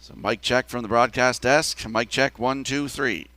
So mic check from the broadcast desk. Mic check 1, 2, 3.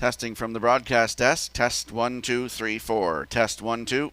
Testing from the broadcast desk. Test 1, 2, 3, 4. Test 1, 2.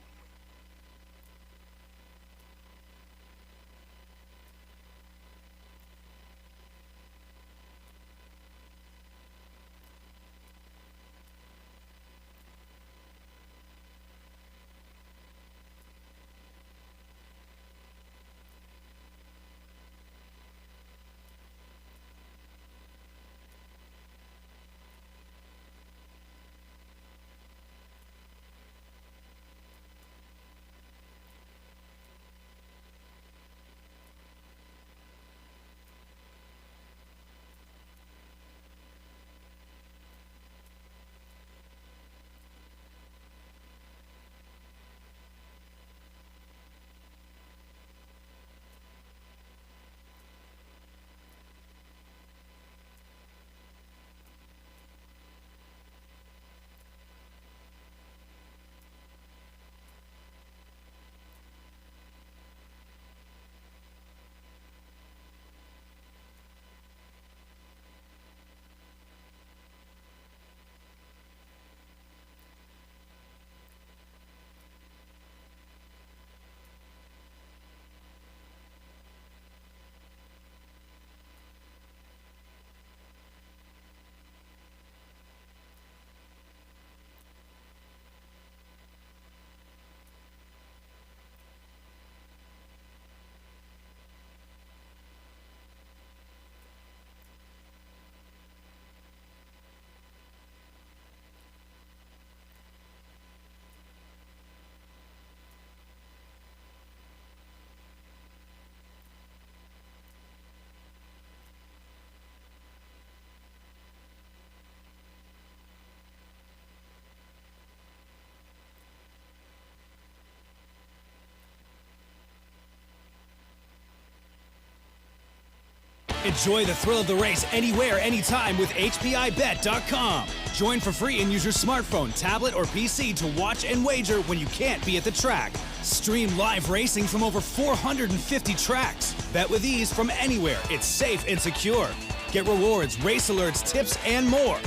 Enjoy the thrill of the race anywhere, anytime with HPIBet.com. Join for free and use your smartphone, tablet, or PC to watch and wager when you can't be at the track. Stream live racing from over 450 tracks. Bet with ease from anywhere. It's safe and secure. Get rewards, race alerts, tips, and more.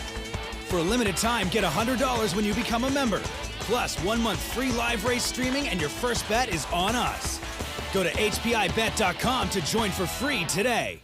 For a limited time, get $100 when you become a member. Plus, 1 month free live race streaming and your first bet is on us. Go to HPIBet.com to join for free today.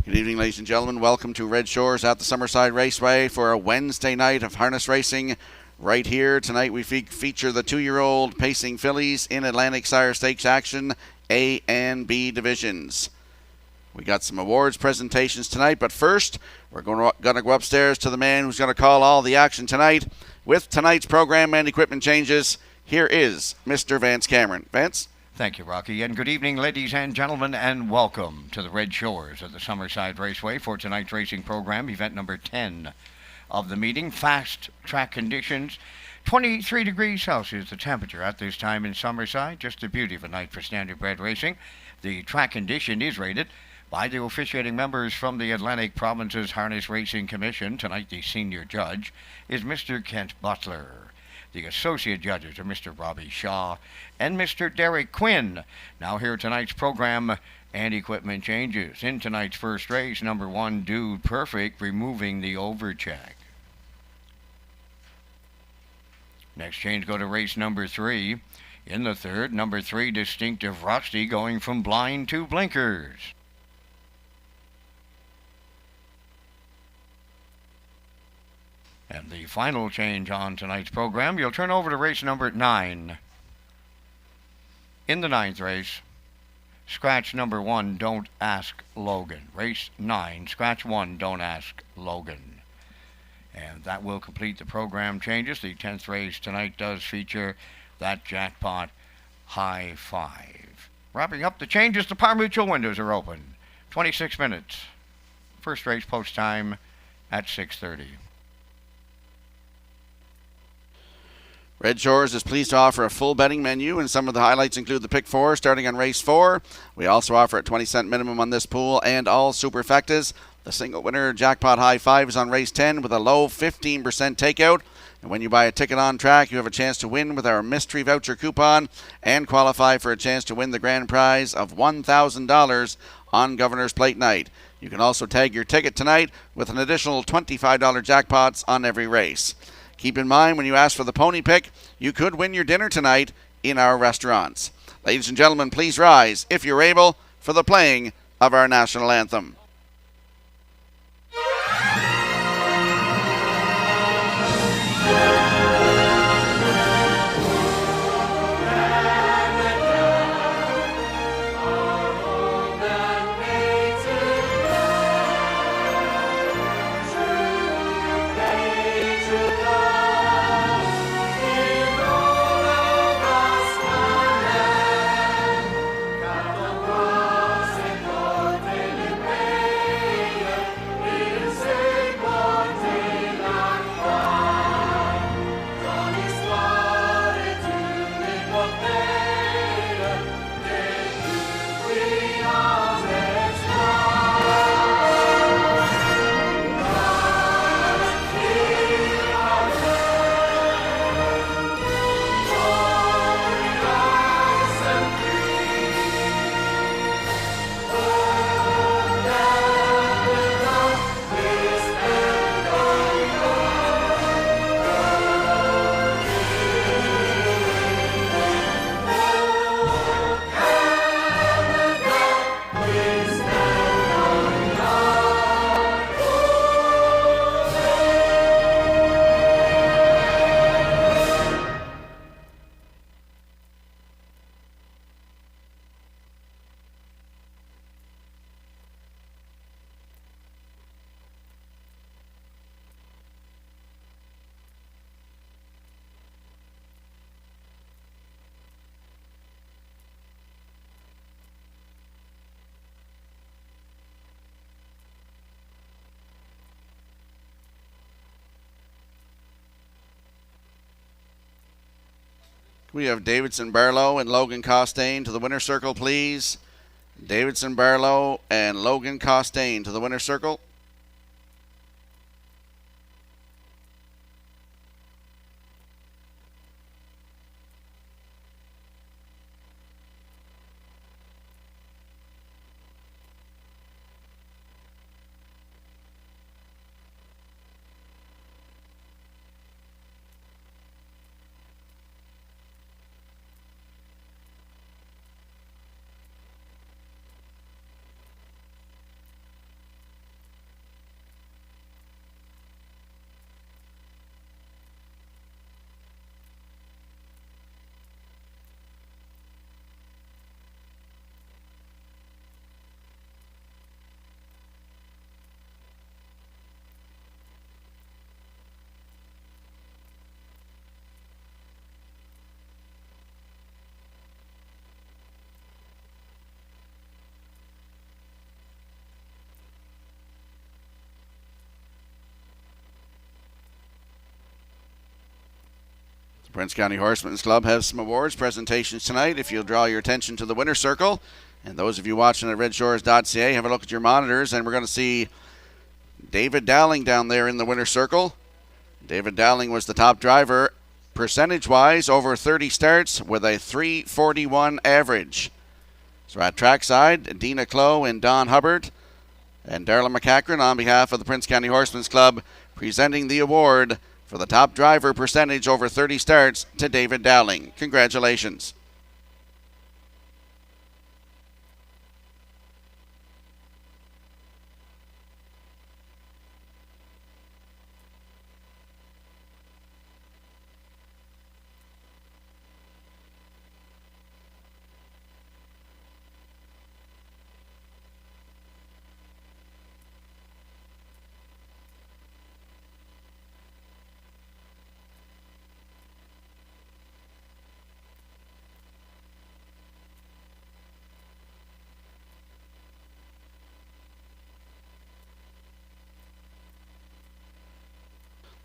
Good evening, ladies and gentlemen. Welcome to Red Shores at the Summerside Raceway for a Wednesday night of harness racing. Right here tonight we feature the 2-year-old pacing fillies in Atlantic Sire Stakes action, A and B divisions. We got some awards presentations tonight, but first we're going to go upstairs to the man who's going to call all the action tonight. With tonight's program and equipment changes, here is Mr. Vance Cameron. Vance? Thank you, Rocky, and good evening, ladies and gentlemen, and welcome to the Red Shores at the Summerside Raceway for tonight's racing program, event number 10 of the meeting. Fast track conditions, 23 degrees Celsius, the temperature at this time in Summerside. Just the beauty of a night for standardbred racing. The track condition is rated by the officiating members from the Atlantic Province's Harness Racing Commission. Tonight, the senior judge is Mr. Kent Butler. The associate judges are Mr. Robbie Shaw and Mr. Derek Quinn. Now here tonight's program and equipment changes. In tonight's first race, number 1, Dude Perfect, removing the overcheck. Next change, go to race number 3. In the third, number 3, Distinctive Rusty, going from blind to blinkers. And the final change on tonight's program, you'll turn over to race number 9. In the 9th race, scratch number 1, Don't Ask Logan. Race 9, scratch 1, Don't Ask Logan. And that will complete the program changes. The 10th race tonight does feature that jackpot high 5. Wrapping up the changes, the Par Mutual windows are open. 26 minutes. First race post time at 6:30. Red Shores is pleased to offer a full betting menu, and some of the highlights include the Pick 4 starting on race 4. We also offer a 20-cent minimum on this pool and all superfectas. The single winner jackpot high 5 is on race 10 with a low 15% takeout. And when you buy a ticket on track, you have a chance to win with our mystery voucher coupon and qualify for a chance to win the grand prize of $1,000 on Governor's Plate night. You can also tag your ticket tonight with an additional $25 jackpots on every race. Keep in mind, when you ask for the pony pick, you could win your dinner tonight in our restaurants. Ladies and gentlemen, please rise, if you're able, for the playing of our national anthem. We have Davidson Barlow and Logan Costain to the winner's circle, please. Davidson Barlow and Logan Costain to the winner's circle. Prince County Horsemen's Club has some awards presentations tonight. If you'll draw your attention to the winner's circle, and those of you watching at Redshores.ca, have a look at your monitors, and we're going to see David Dowling down there in the winner's circle. David Dowling was the top driver percentage-wise over 30 starts with a 341 average. So at trackside, Dina Clow and Don Hubbard and Darla McCachran on behalf of the Prince County Horsemen's Club presenting the award for the top driver percentage over 30 starts to David Dowling. Congratulations.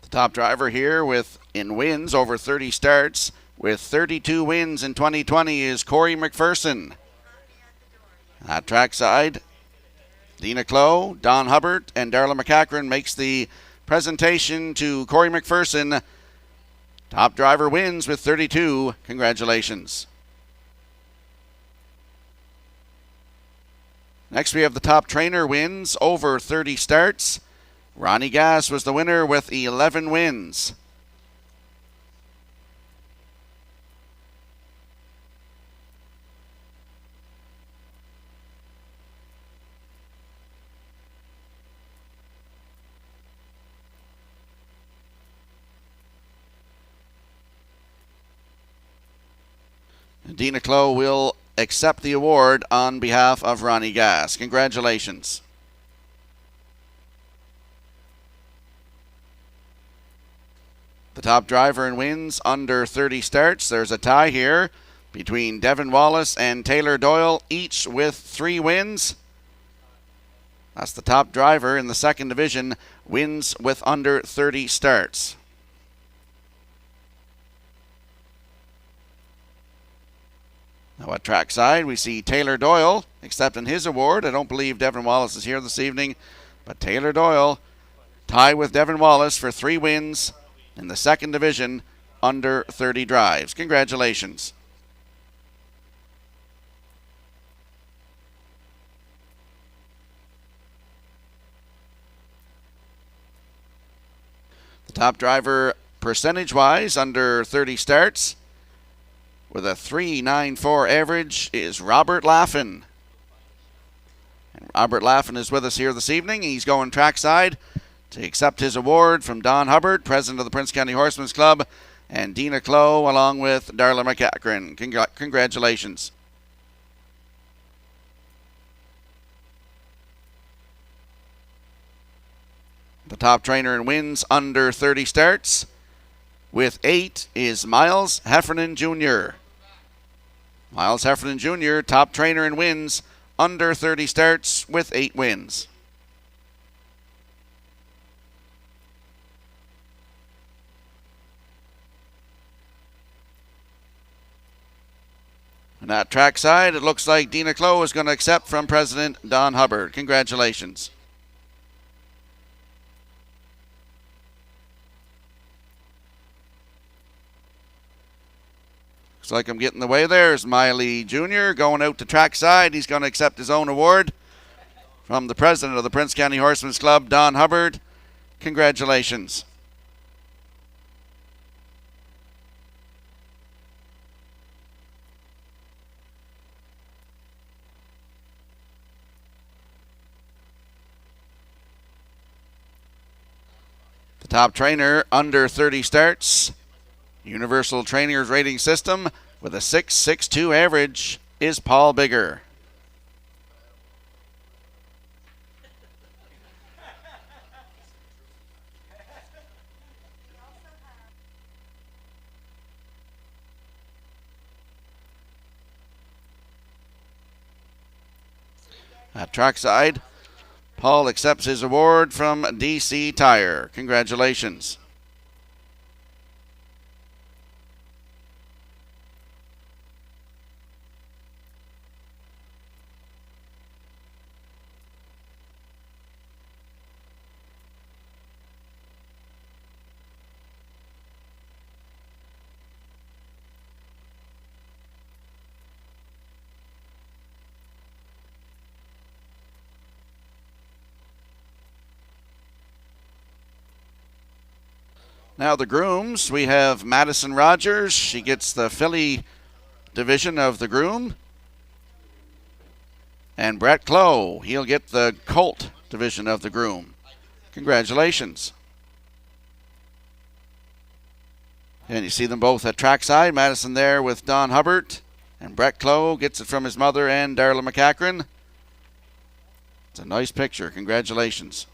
Top driver here in wins over 30 starts with 32 wins in 2020 is Corey McPherson. At trackside, Dina Clow, Don Hubbard, and Darla McCachran makes the presentation to Corey McPherson. Top driver wins with 32. Congratulations. Next we have the top trainer wins over 30 starts. Ronnie Gass was the winner with 11 wins. Dina Clow will accept the award on behalf of Ronnie Gass. Congratulations. The top driver in wins under 30 starts. There's a tie here between Devin Wallace and Taylor Doyle, each with 3 wins. That's the top driver in the second division, wins with under 30 starts. Now at trackside, we see Taylor Doyle accepting his award. I don't believe Devin Wallace is here this evening, but Taylor Doyle tied with Devin Wallace for 3 wins in the second division under 30 drives. Congratulations. The top driver percentage-wise under 30 starts with a 3.94 average is Robert Laffin. And Robert Laffin is with us here this evening. He's going trackside to accept his award from Don Hubbard, president of the Prince County Horsemen's Club, and Dina Clow, along with Darla McCachran. Congratulations. The top trainer in wins under 30 starts with 8 is Miles Heffernan Jr. Miles Heffernan Jr., top trainer in wins under 30 starts with 8 wins. And at trackside, it looks like Dina Clow is going to accept from President Don Hubbard. Congratulations. Looks like I'm getting the way there. There's Miley Jr. going out to trackside. He's going to accept his own award from the president of the Prince County Horsemen's Club, Don Hubbard. Congratulations. The top trainer under 30 starts, Universal Trainers Rating System with a 6.62 average is Paul Bigger. At trackside, Paul accepts his award from DC Tire. Congratulations. Now the grooms, we have Madison Rogers. She gets the filly division of the groom. And Brett Clough, he'll get the colt division of the groom. Congratulations. And you see them both at trackside. Madison there with Don Hubbard. And Brett Clough gets it from his mother and Darla McCachran. It's a nice picture. Congratulations.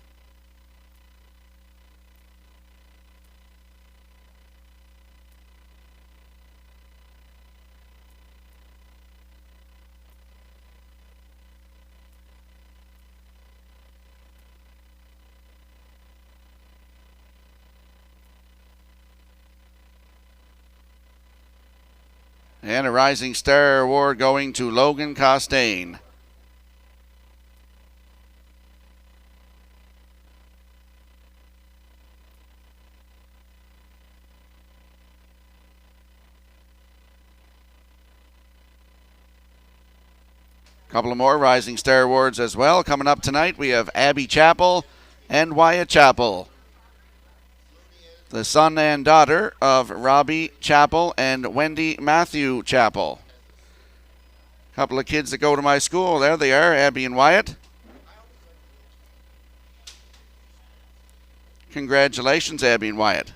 And a Rising Star Award going to Logan Costain. A couple of more Rising Star Awards as well. Coming up tonight, we have Abby Chappell and Wyatt Chappell, the son and daughter of Robbie Chappell and Wendy Matthew Chappell. Couple of kids that go to my school. There they are, Abby and Wyatt. Congratulations, Abby and Wyatt.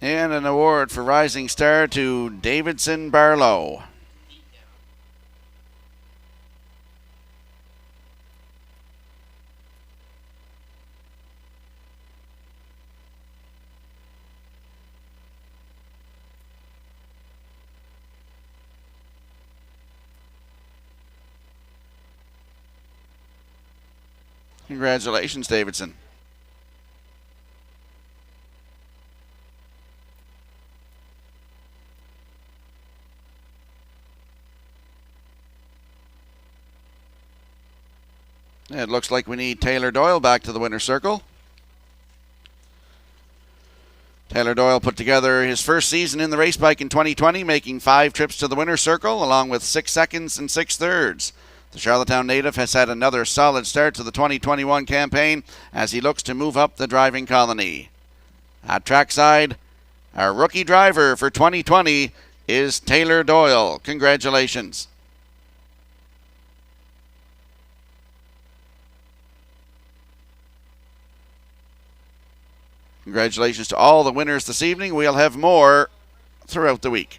And an award for Rising Star to Davidson Barlow. Congratulations, Davidson. It looks like we need Taylor Doyle back to the winner's circle. Taylor Doyle put together his first season in the race bike in 2020, making 5 trips to the winner's circle, along with 6 seconds and 6 thirds. The Charlottetown native has had another solid start to the 2021 campaign as he looks to move up the driving colony. At trackside, our rookie driver for 2020 is Taylor Doyle. Congratulations. Congratulations to all the winners this evening. We'll have more throughout the week.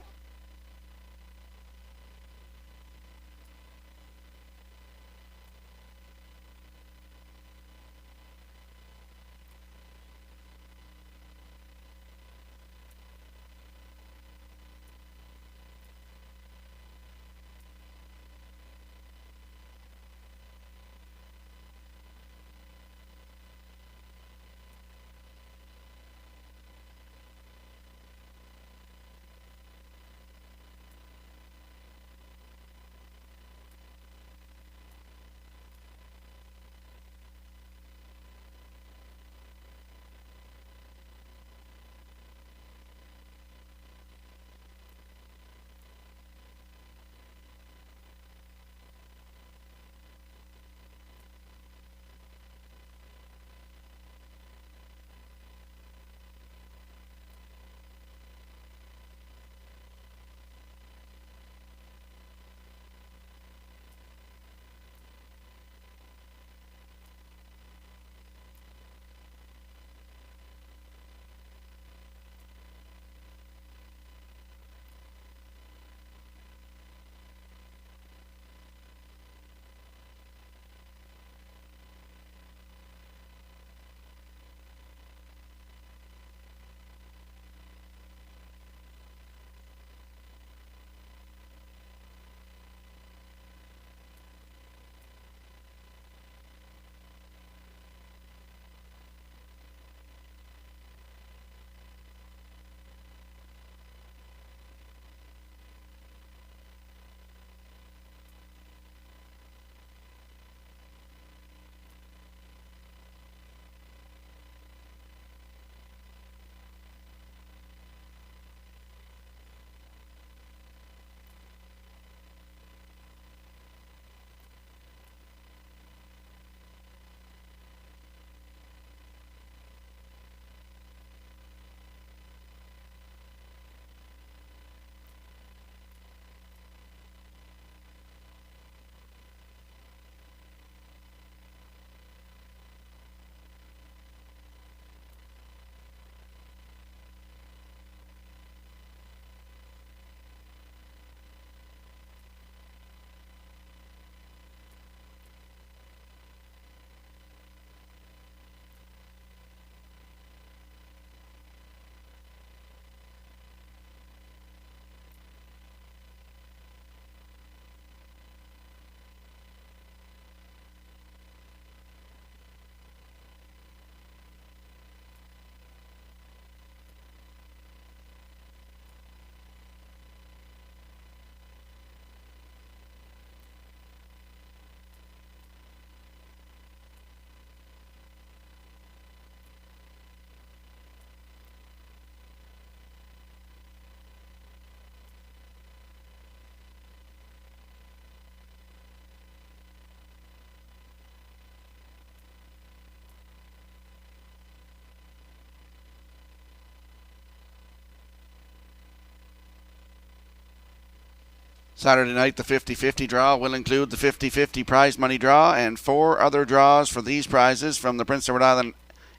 Saturday night, the 50-50 draw will include the 50-50 prize money draw and 4 other draws for these prizes from the Prince Edward Island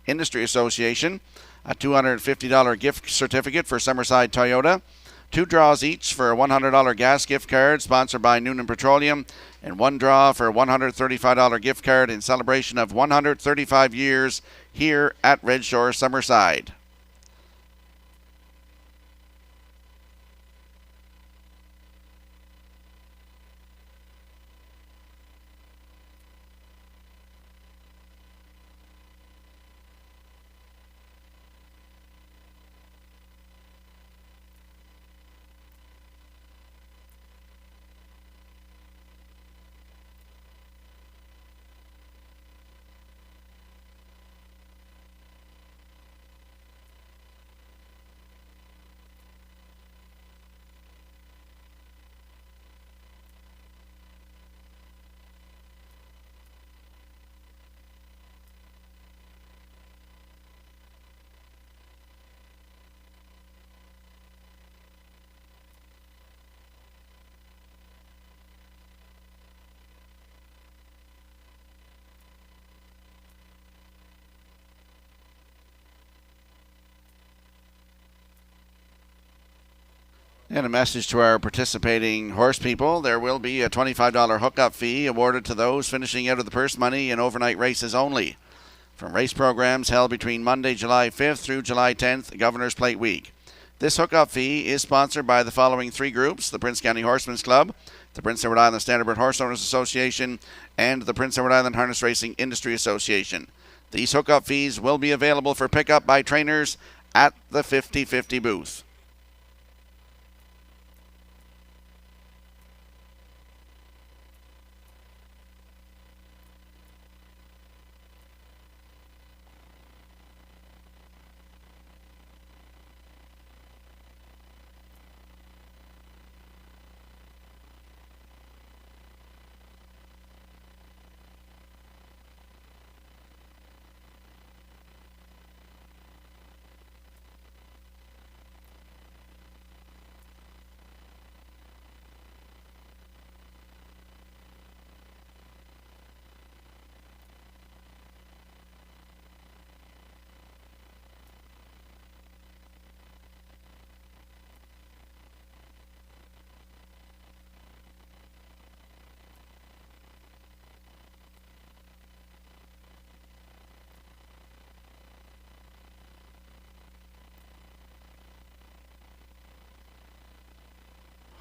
Industry Association. A $250 gift certificate for Summerside Toyota. 2 draws each for a $100 gas gift card sponsored by Noonan Petroleum, and 1 draw for a $135 gift card in celebration of 135 years here at Red Shores Summerside. And a message to our participating horse people. There will be a $25 hookup fee awarded to those finishing out of the purse money in overnight races only. From race programs held between Monday, July 5th through July 10th, Governor's Plate Week. This hookup fee is sponsored by the following 3 groups: the Prince County Horsemen's Club, the Prince Edward Island Standardbred Horse Owners Association, and the Prince Edward Island Harness Racing Industry Association. These hookup fees will be available for pickup by trainers at the 50-50 booth.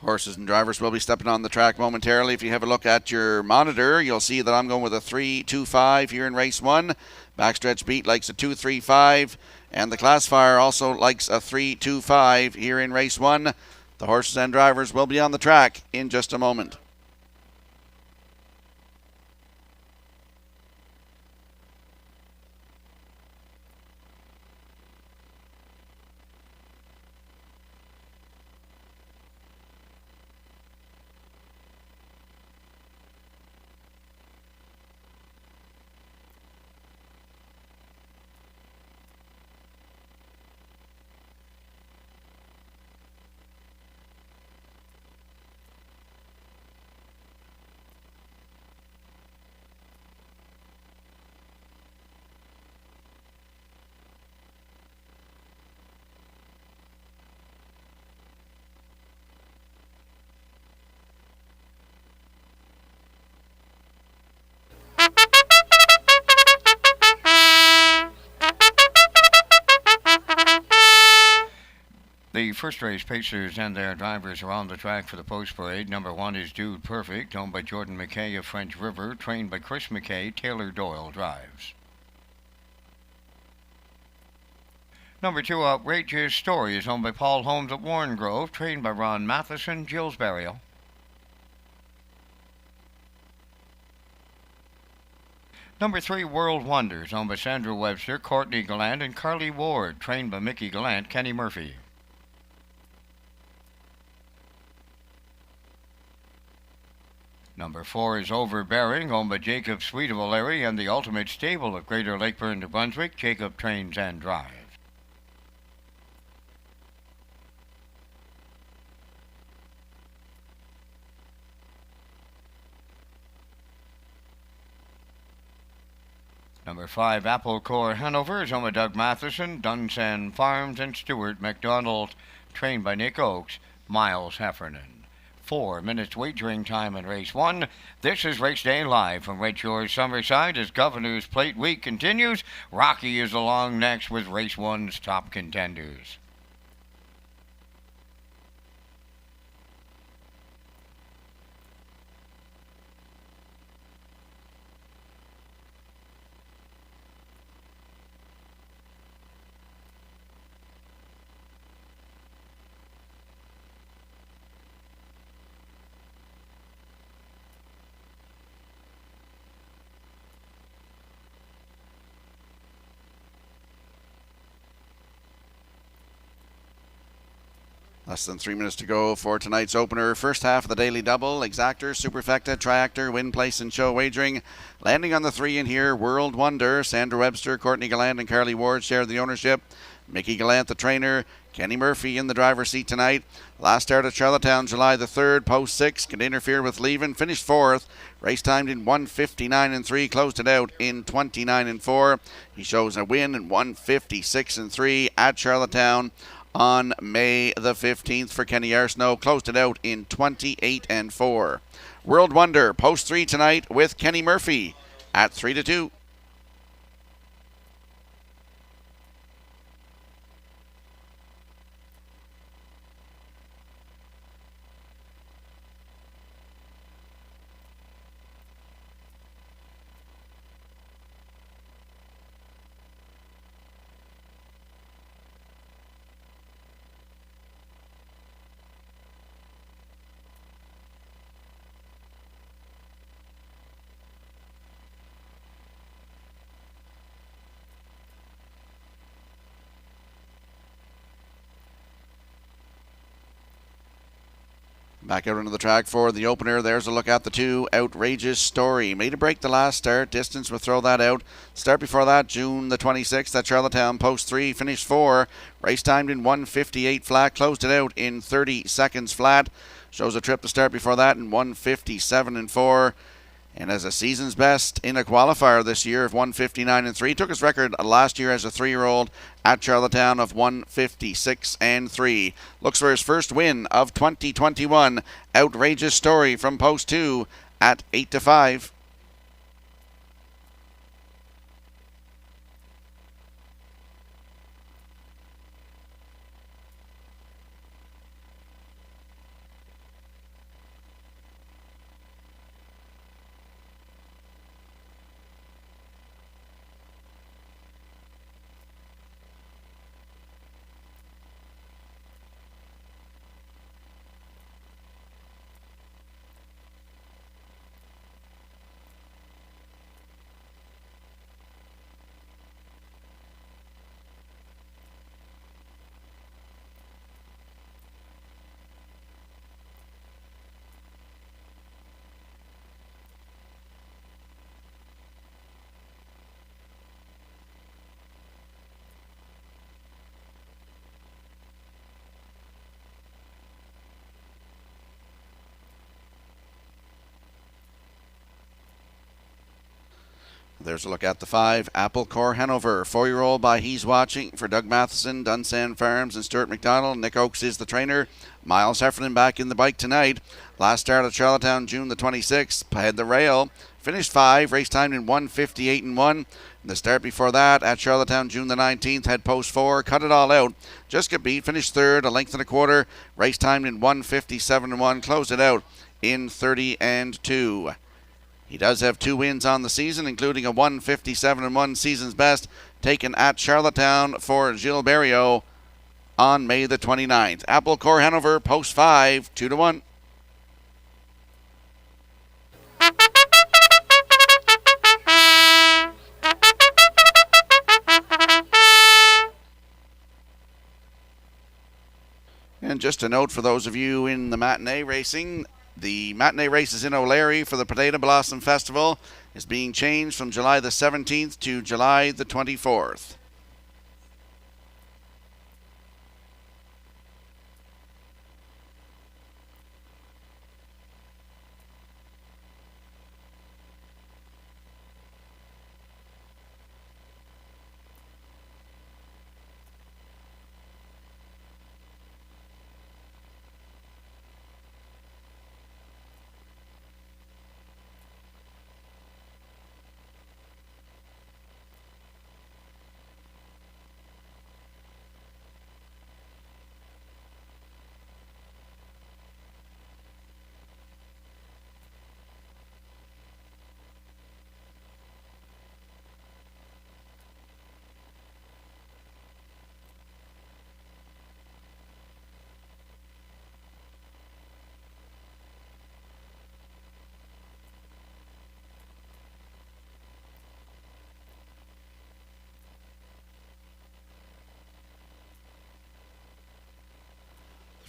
Horses and drivers will be stepping on the track momentarily. If you have a look at your monitor, you'll see that I'm going with a 3-2-5 here in race 1. Backstretch Beat likes a 2-3-5, and the classifier also likes a 3-2-5 here in race 1. The horses and drivers will be on the track in just a moment. The first race pacers and their drivers are on the track for the post parade. Number 1 is Dude Perfect, owned by Jordan McKay of French River, trained by Chris McKay. Taylor Doyle drives. Number 2, Outrageous Story, is owned by Paul Holmes of Warren Grove, trained by Ron Matheson. Jill's Burial. Number 3, World Wonders, owned by Sandra Webster, Courtney Gallant, and Carly Ward, trained by Mickey Gallant. Kenny Murphy. Number 4 is Overbearing, owned by Jacob Sweet of O'Leary and the Ultimate Stable of Greater Lakeburn, New Brunswick. Jacob trains and drives. Number 5, Apple Core Hanover is home of Doug Matheson, Dunsan Farms, and Stuart McDonald. Trained by Nick Oakes, Miles Heffernan. 4 minutes wagering time in race 1. This is Race Day live from Red Shores, Summerside as Governor's Plate Week continues. Rocky is along next with race 1's top contenders. Less than 3 minutes to go for tonight's opener. First half of the daily double. Exactor, Superfecta, Triactor, Win Place and Show Wagering. Landing on the 3 in here, World Wonder. Sandra Webster, Courtney Gallant and Carly Ward share the ownership. Mickey Gallant, the trainer. Kenny Murphy in the driver's seat tonight. Last start at Charlottetown, July the 3rd, post 6. Could interfere with leaving. Finished 4th. Race timed in 1:59.3. Closed it out in 29.4. He shows a win in 1:56.3 at Charlottetown on May the 15th for Kenny Arsenault. Closed it out in 28.4. World Wonder, post 3 tonight with Kenny Murphy at 3-2. Back out into the track for the opener. There's a look at the 2. Outrageous Story. Made a break the last start. Distance will throw that out. Start before that, June the 26th at Charlottetown. Post 3. Finished 4. Race timed in 1:58 flat. Closed it out in 30 seconds flat. Shows a trip to start before that in 1:57.4. And as a season's best in a qualifier this year of 1:59.3. Took his record last year as a 3-year-old at Charlottetown of 1:56.3. Looks for his first win of 2021. Outrageous Story from post 2 at 8-5. There's a look at the 5, Apple Core Hanover. 4-year-old by He's Watching for Doug Matheson, Dunsan Farms, and Stuart McDonald. Nick Oakes is the trainer. Miles Heffernan back in the bike tonight. Last start at Charlottetown, June the 26th. Had the rail. Finished 5. Race timed in 1:58.1. The start before that at Charlottetown, June the 19th, had post 4. Cut it all out. Just got beat. Finished 3rd, a length and a quarter. Race timed in 1:57.1. Closed it out in 30.2. He does have 2 wins on the season, including a 1:57.1 season's best taken at Charlottetown for Gilles Barrio on May the 29th. Apple Core Hanover, post 5, 2-1. And just a note for those of you in the matinee racing, the matinee races in O'Leary for the Potato Blossom Festival is being changed from July the 17th to July the 24th.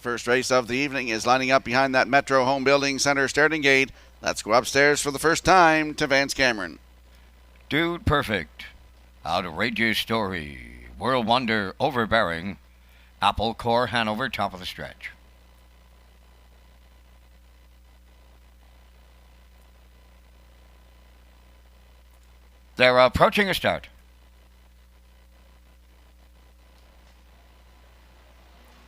First race of the evening is lining up behind that Metro Home Building Center starting gate. Let's go upstairs for the first time to Vance Cameron. Dude Perfect. Outrageous Story. World Wonder Overbearing. Apple Core Hanover, top of the stretch. They're approaching a start.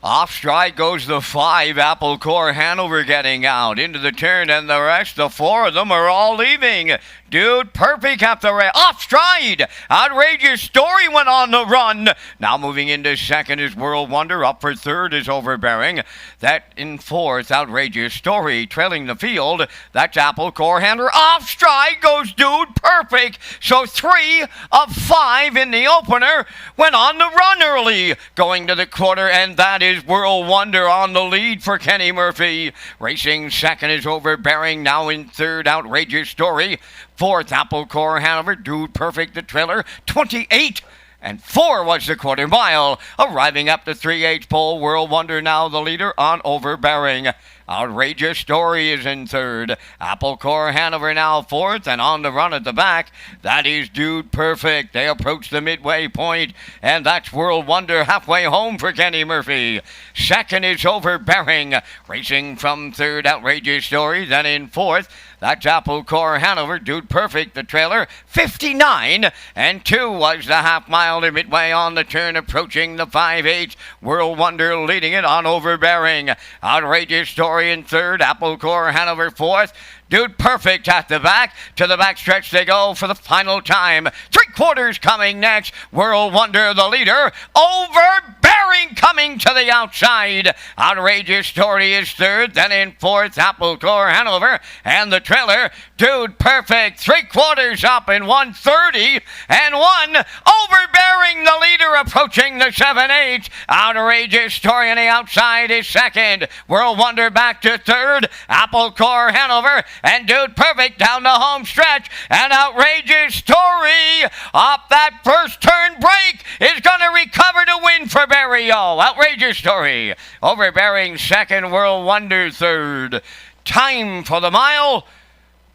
Off stride goes the 5, Apple Core Hanover getting out into the turn, and the rest, the 4 of them are all leaving. Dude Perfect at the off stride. Outrageous Story went on the run. Now moving into second is World Wonder. Up for third is Overbearing. That in fourth, Outrageous Story trailing the field. That's Apple Core Hanover. Off stride goes Dude Perfect. So 3 of 5 in the opener went on the run early. Going to the quarter, and that is World Wonder on the lead for Kenny Murphy. Racing second is Overbearing. Now in third, Outrageous Story. Fourth, Apple Core Hanover. Dude Perfect, the trailer. 28 and 4 was the quarter mile. Arriving up the 3/8 pole, World Wonder now the leader on Overbearing. Outrageous Story is in third. Apple Core Hanover now fourth, and on the run at the back, that is Dude Perfect. They approach the midway point, and that's World Wonder halfway home for Kenny Murphy. Second is Overbearing. Racing from third, Outrageous Story. Then in fourth, that's Apple Core Hanover. Dude Perfect, the trailer. 59 and 2 was the half mile to midway on the turn, approaching the 5/8. World Wonder leading it on Overbearing. Outrageous Story in third, Apple Core Hanover fourth. Dude Perfect at the back. To the back stretch they go for the final time. 3/4 coming next. World Wonder the leader. Overbearing coming to the outside. Outrageous Story is third. Then in fourth, Apple Core Hanover. And the trailer, Dude Perfect. 3/4 up in 1:30 and 1. Overbearing the leader, approaching the 7/8. Outrageous Story on the outside is second. World Wonder back to third. Apple Core Hanover. And Dude Perfect down the home stretch. And Outrageous Story off that first turn break is going to recover the win for Barrio. Outrageous Story. Overbearing second, World Wonder third. Time for the mile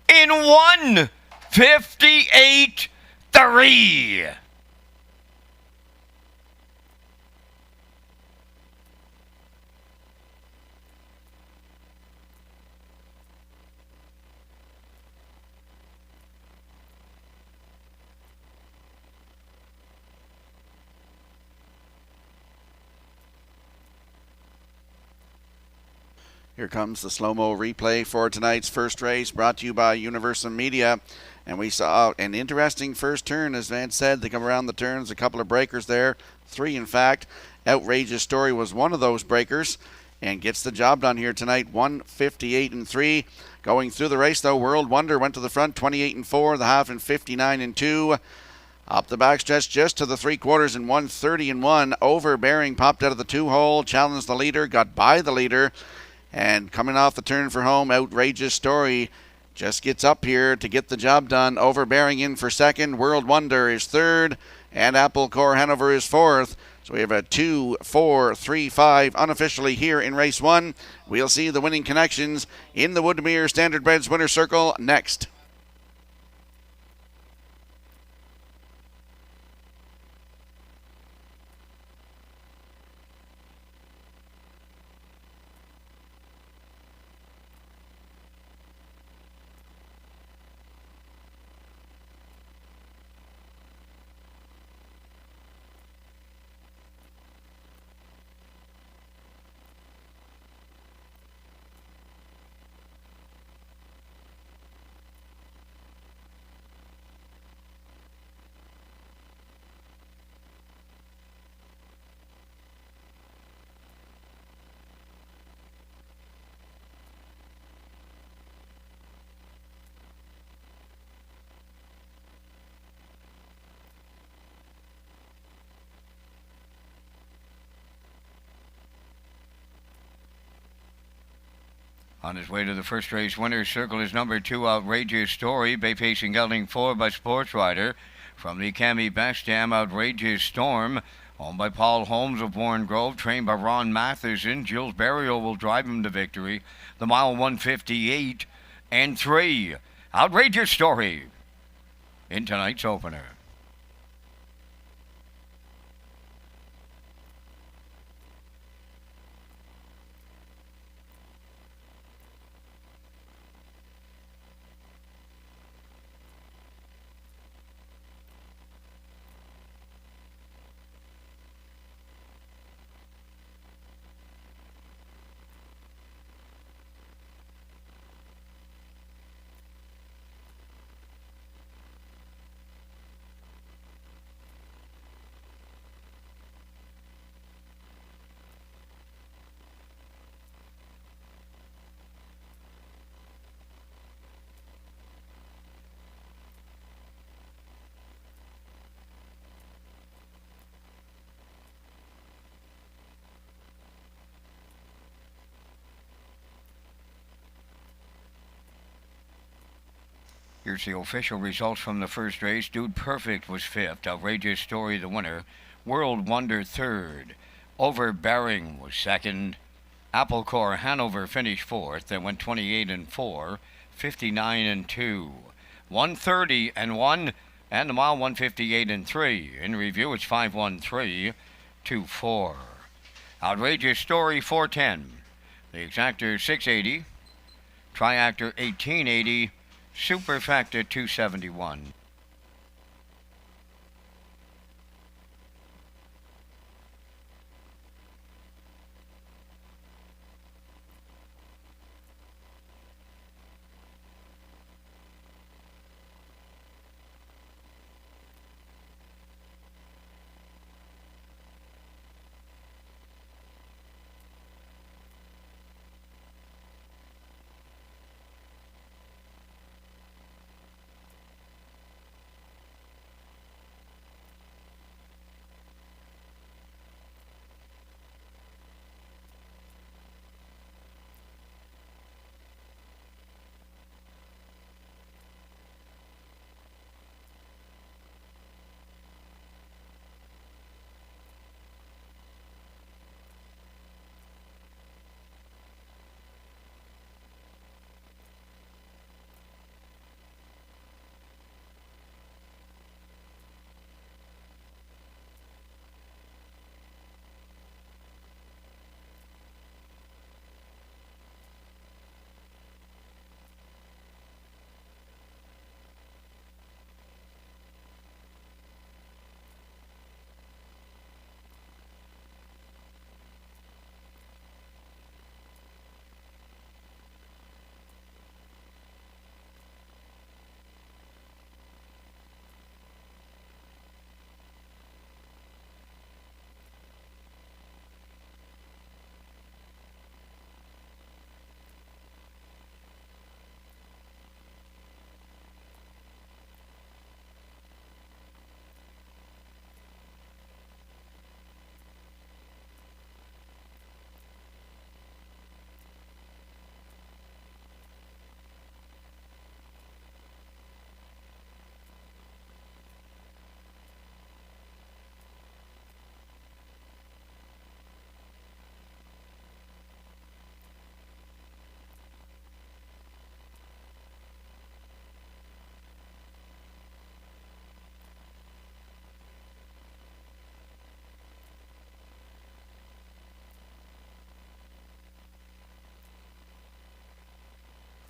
in 1:58.3. Here comes the slow-mo replay for tonight's first race, brought to you by Universal Media. And we saw an interesting first turn, as Vance said. They come around the turns, a couple of breakers there, 3 in fact. Outrageous Story was one of those breakers and gets the job done here tonight, 1:58.3. Going through the race, though, World Wonder went to the front, 28-4, the half in 59-2. Up the backstretch just to the 3/4 in 1:30-1. Overbearing popped out of the 2-hole, challenged the leader, got by the leader. And coming off the turn for home, Outrageous Story just gets up here to get the job done. Overbearing in for second. World Wonder is third. And Apple Core Hanover is fourth. So we have a 2, 4, 3, 5 unofficially here in race 1. We'll see the winning connections in the Woodmere Standard Breds Winner's Circle next. On his way to the first race winner's circle is number 2, Outrageous Story. Bay facing gelding 4 by Sports Rider. From the Cami Bestam Outrageous Storm, owned by Paul Holmes of Warren Grove, trained by Ron Matheson. Jules Burial will drive him to victory. The mile 158 and 3. Outrageous Story in tonight's opener. Here's the official results from the first race. Dude Perfect was 5th. Outrageous Story the winner. World Wonder 3rd. Overbearing was 2nd. Applecore Hanover finished 4th. They went 28 and 4, 59 and 2, 130 and 1, and the mile 158 and 3. In review, it's 513 to 4. Outrageous Story 410. The Exactor 680. Triactor 1880. Superfactor 271.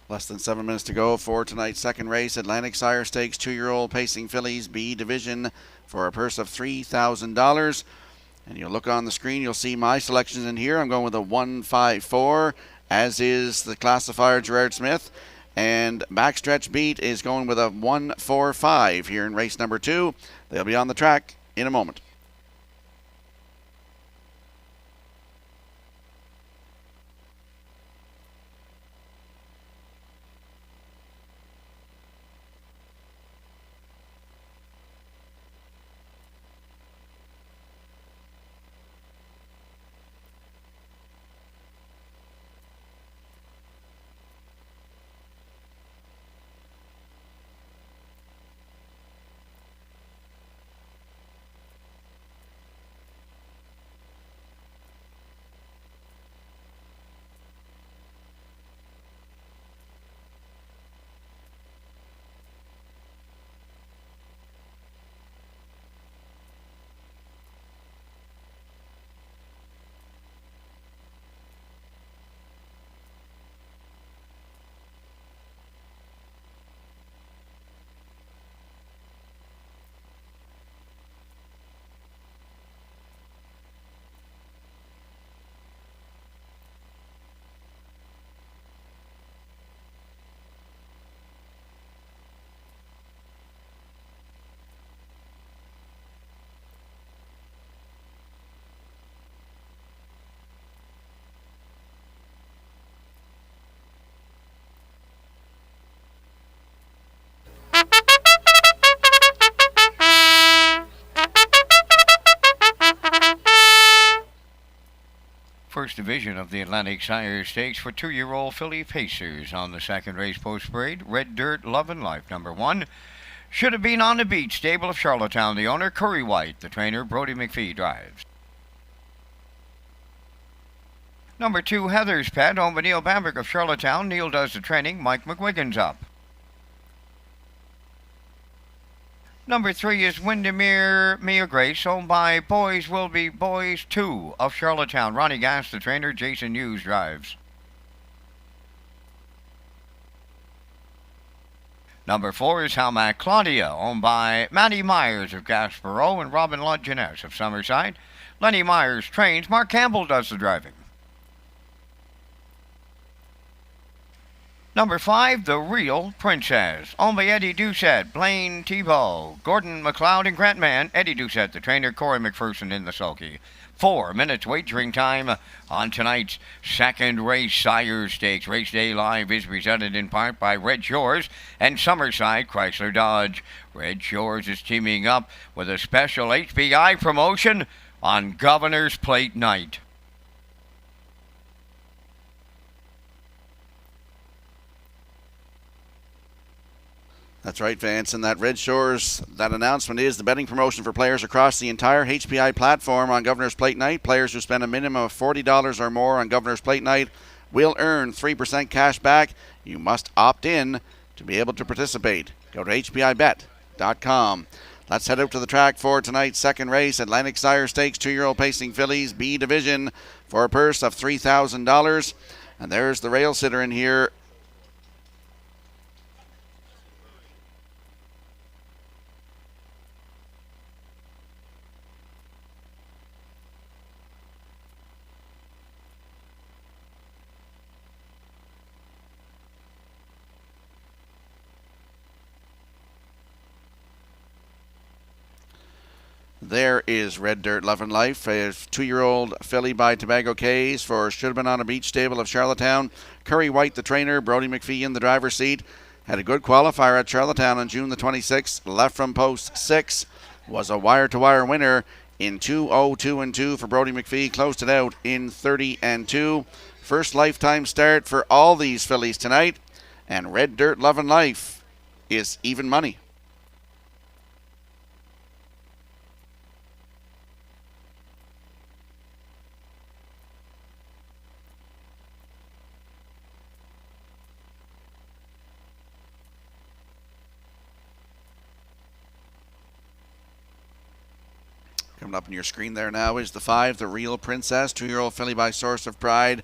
Less than 7 minutes to go for tonight's second race. Atlantic Sire Stakes 2-year-old Pacing Fillies B Division for a purse of $3,000. And you'll look on the screen, you'll see my selections in here. I'm going with a 154, as is the classifier Gerard Smith. And Backstretch Beat is going with a 145 here in race number 2. They'll be on the track in a moment. first division of the Atlantic Sire Stakes for 2-year-old filly Pacers on the second race post parade. Red Dirt, Love and Life, number 1. Should have been on the beach, stable of Charlottetown. The owner, Curry White. The trainer, Brody McPhee, drives. Number 2, Heather's Pet, owned by Neil Bamberg of Charlottetown. Neil does the training. Mike McGuigan's up. Number 3 is Windermere Mia Grace, owned by Boys Will Be Boys 2 of Charlottetown. Ronnie Gass, the trainer. Jason Hughes drives. Number 4 is How Mac Claudia, owned by Matty Myers of Gaspereau and Robin Lodgeness of Summerside. Lenny Myers trains. Mark Campbell does the driving. Number 5, The Real Princess, owned by Eddie Doucette, Blaine Tebow, Gordon McLeod, and Grant Mann. Eddie Doucette, the trainer. Corey McPherson in the sulky. 4 minutes wagering time on tonight's second race Sire Stakes. Race Day Live is presented in part by Redshores and Summerside Chrysler Dodge. Redshores is teaming up with a special HPI promotion on Governor's Plate Night. That's right, Vance. And that Red Shores, that announcement is the betting promotion for players across the entire HPI platform on Governor's Plate Night. Players who spend a minimum of $40 or more on Governor's Plate Night will earn 3% cash back. You must opt in to be able to participate. Go to hpibet.com. Let's head out to the track for tonight's second race, Atlantic Sire Stakes 2-year-old pacing fillies B division for a purse of $3,000. And there's the rail sitter in here. There is Red Dirt, Love and Life, a 2-year-old filly by Tobago Cays for Should Have Been on a Beach stable of Charlottetown. Curry White, the trainer. Brody McPhee in the driver's seat. Had a good qualifier at Charlottetown on June the 26th. Left from post 6. Was a wire-to-wire winner in 2:02-2 for Brody McPhee. Closed it out in 30-2. First lifetime start for all these fillies tonight. And Red Dirt, Love and Life is even money. Coming up on your screen there now is the 5, The Real Princess, 2-year-old filly by Source of Pride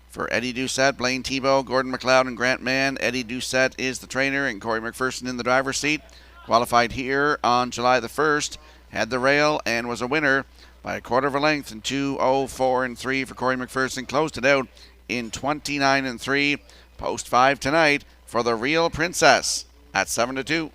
for Eddie Doucette, Blaine Tebow, Gordon McLeod, and Grant Mann. Eddie Doucette is the trainer, and Corey McPherson in the driver's seat. Qualified here on July the 1st, had the rail, and was a winner by a quarter of a length in 2:04-3 for Corey McPherson. Closed it out in 29-3. Post 5 tonight for The Real Princess at 7-2.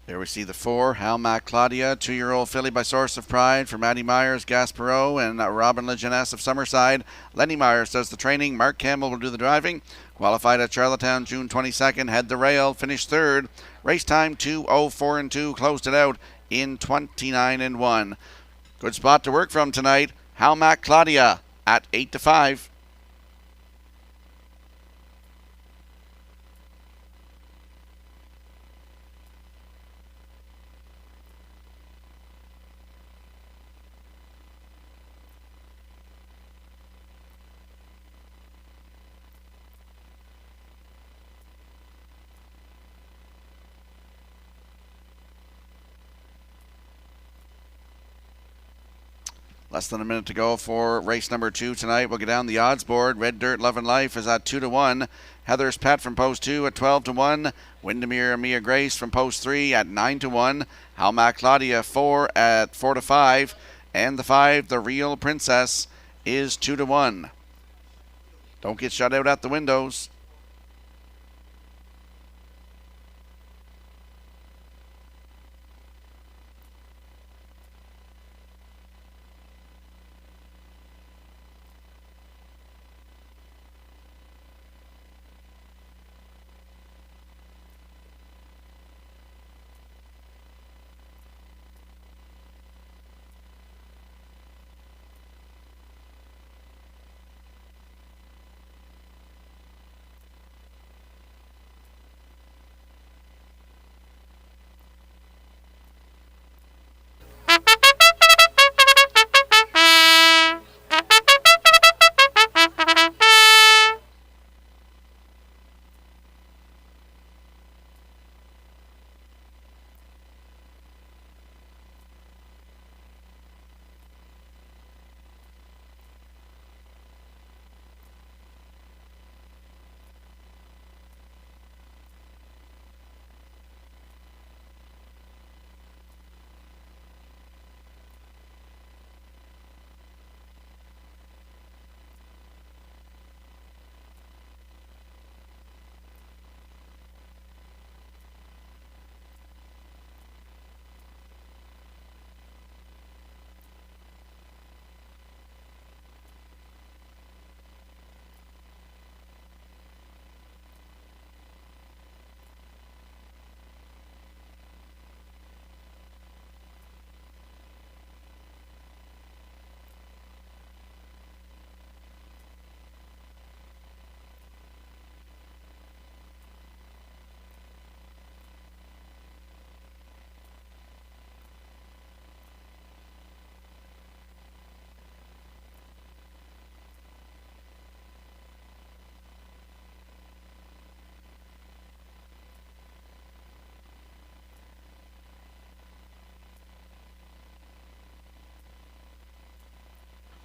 There we see the 4, How Mac Claudia, 2-year-old filly by Source of Pride for Matty Myers, Gaspereau, and Robin Lejeunesse of Summerside. Lenny Myers does the training. Mark Campbell will do the driving. Qualified at Charlottetown June 22nd, had the rail, finished 3rd. Race time 2:04-2, closed it out in 29-1. Good spot to work from tonight. How Mac Claudia at 8-5. Less than a minute to go for race number 2 tonight. We'll get down the odds board. Red Dirt, Love and Life is at 2-1. Heather's Pet from post 2 at 12-1. Windermere Mia Grace from post 3 at 9-1. How Mac Claudia 4 at 4-5. And the 5, The Real Princess, is 2-1. Don't get shut out at the windows.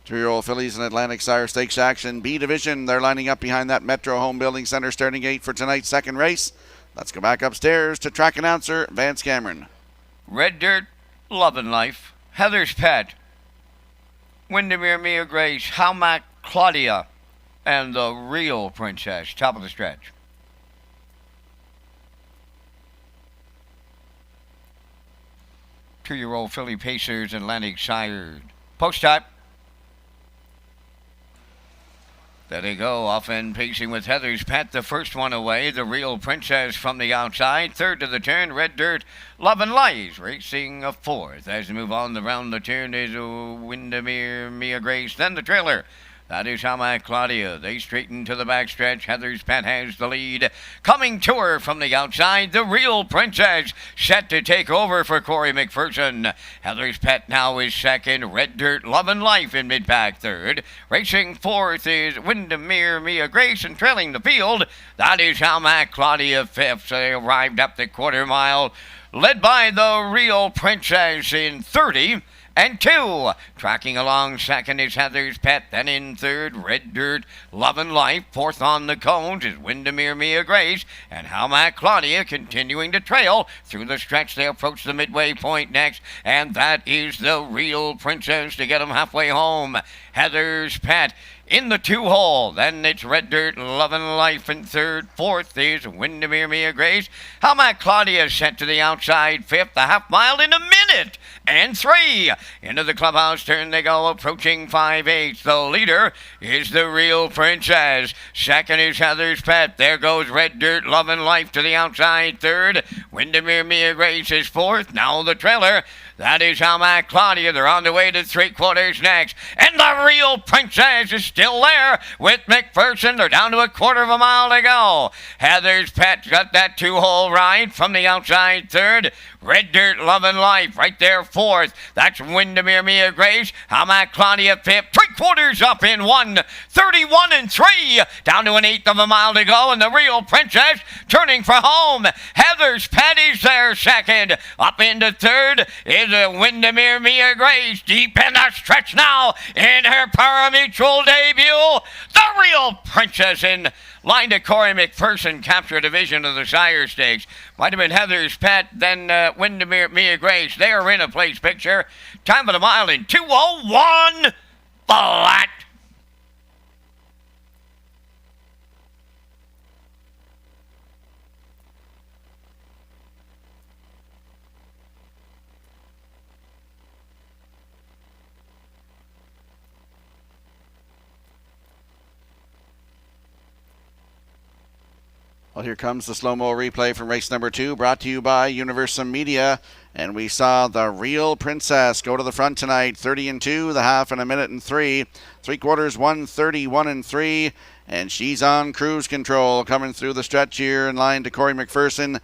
Two-year-old fillies in Atlantic Sire Stakes action. B Division, they're lining up behind that Metro Home Building Center starting gate for tonight's second race. Let's go back upstairs to track announcer Vance Cameron. Red Dirt, Lovin' Life, Heather's Pet, Windermere Mia Grace, How Mac Claudia, and the Real Princess. Top of the stretch. Two-year-old filly Pacers, Atlantic Sire. Post type. There they go, off and pacing with Heather's Pet, the first one away. The Real Princess from the outside. Third to the turn, Red Dirt, Lovin' Lies, racing a fourth. As they move on around the turn is Windermere Mia Grace, then the trailer. That is How Mac Claudia. They straighten to the backstretch. Heather's Pet has the lead. Coming to her from the outside, the Real Princess set to take over for Corey McPherson. Heather's Pet now is second. Red Dirt, Lovin' Life in mid-pack third. Racing fourth is Windermere Mia Grace, and trailing the field, that is How Mac Claudia fifth. So they arrived up the quarter mile, led by the Real Princess in 30. And 2. Tracking along second is Heather's Pet. Then in third, Red Dirt, Lovin' Life. Fourth on the cones is Windermere Mia Grace. And How Mac Claudia continuing to trail through the stretch. They approach the midway point next. And that is the Real Princess to get them halfway home. Heather's Pet in the 2-hole. Then it's Red Dirt, Lovin' Life in third. Fourth is Windermere Mia Grace. How Mac Claudia sent to the outside fifth. A half mile in a minute. And 3. Into the clubhouse turn they go, approaching 5/8. The leader is the Real Princess. Second is Heather's Pet. There goes Red Dirt, Lovin' Life to the outside third. Windermere Mia Grace is fourth. Now the trailer. That is How Mac Claudia. They're on the way to 3/4 next. And the Real Princess is still there with McPherson. They're down to a quarter of a mile to go. Heather's Pet got that 2-hole ride from the outside third. Red Dirt, Lovin' Life right there fourth. That's Windermere Mia Grace. How Mac Claudia fifth. 3/4 up in 1:31 and 3. Down to an eighth of a mile to go. And the Real Princess turning for home. Heather's Pet is there second. Up into third is Windermere Mia Grace. Deep in the stretch now in her pari-mutuel debut. The Real Princess in line to Corey McPherson, capture division of the Sire Stakes. Might have been Heather's Pet, then Windermere Mia Grace. They are in a place picture. Time of the mile in 2:01 flat. Well, here comes the slow-mo replay from race number 2, brought to you by Universum Media. And we saw the Real Princess go to the front tonight, 30-2, the half in 1:03. 3/4, 1:31-3. And she's on cruise control, coming through the stretch here in line to Corey McPherson.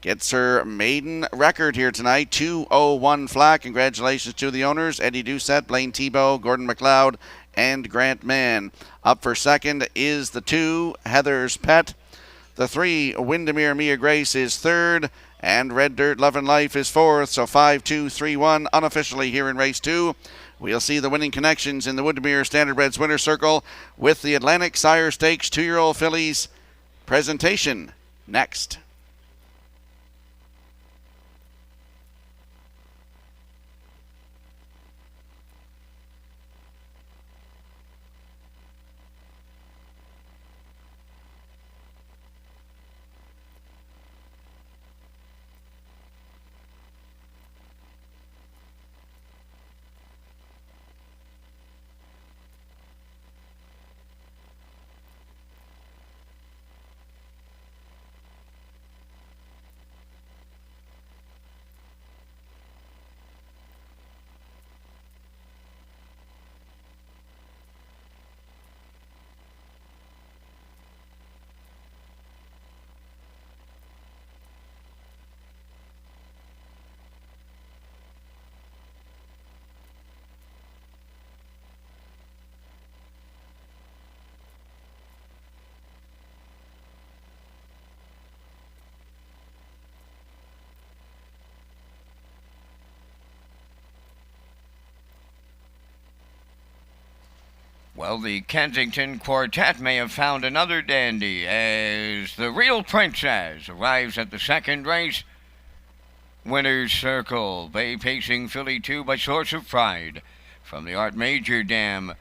Gets her maiden record here tonight, 2:01 flat. Congratulations to the owners, Eddie Doucette, Blaine Tebow, Gordon McLeod, and Grant Mann. Up for second is the 2, Heather's Pet. The 3, Windermere Mia Grace, is third. And Red Dirt Love and Life is fourth. So 5-2-3-1 unofficially here in race 2. We'll see the winning connections in the Windermere Standardbreds Winner Circle with the Atlantic Sire Stakes 2-year-old fillies presentation next. Well, the Kensington Quartet may have found another dandy as the Real Princess arrives at the second race. Winner's Circle, Bay Pacing Filly 2 by Source of Pride. From the Art Major Dam,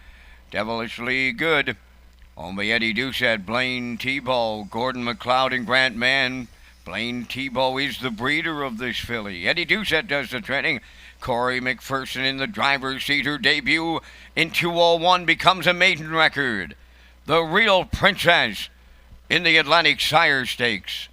Devilishly Good. Owned by Eddie Doucette, Blaine Tebow, Gordon McLeod, and Grant Mann. Blaine Tebow is the breeder of this filly. Eddie Doucette does the training. Corey McPherson in the driver's seat. Her debut in 2:01 becomes a maiden record. The Real Princess in the Atlantic Sire Stakes.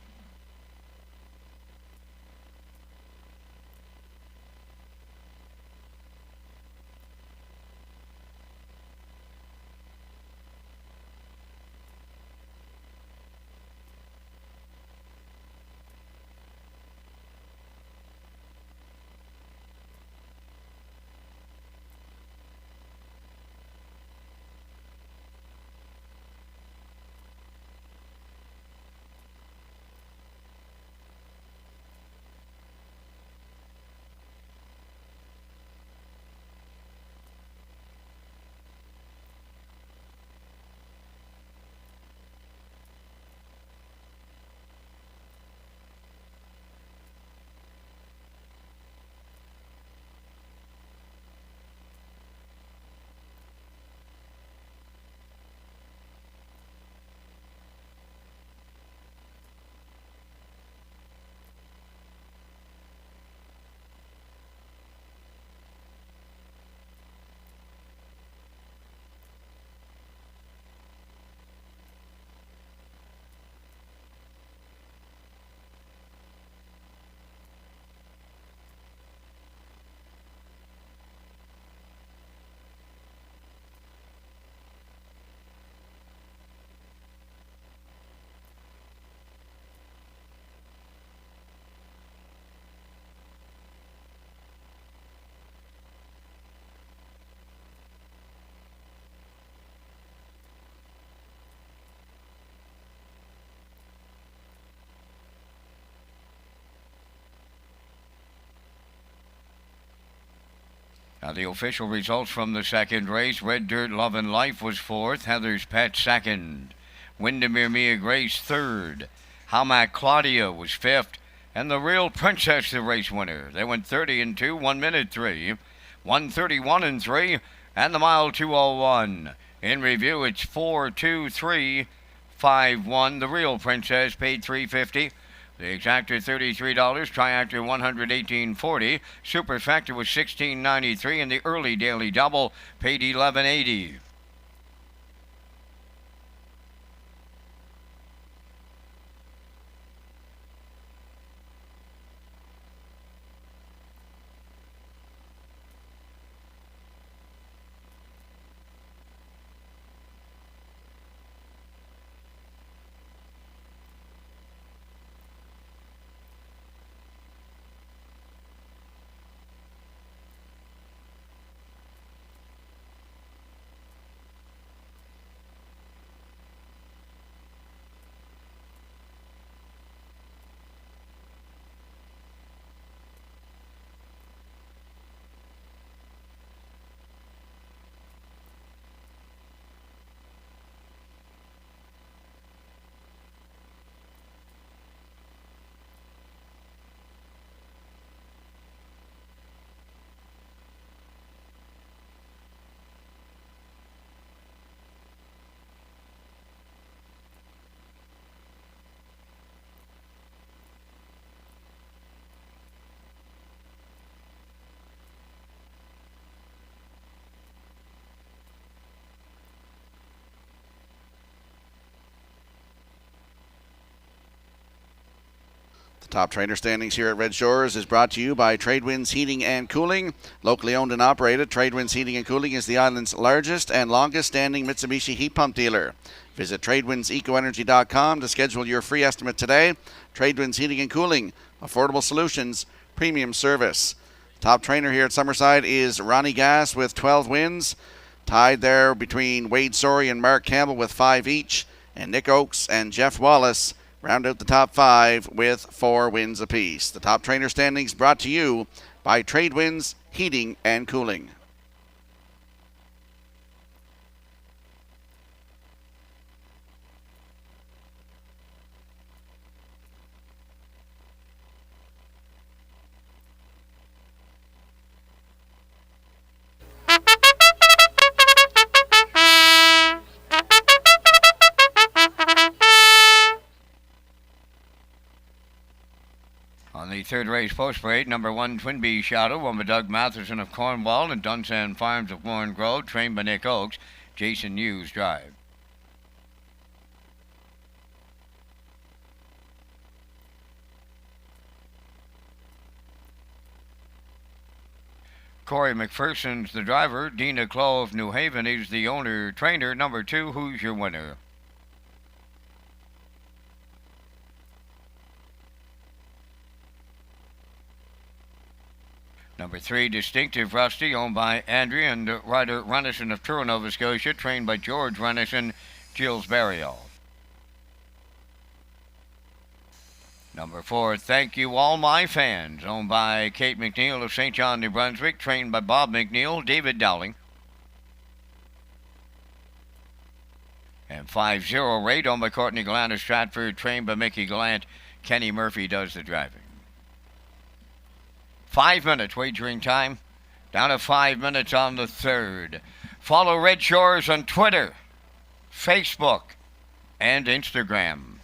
Now the official results from the second race. Red Dirt Love and Life was fourth. Heather's Pet second. Windermere Mia Grace third. Howmac Claudia was fifth. And the Real Princess the race winner. They went 30-2, 1:03, 1:31-3, and the mile 2:01. In review, it's 4-2-3-5-1. The Real Princess paid $350. The exactor $33, triactor $118.40, superfecta was $16.93, and the early daily double paid $11.80. Top trainer standings here at Red Shores is brought to you by Tradewinds Heating and Cooling. Locally owned and operated, Tradewinds Heating and Cooling is the island's largest and longest standing Mitsubishi heat pump dealer. Visit TradewindsEcoEnergy.com to schedule your free estimate today. Tradewinds Heating and Cooling, affordable solutions, premium service. Top trainer here at Summerside is Ronnie Gass with 12 wins. Tied there between Wade Sorey and Mark Campbell with 5 each. And Nick Oakes and Jeff Wallace round out the top 5 with 4 wins apiece. The top trainer standings brought to you by Tradewinds Heating and Cooling. On the third race post parade, number 1 Twin Bee Shadow, won by Doug Matheson of Cornwall and Dunsand Farms of Warren Grove, trained by Nick Oakes. Jason Hughes drive. Corey McPherson's the driver. Dina Clough of New Haven is the owner trainer. Number 2, who's your winner? Number 3, Distinctive Rusty, owned by Andrea and rider Runnison of Truro, Nova Scotia, trained by George Runnison, Gilles Burial. Number 4, Thank You All My Fans, owned by Kate McNeil of St. John, New Brunswick, trained by Bob McNeil, David Dowling. And 5-0 Rate, owned by Courtney Gallant of Stratford, trained by Mickey Gallant. Kenny Murphy does the driving. 5 minutes wagering time. Down to 5 minutes on the third. Follow Red Shores on Twitter, Facebook, and Instagram.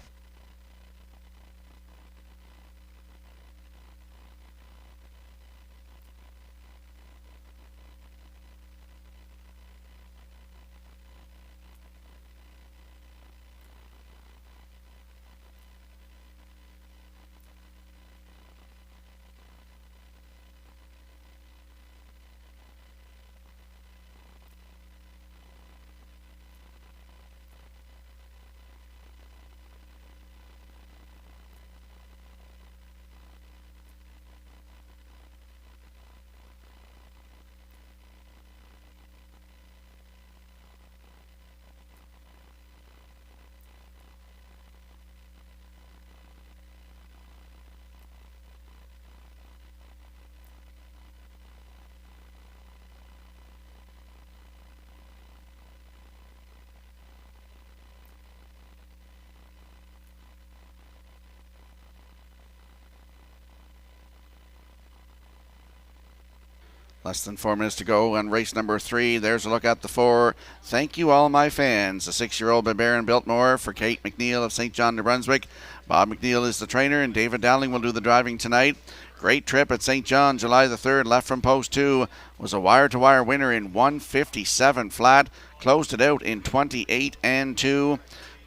Less than 4 minutes to go on race number 3. There's a look at the 4. Thank You All My Fans. A 6-year-old by Baron Biltmore for Kate McNeil of St. John, New Brunswick. Bob McNeil is the trainer, and David Dowling will do the driving tonight. Great trip at St. John, July the 3rd. Left from post 2. Was a wire-to-wire winner in 1:57 flat. Closed it out in 28 and 2.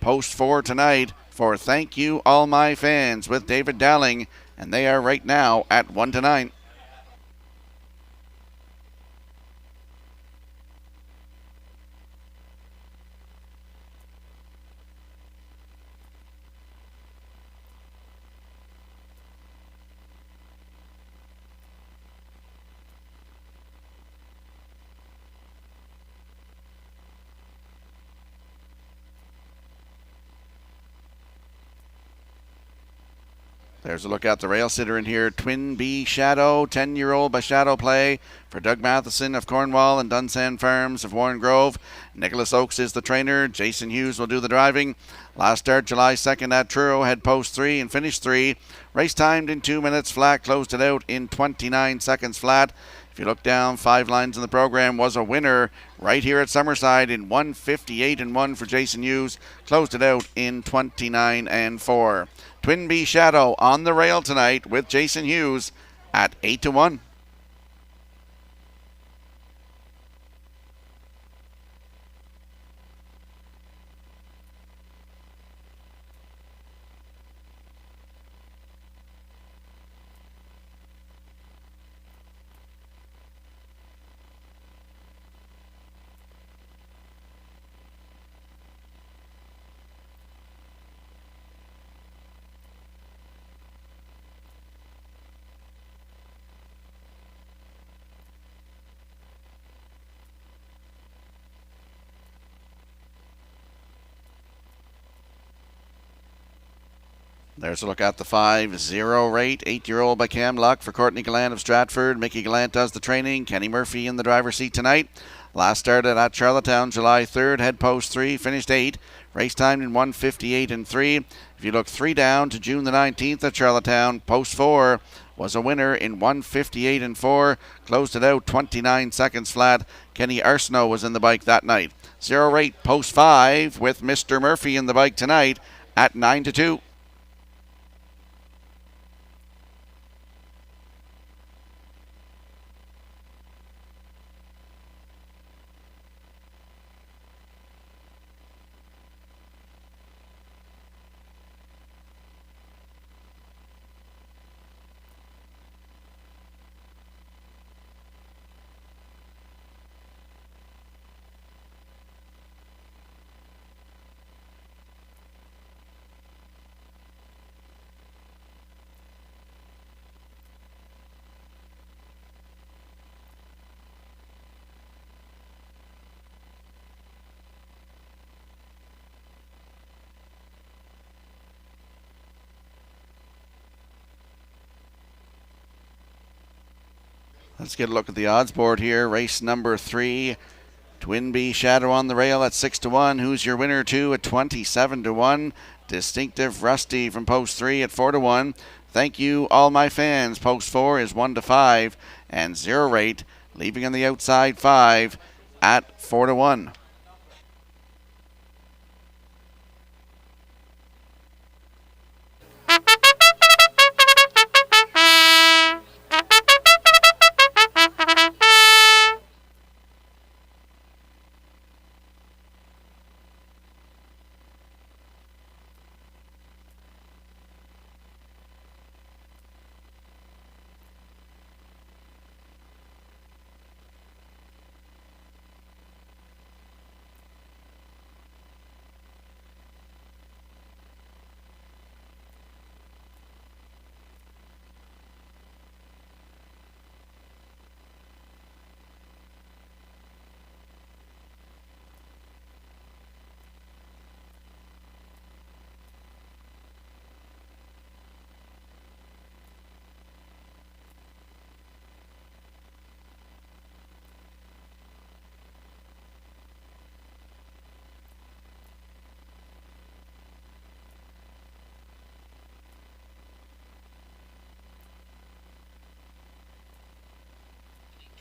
Post 4 tonight for Thank You All My Fans with David Dowling. And they are right now at 1-9. There's a look at the rail sitter in here. Twin Bee Shadow, 10-year-old by Shadow Play for Doug Matheson of Cornwall and Dunsand Farms of Warren Grove. Nicholas Oakes is the trainer. Jason Hughes will do the driving. Last start July 2nd at Truro. Had post 3 and finished 3. Race timed in 2 minutes flat. Closed it out in 29 seconds flat. If you look down, 5 lines in the program, was a winner right here at Summerside in 1:58 and 1 for Jason Hughes. Closed it out in 29 and 4. Twin Bee Shadow on the rail tonight with Jason Hughes at 8-1. There's a look at the 5-0 rate. 8-year-old by Cam Luck for Courtney Gallant of Stratford. Mickey Gallant does the training. Kenny Murphy in the driver's seat tonight. Last started at Charlottetown July 3rd. Head post 3, finished 8. Race time in 1:58 and 3. If you look 3 down to June the 19th at Charlottetown, post 4 was a winner in 1:58 and 4. Closed it out 29 seconds flat. Kenny Arsenault was in the bike that night. 0 rate post 5 with Mr. Murphy in the bike tonight at 9-2. Let's get a look at the odds board here. Race number 3. Twin B Shadow on the rail at 6-1. Who's your winner 2 at 27-1. Distinctive Rusty from post 3 at 4-1. Thank you all my fans. Post 4 is 1-5. And 0 rate leaving on the outside 5 at 4-1.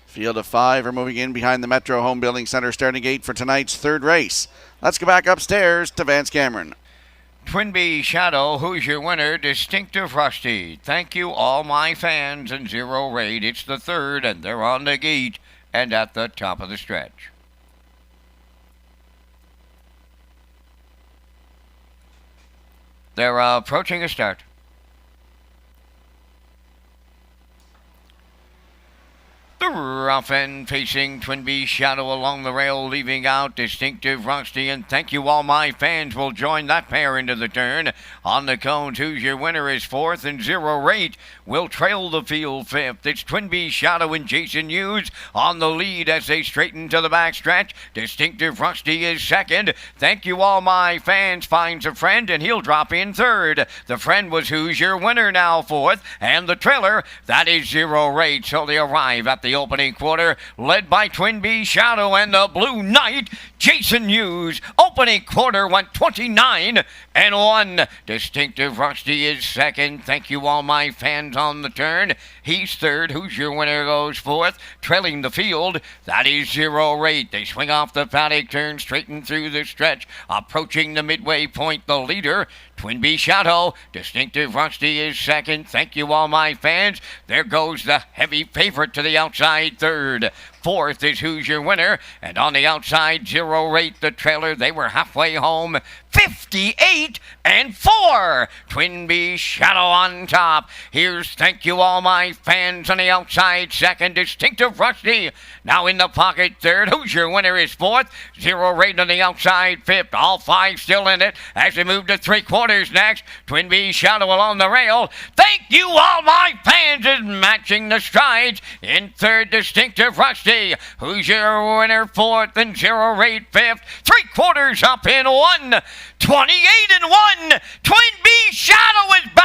Field of 5 are moving in behind the Metro Home Building Center starting gate for tonight's 3rd race. Let's go back upstairs to Vance Cameron. Twin B Shadow, who's your winner? Distinctive Rusty. Thank you all my fans, and 0 rate. It's the 3rd, and they're on the gate and at the top of the stretch. They're approaching a start. The rough end facing Twin B Shadow along the rail, leaving out Distinctive Rusty, and thank you all my fans will join that pair into the turn. On the cones, who's your winner is 4th, and 0 rate will trail the field 5th. It's Twin B Shadow and Jason Hughes on the lead as they straighten to the backstretch. Distinctive Rusty is 2nd. Thank you all my fans finds a friend, and he'll drop in 3rd. The friend was who's your winner now 4th, and the trailer, that is 0 rate. So they arrive at the opening quarter, led by Twin B Shadow and the Blue Knight, Jason Hughes. Opening quarter went 29-1. Distinctive Rusty is 2nd. Thank you all my fans on the turn. He's 3rd. Who's your winner goes 4th. Trailing the field, that is 0 rate. They swing off the paddock turn, straighten through the stretch. Approaching the midway point, the leader, Twin B Shadow. Distinctive Rusty is 2nd. Thank you all my fans. There goes the heavy favorite to the outside 3rd. 4th is who's your winner, and on the outside 0 rate the trailer. They were halfway home, 58-4. Twin B Shadow on top. Here's thank you all my fans on the outside 2nd. Distinctive Rusty now in the pocket 3rd. Who's your winner is 4th. 0 rate on the outside 5th. All 5 still in it as they move to 3/4 next. Twin B Shadow along the rail. Thank you all my fans is matching the strides in 3rd. Distinctive Rusty. Who's your winner 4th, and 0 rate 5th. 3/4 up in 1. 28-1. Twin B Shadow is back.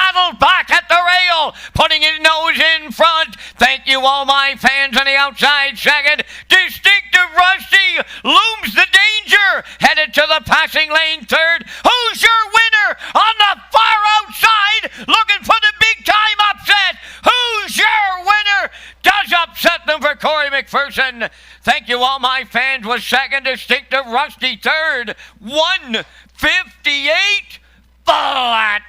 all my fans on the outside second. Distinctive Rusty looms the danger. Headed to the passing lane third. Who's your winner on the far outside? Looking for the big time upset. Who's your winner? Does upset them for Corey McPherson. Thank you all my fans was second. Distinctive Rusty third. 158 flat.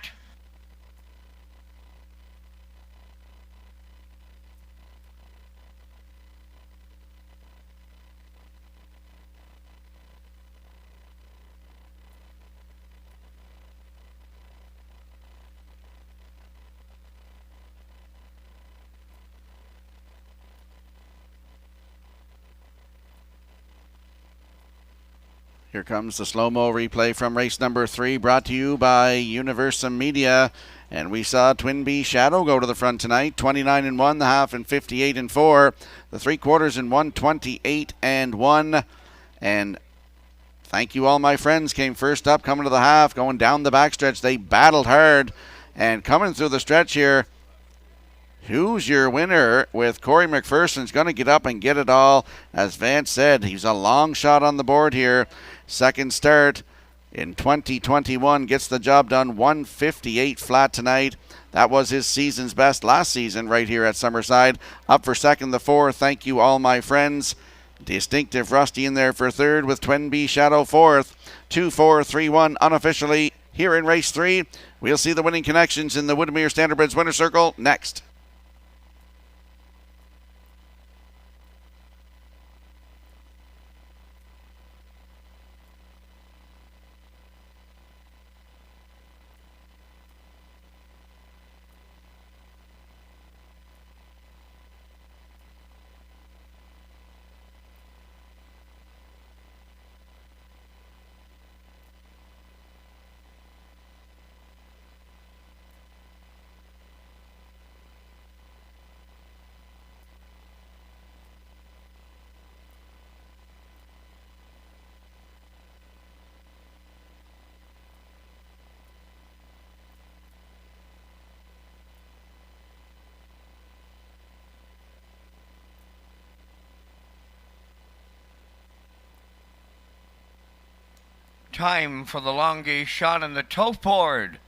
Here comes the slow-mo replay from race number 3, brought to you by Universum Media. And we saw Twin B Shadow go to the front tonight, 29 and 1, the half, and 58 and 4. The 3/4 in 128 and 1. And thank you all my friends came first up, coming to the half, going down the backstretch. They battled hard. And coming through the stretch here, who's your winner with Corey McPherson's going to get up and get it all. As Vance said, he's a long shot on the board here. Second start in 2021, gets the job done, 158 flat tonight. That was his season's best last season right here at Summerside. Up for second, the 4. Thank you all my friends. Distinctive Rusty in there for third with Twin B Shadow fourth. 2-4-3-1 unofficially here in race 3. We'll see the winning connections in the Woodmere Standardbridge Winner Circle next. Time for the longest shot in the tote board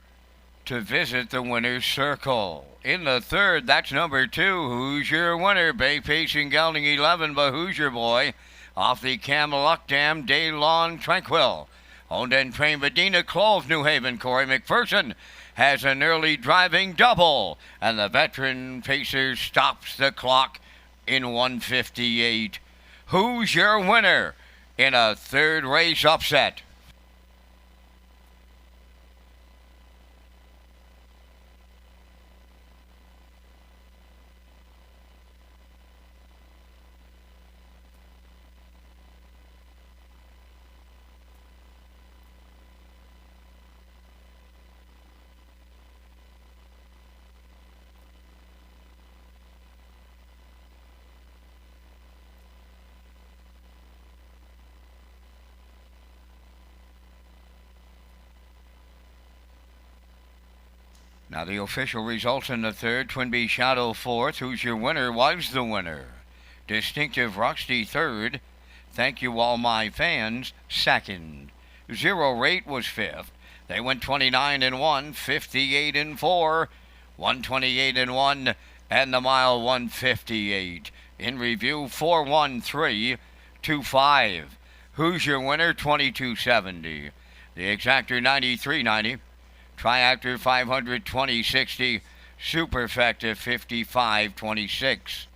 to visit the winner's circle. In the third, that's number 2. Who's your winner? Bay Pacing Gelding 11, but who's your boy? Off the Camelot Dam, Daylon Tranquil. Owned and trained by Dina Clove, New Haven. Corey McPherson has an early driving double. And the veteran pacer stops the clock in 158. Who's your winner in a third race upset? Now the official results in the third. Twin B Shadow fourth. Who's your winner was the winner. Distinctive Rusty third. Thank you all my fans second. Zero Rate was fifth. They went 29 and 1, 58 and 4, 128 and 1, and the mile 158. In review 41325. Who's your winner? 2270. The exactor 9390. Triactor 520-60, Superfecta 55-26.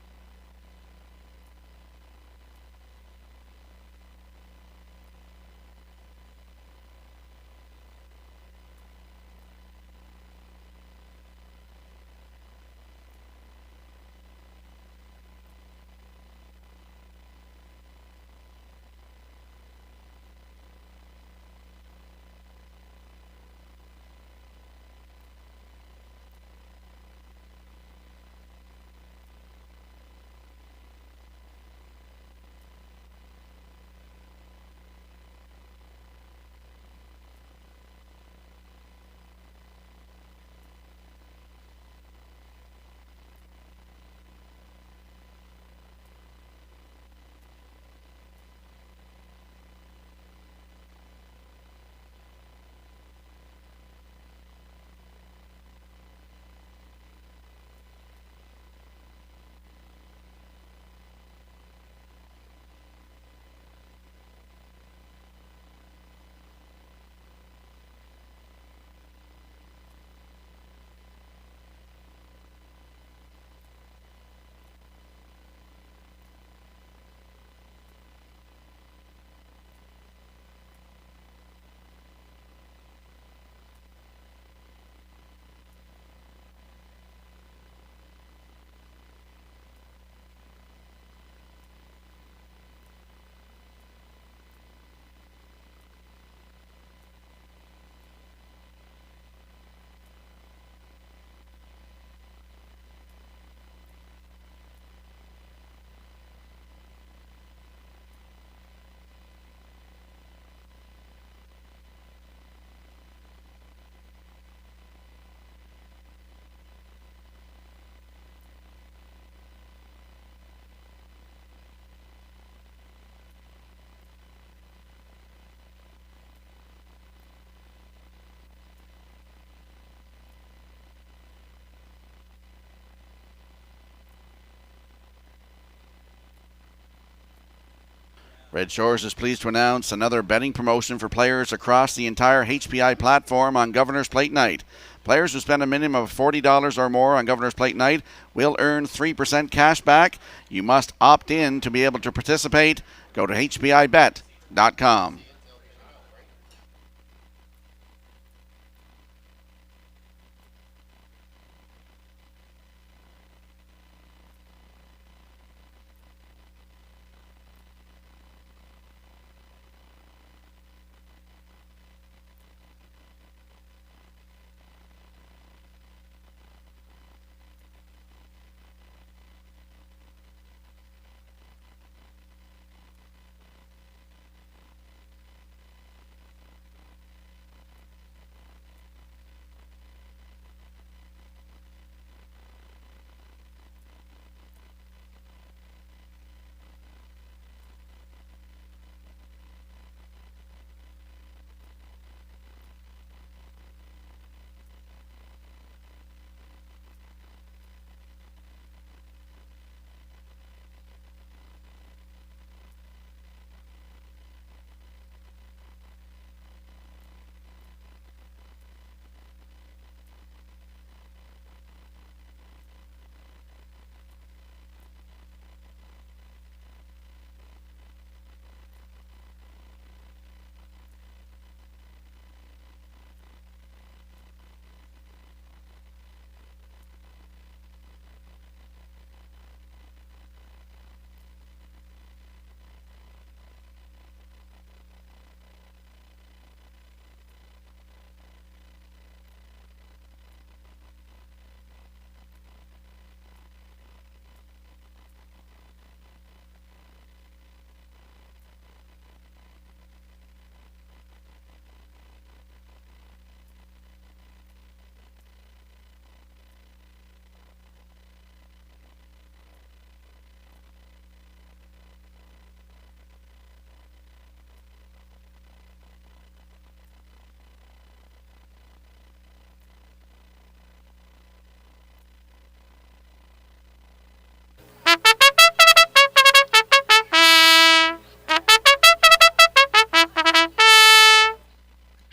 Red Shores is pleased to announce another betting promotion for players across the entire HPI platform on Governor's Plate Night. Players who spend a minimum of $40 or more on Governor's Plate Night will earn 3% cash back. You must opt in to be able to participate. Go to hpibet.com.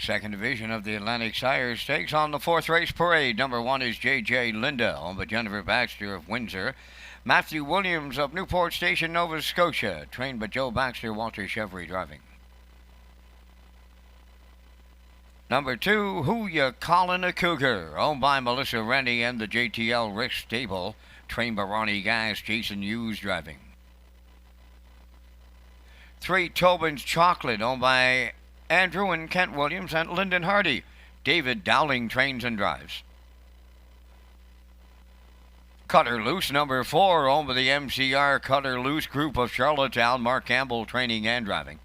Second division of the Atlantic Sire Stakes on the fourth race parade. Number 1 is J.J. Linda, owned by Jennifer Baxter of Windsor. Matthew Williams of Newport Station, Nova Scotia, trained by Joe Baxter, Walter Chevry driving. Number 2, Who Ya Callin' a Cougar, owned by Melissa Rennie and the JTL Rick Stable, trained by Ronnie Gass, Jason Hughes driving. 3, Tobin's Chocolate, owned by Andrew and Kent Williams and Lyndon Hardy. David Dowling trains and drives. Cutter Loose, number 4, owned by the MCR Cutter Loose Group of Charlottetown, Mark Campbell training and driving.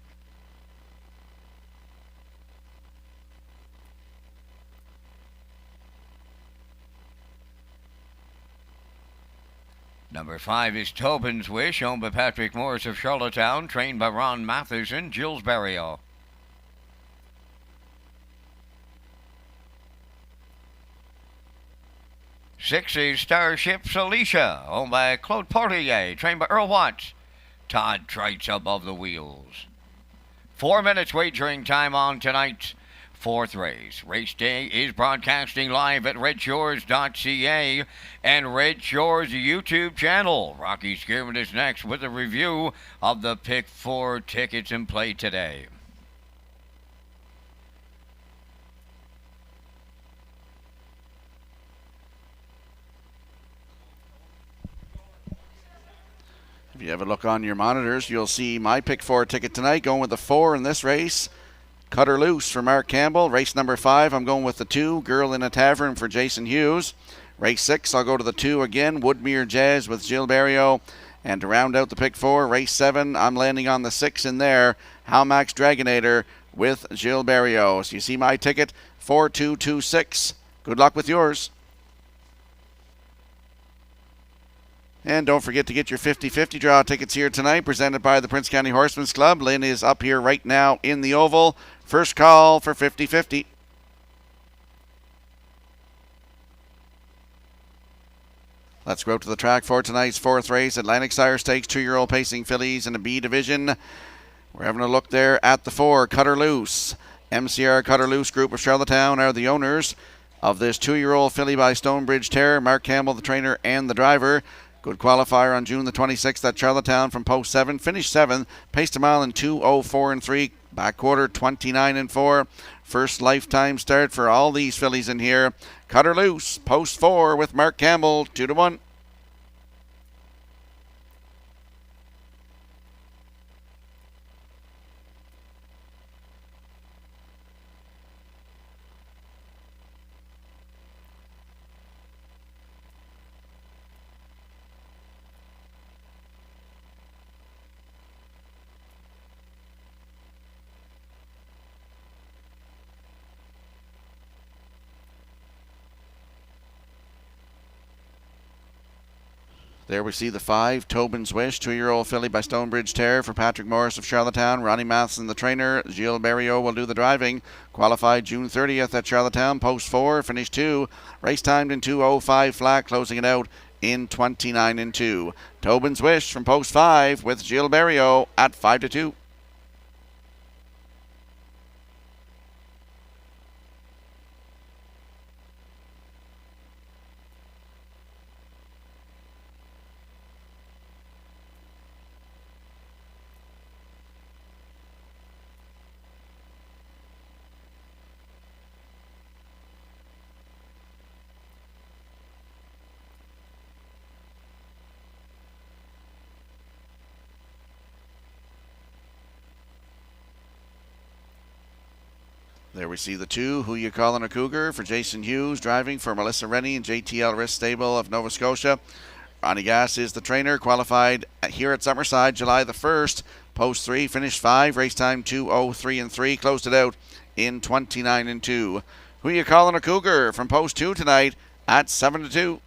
Number 5 is Tobin's Wish, owned by Patrick Morris of Charlottetown, trained by Ron Matheson, Gilles Barrio. 6 is Starship Celicia, owned by Claude Portier, trained by Earl Watts. Todd Treitz above the wheels. 4 minutes wagering time on tonight's fourth race. Race day is broadcasting live at Redshores.ca and Red Shores YouTube channel. Rocky Skierman is next with a review of the Pick 4 tickets in play today. If you have a look on your monitors, you'll see my Pick 4 ticket tonight, going with the 4 in this race. Cutter Loose for Mark Campbell. Race number 5, I'm going with the 2, Girl in a Tavern for Jason Hughes. Race 6, I'll go to the 2 again, Woodmere Jazz with Gilles Barrio. And to round out the Pick 4, race 7, I'm landing on the 6 in there, Halmax Dragonator with Gilles Barrio. So you see my ticket, 4226. Good luck with yours. And don't forget to get your 50-50 draw tickets here tonight, presented by the Prince County Horsemen's Club. Lynn is up here right now in the oval. First call for 50-50. Let's go to the track for tonight's fourth race. Atlantic Sire Stakes, 2-year-old pacing fillies in a B division. We're having a look there at the 4, Cutter Loose. MCR Cutter Loose Group of Charlottetown are the owners of this 2-year-old filly by Stonebridge Terror. Mark Campbell, the trainer and the driver. Good qualifier on June the 26th at Charlottetown from post 7. Finished 7th. Paced a mile in 2:04 3. Back quarter 29 4. First lifetime start for all these fillies in here. Cutter Loose, post 4 with Mark Campbell, 2-1. There we see the 5, Tobin's Wish, 2-year-old filly by Stonebridge Terror for Patrick Morris of Charlottetown. Ronnie Matheson, the trainer. Gilles Barriot will do the driving. Qualified June 30th at Charlottetown, post 4, finished 2. Race timed in 2:05 flat, closing it out in 29 2. Tobin's Wish from post 5 with Gilles Barriot at 5-2. There we see the 2, Who You Callin' a Cougar for Jason Hughes, driving for Melissa Rennie and JTL Risk Stable of Nova Scotia. Ronnie Gass is the trainer, qualified here at Summerside July the 1st. Post 3, finished 5, race time 2:03 3, closed it out in 29 2. Who You Callin' a Cougar from post 2 tonight at 7-2.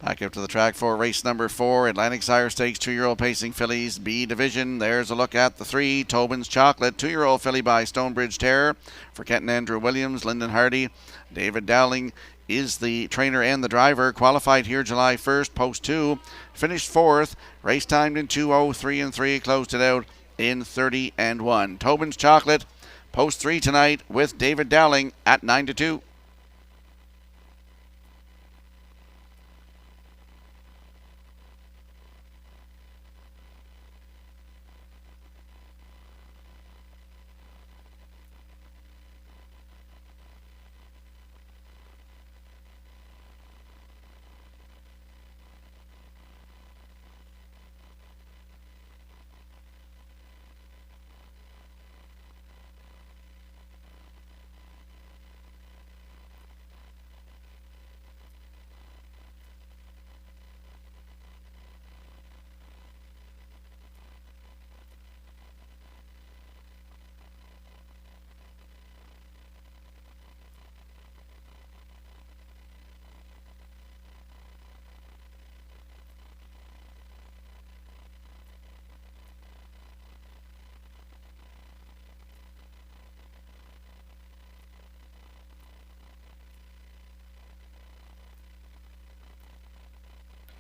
Back up to the track for race number 4, Atlantic Sire Stakes, 2-year-old pacing fillies, B division. There's a look at the 3, Tobin's Chocolate, 2-year-old filly by Stonebridge Terror for Kenton Andrew Williams, Lyndon Hardy. David Dowling is the trainer and the driver, qualified here July 1st, post 2, finished 4th, race timed in 2:03 3, closed it out in 30 1. Tobin's Chocolate, post 3 tonight with David Dowling at 9-2.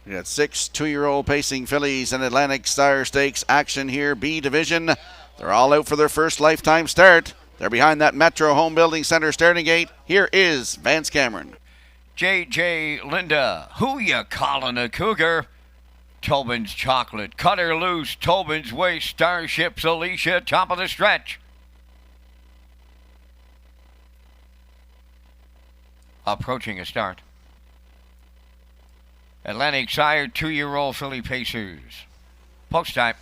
We got 6 2-year-old pacing fillies and Atlantic Sire Stakes action here, B division. They're all out for their first lifetime start. They're behind that Metro Home Building Center starting gate. Here is Vance Cameron. JJ Linda, Who You Callin' a Cougar? Tobin's Chocolate, Cutter Loose, Tobin's Waist, Starships Alicia, top of the stretch. Approaching a start. Atlantic Sire 2-year-old filly Pacers. Post time.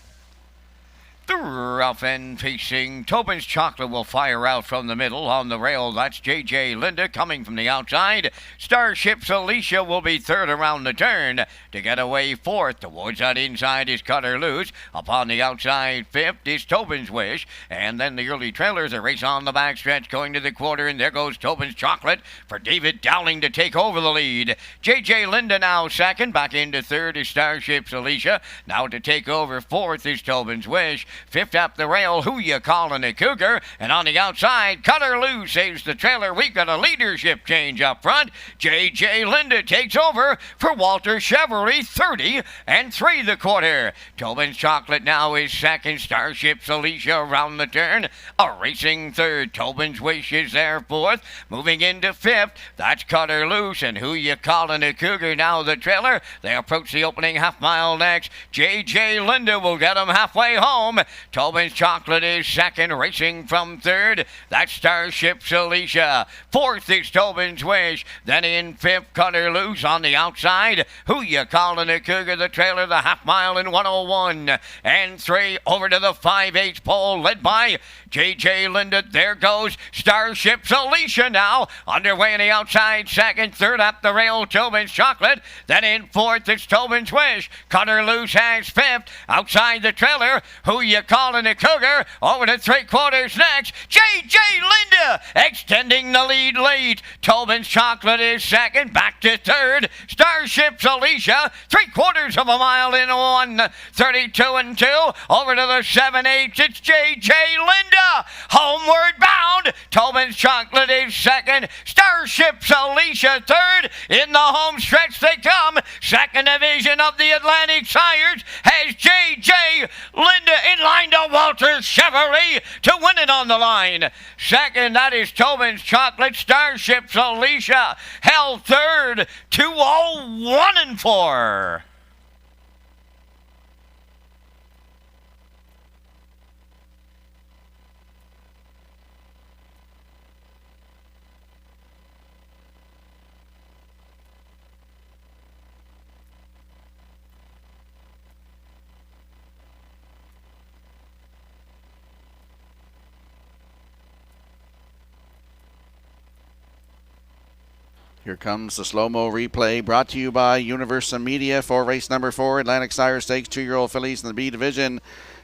The rough end facing Tobin's Chocolate will fire out from the middle on the rail. That's J.J. Linda coming from the outside. Starship's Alicia will be third around the turn to get away fourth. Towards that inside is Cutter Loose. Upon the outside fifth is Tobin's Wish. And then the early trailers, a race on the backstretch going to the quarter. And there goes Tobin's Chocolate for David Dowling to take over the lead. J.J. Linda now second. Back into third is Starship's Alicia. Now to take over fourth is Tobin's Wish. Fifth up the rail, Who You Callin' a Cougar? And on the outside, Cutter Loose saves the trailer. We've got a leadership change up front. J.J. Linda takes over for Walter Chevrolet, 30 and 3 the quarter. Tobin's Chocolate now is second. Starship's Alicia around the turn. A racing third. Tobin's Wish is there fourth. Moving into fifth, that's Cutter Loose. And Who You Callin' a Cougar? Now the trailer. They approach the opening half mile next. J.J. Linda will get them halfway home. Tobin's Chocolate is second, racing from third. That's Starship's Alicia. Fourth is Tobin's Wish. Then in fifth, Cutter Loose on the outside. Who You Callin' a Cougar? The trailer, the half mile in 101 and 3 over to the 5/8 pole, led by J.J. Linda. There goes Starship's Alicia now. Underway on the outside, second. Third up the rail, Tobin's Chocolate. Then in fourth, it's Tobin's Wish. Cutter Loose has fifth. Outside the trailer, Who You Callin' a Cougar? Over to three-quarters next. J.J. Linda extending the lead late. Tobin's Chocolate is second. Back to third. Starship's Alicia. 3/4 of a mile in 1:32 and 2. Over to the 7/8. It's J.J. Linda. Homeward bound. Tobin's Chocolate is second. Starship's Alicia third. In the home stretch they come. Second division of the Atlantic Sires has J.J. Linda in line to Walter Chevrolet to win it on the line. Second, that is Tobin's Chocolate. Starship's Alicia held third. 2:01 and 4. Here comes the slow-mo replay brought to you by Universal Media for race number 4, Atlantic Sire Stakes, 2-year-old fillies in the B division.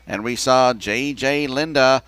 And we saw J.J. Linda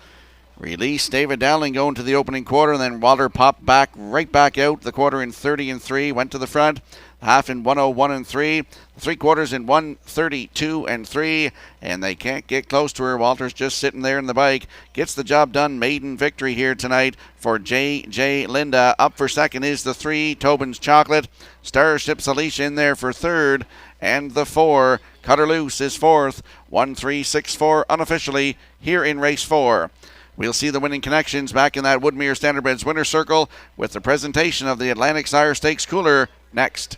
release David Dowling going to the opening quarter, and then Walter popped right back out. The quarter in 30 and 3, went to the front. Half in 101 and 3, 3/4 in 132 and 3, and they can't get close to her. Walter's just sitting there in the bike. Gets the job done. Maiden victory here tonight for J.J. Linda. Up for second is the 3, Tobin's Chocolate. Starship's Alicia in there for third, and the 4, Cutter Loose, is fourth. 1-3-6-4 unofficially here in race 4. We'll see the winning connections back in that Woodmere Standardbreds winner's circle with the presentation of the Atlantic Sire Stakes Cooler next.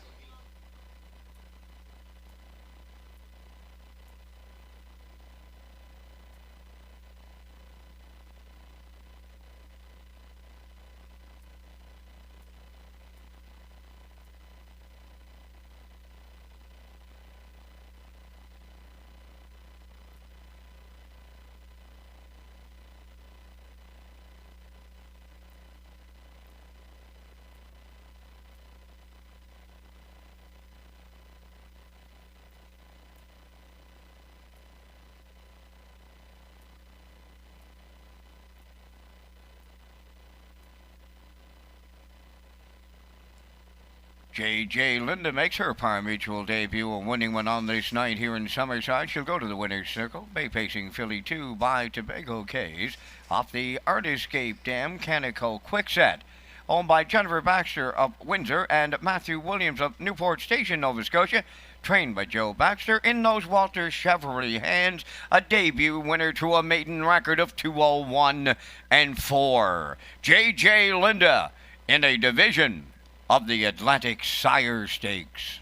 J.J. Linda makes her par-mutual debut, a winning one on this night here in Summerside. She'll go to the winner's circle. Bay-pacing filly 2 by Tobago Cays off the Artiscape Dam Canico Quickset. Owned by Jennifer Baxter of Windsor and Matthew Williams of Newport Station, Nova Scotia. Trained by Joe Baxter in those Walter Chevrolet hands. A debut winner to a maiden record of 2:01 and 4. J.J. Linda in a division of the Atlantic Sire Stakes.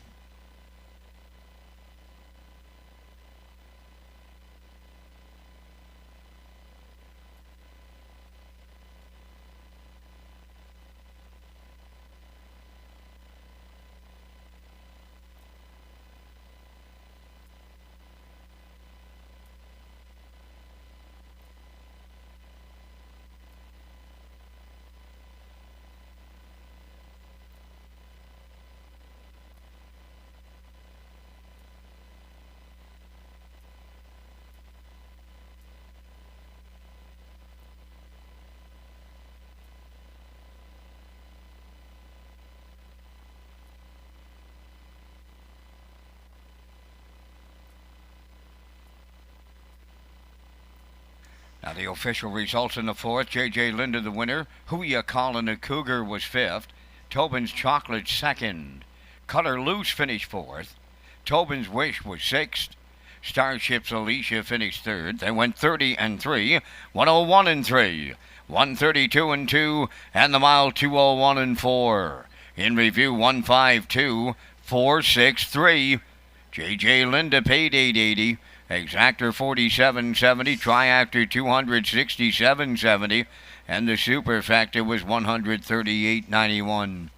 Now the official results in the fourth: J.J. Linda the winner, Who Ya Callin' a Cougar was fifth, Tobin's Chocolate second, Color Loose finished fourth, Tobin's Wish was sixth, Starship's Alicia finished third. They went 30 and 3, 101 and 3, 132 and 2, and the mile 201 and 4. In review, 152, 463. J.J. Linda paid $8.80. Exactor $47.70, Triactor $267.70, and the Superfecta was $138.91.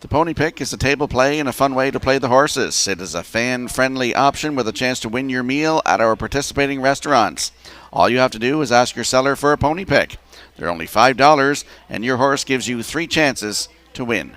The Pony Pick is a table play and a fun way to play the horses. It is a fan-friendly option with a chance to win your meal at our participating restaurants. All you have to do is ask your seller for a Pony Pick. They're only $5, and your horse gives you 3 chances to win.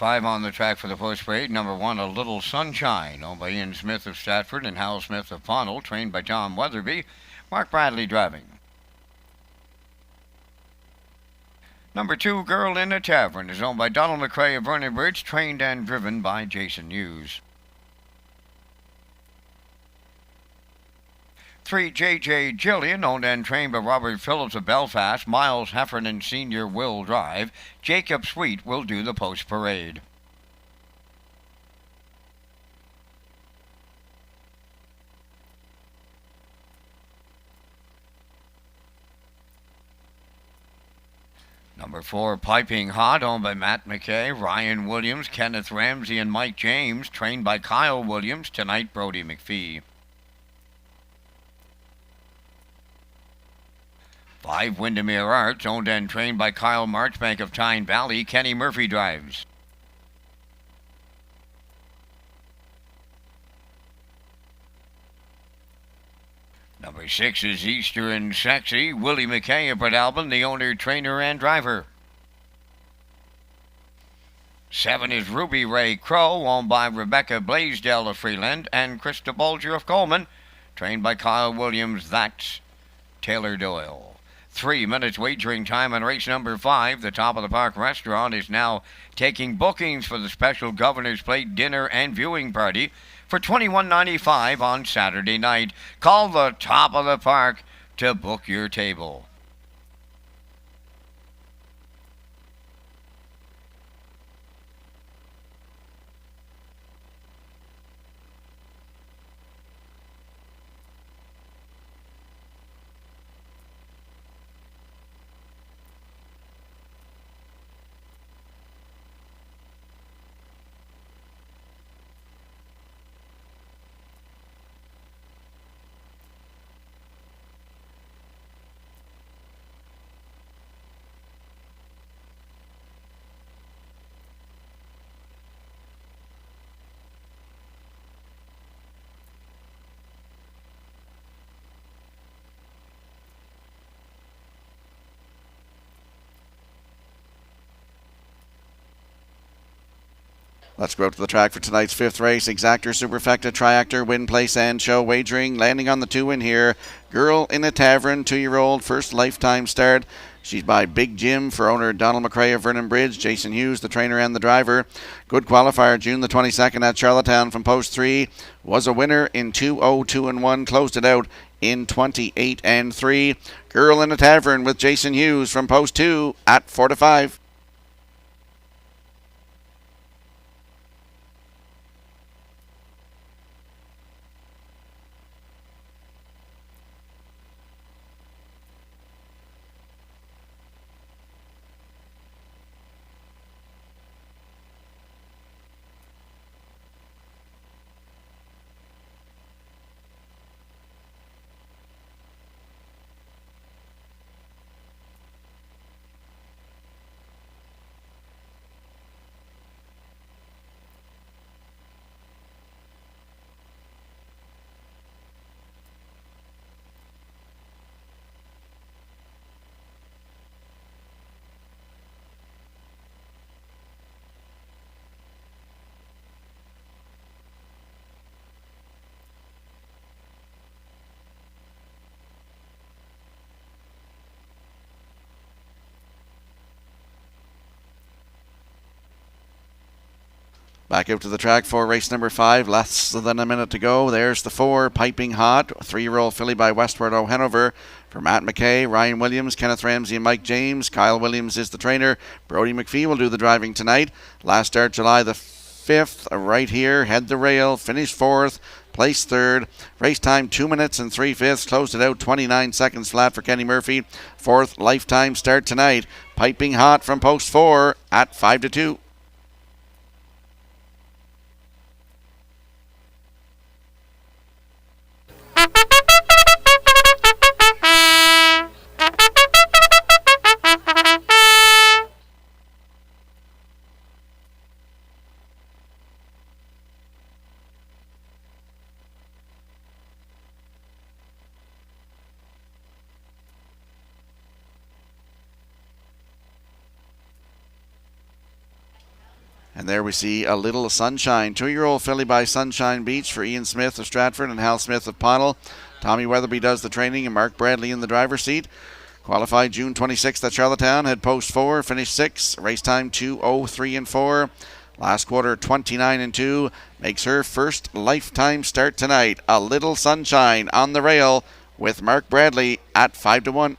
5 on the track for the post parade. Number 1, A Little Sunshine, owned by Ian Smith of Stratford and Hal Smith of Pownell, trained by Tom Weatherby. Mark Bradley driving. Number 2, Girl in a Tavern, is owned by Donald McRae of Vernon Bridge, trained and driven by Jason Hughes. 3, J.J. Jillian, owned and trained by Robert Phillips of Belfast. Miles Heffernan Sr. will drive. Jacob Sweet will do the post parade. Number 4, Piping Hot, owned by Matt McKay, Ryan Williams, Kenneth Ramsey, and Mike James, trained by Kyle Williams. Tonight, Brody McPhee. 5, Windermere Arts, owned and trained by Kyle Marchbank of Tyne Valley. Kenny Murphy drives. Number 6 is Easter and Sexy, Willie McKay of Port Alban, the owner, trainer, and driver. 7 is Ruby Ray Crow, owned by Rebecca Blaisdell of Freeland and Krista Bulger of Coleman, trained by Kyle Williams. That's Taylor Doyle. 3 minutes wagering time on race number 5. The Top of the Park restaurant is now taking bookings for the special Governor's Plate dinner and viewing party for $21.95 on Saturday night. Call the Top of the Park to book your table. Let's go out to the track for tonight's 5th race. Exactor, Superfecta, Triactor, Win, Place, and Show. Wagering, landing on the 2 in here. Girl in a Tavern, 2-year-old, first lifetime start. She's by Big Jim for owner Donald McRae of Vernon Bridge. Jason Hughes, the trainer and the driver. Good qualifier, June the 22nd at Charlottetown from post 3. Was a winner in 2:02-1. Closed it out in 28-3. Girl in a Tavern with Jason Hughes from post 2 at 4-5. Back out to the track for race number 5. Less than a minute to go. There's the 4, Piping Hot, 3-year-old filly by Westward O'Hanover for Matt McKay, Ryan Williams, Kenneth Ramsey, and Mike James. Kyle Williams is the trainer. Brody McPhee will do the driving tonight. Last start July the 5th, right here. Head the rail, finished 4th, placed 3rd. Race time 2 minutes and 3/5. Closed it out 29 seconds flat for Kenny Murphy. 4th lifetime start tonight. Piping Hot from post 4 at 5-2. And there we see A Little Sunshine. 2-year-old filly by Sunshine Beach for Ian Smith of Stratford and Hal Smith of Pownell. Tommy Weatherby does the training and Mark Bradley in the driver's seat. Qualified June 26th at Charlottetown. Had post 4, finished 6. Race time 2:03.4. Last quarter 29-2. Makes her first lifetime start tonight. A Little Sunshine on the rail with Mark Bradley at 5-1.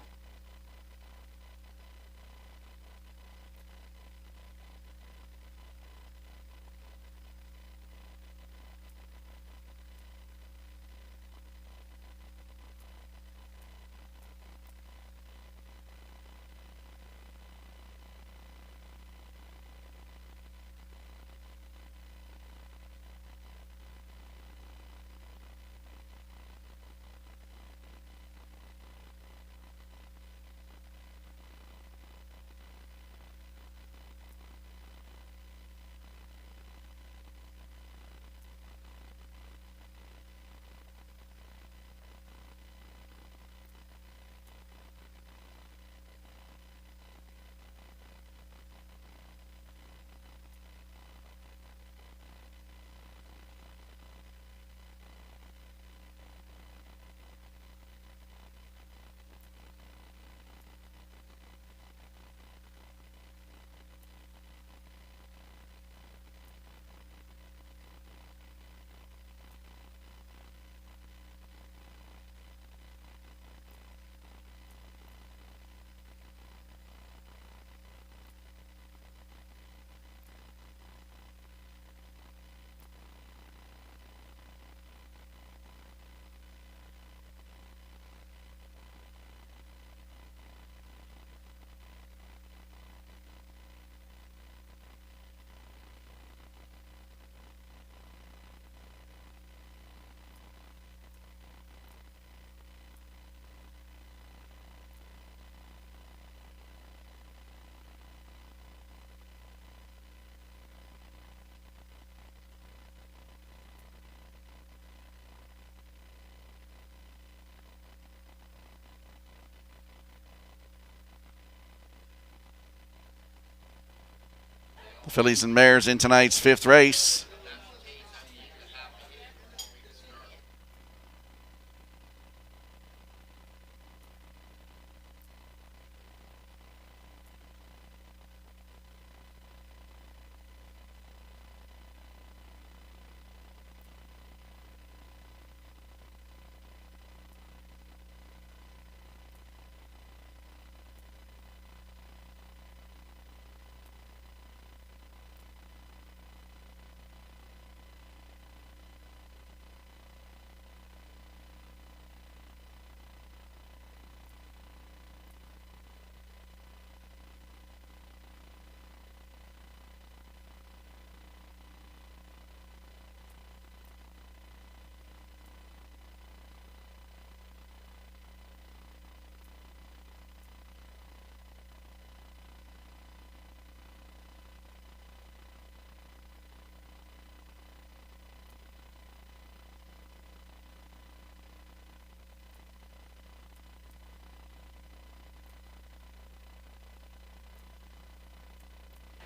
The fillies and mares in tonight's 5th race.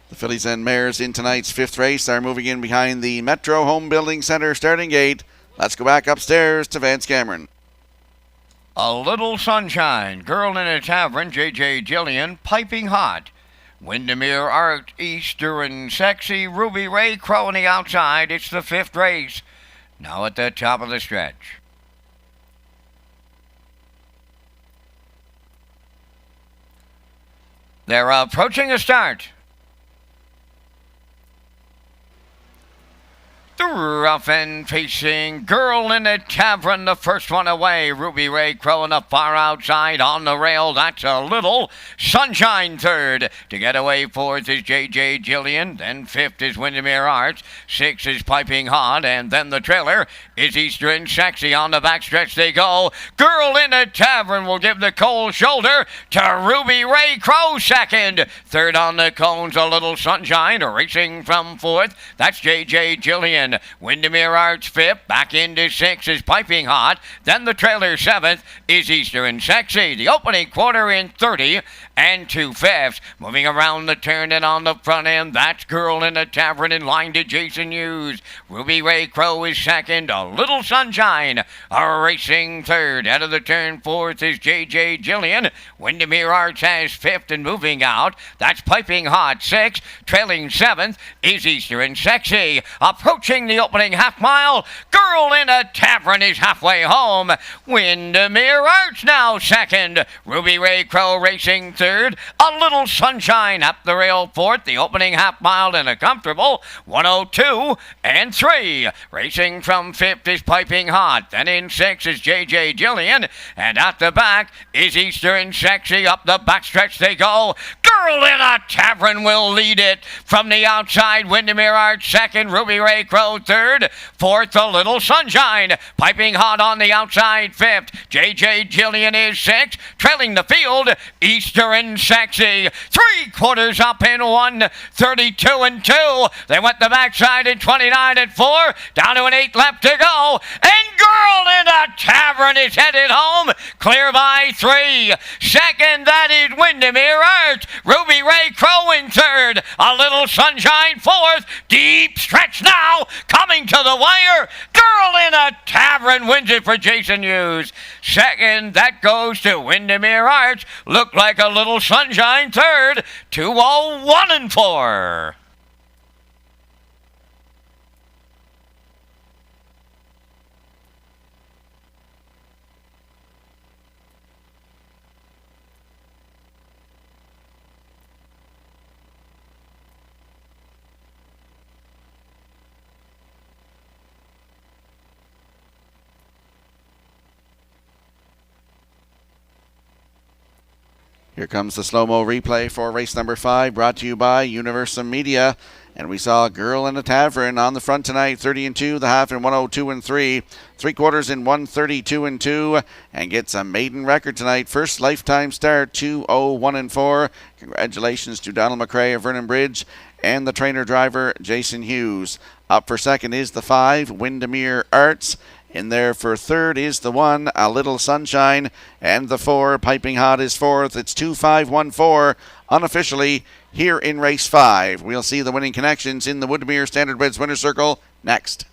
The fillies and mares in tonight's 5th race are moving in behind the Metro Home Building Center starting gate. Let's go back upstairs to Vance Cameron. A Little Sunshine, Girl in a Tavern, J.J. Jillian, Piping Hot. Windermere Art, Easter and Sexy, Ruby Ray Crow on the outside. It's the 5th race. Now at the top of the stretch. They're approaching a start. The rough and pacing Girl in a Tavern, the first one away. Ruby Ray Crow on the far outside on the rail. That's A Little Sunshine third. To get away 4th is J.J. Jillian. Then 5th is Windermere Arts. 6th is Piping Hot. And then the trailer is Easter and Sexy. On the backstretch they go. Girl in a Tavern will give the cold shoulder to Ruby Ray Crow second. Third on the cones, A Little Sunshine. Racing from 4th. That's J.J. Jillian. again. Windermere Arts 5th, back into 6th is Piping Hot. Then the trailer 7th is Easter and Sexy. The opening quarter in 30 and 2/5. Moving around the turn and on the front end, that's Girl in a Tavern in line to Jason Hughes. Ruby Ray Crow is second. A Little Sunshine are racing third. Out of the turn 4th is JJ Jillian. Windermere Arts has 5th and moving out. That's Piping Hot 6th. Trailing 7th is Easter and Sexy. Approaching the opening half mile, Girl in a Tavern is halfway home. Windermere Arts now second. Ruby Ray Crow racing third. A Little Sunshine up the rail 4th. The opening half mile in a comfortable 1:02 and 3. Racing from 5th is Piping Hot. Then in 6th is JJ Jillian. And at the back is Easter and Sexy. Up the backstretch they go. Girl in a Tavern will lead it. From the outside, Windermere Arts second. Ruby Ray Crow third. 4th, A Little Sunshine. Piping Hot on the outside 5th. JJ Jillian is 6th. Trailing the field, Easter and Sexy. 3/4 up in 1:32 and 2. They went the backside in 29 and 4. Down to an 8 left to go. And Girl in a Tavern is headed home. Clear by 3. Second, that is Windermere Arts. Ruby Ray Crow in third. A Little Sunshine 4th. Deep stretch now. Coming to the wire. Girl in a Tavern wins it for Jason Hughes. Second, that goes to Windermere Arts. Looked like A Little Sunshine third. 2:01 and 4. Here comes the slow-mo replay for race number 5, brought to you by Universum Media. And we saw Girl in a Tavern on the front tonight, 30 and 2, the half in 1:02 and 3, 3/4 in 1:32 and 2, and gets a maiden record tonight. First lifetime start, 2:01 and 4. Congratulations to Donald McRae of Vernon Bridge and the trainer driver Jason Hughes. Up for second is the 5, Windermere Arts. In there for third is the 1, A Little Sunshine, and the 4, Piping Hot is 4th. It's 2-5-1-4 unofficially here in race 5. We'll see the winning connections in the Windermere Standard Breds Winner's Circle next.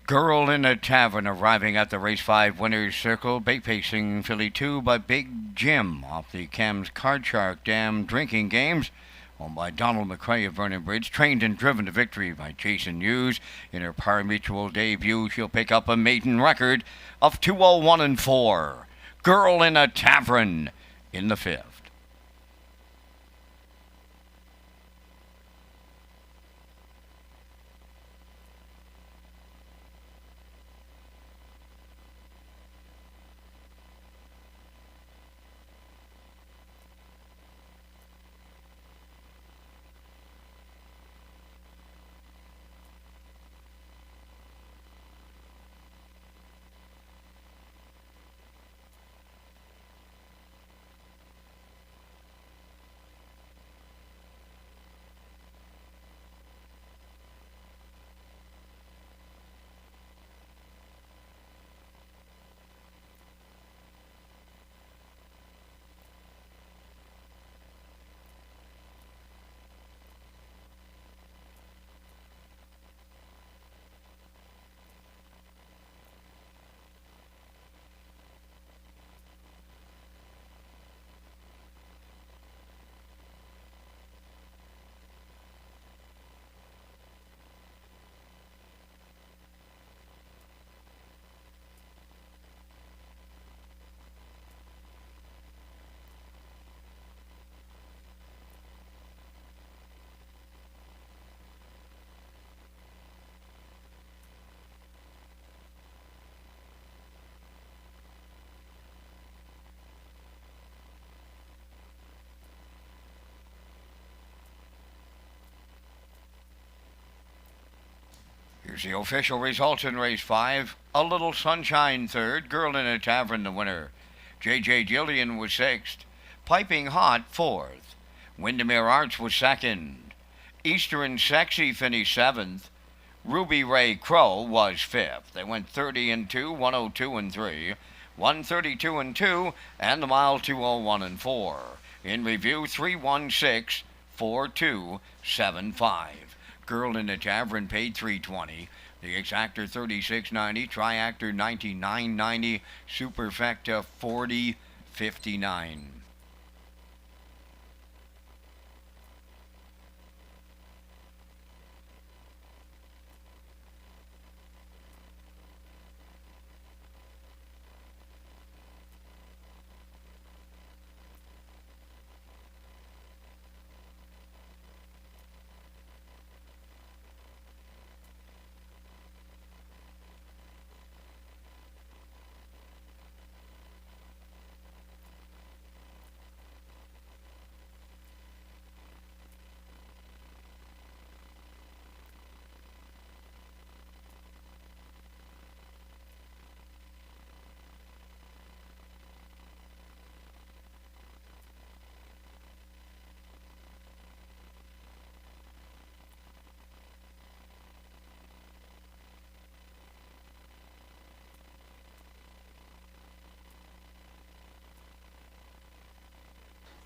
Girl in a Tavern arriving at the Race 5 Winner's Circle. Big pacing filly 2 by Big Jim off the Cam's Card Shark Dam drinking games. Owned by Donald McRae of Vernon Bridge. Trained and driven to victory by Jason Hughes. In her pari-mutuel debut, she'll pick up a maiden record of 2:01 and 4. Girl in a Tavern in the 5th. Here's the official results in race 5. A Little Sunshine third, Girl in a Tavern the winner. J.J. Gillian was sixth. Piping Hot fourth. Windermere Arts was second. Easter and Sexy finished seventh. Ruby Ray Crow was fifth. They went 30 and 2, 102 and 3, 132 and 2, and the mile 201 and 4. In review, 316, 4275. Girl in the Tavern paid $320. The Exactor $36.90, Triactor $99.90, Superfecta $40.59.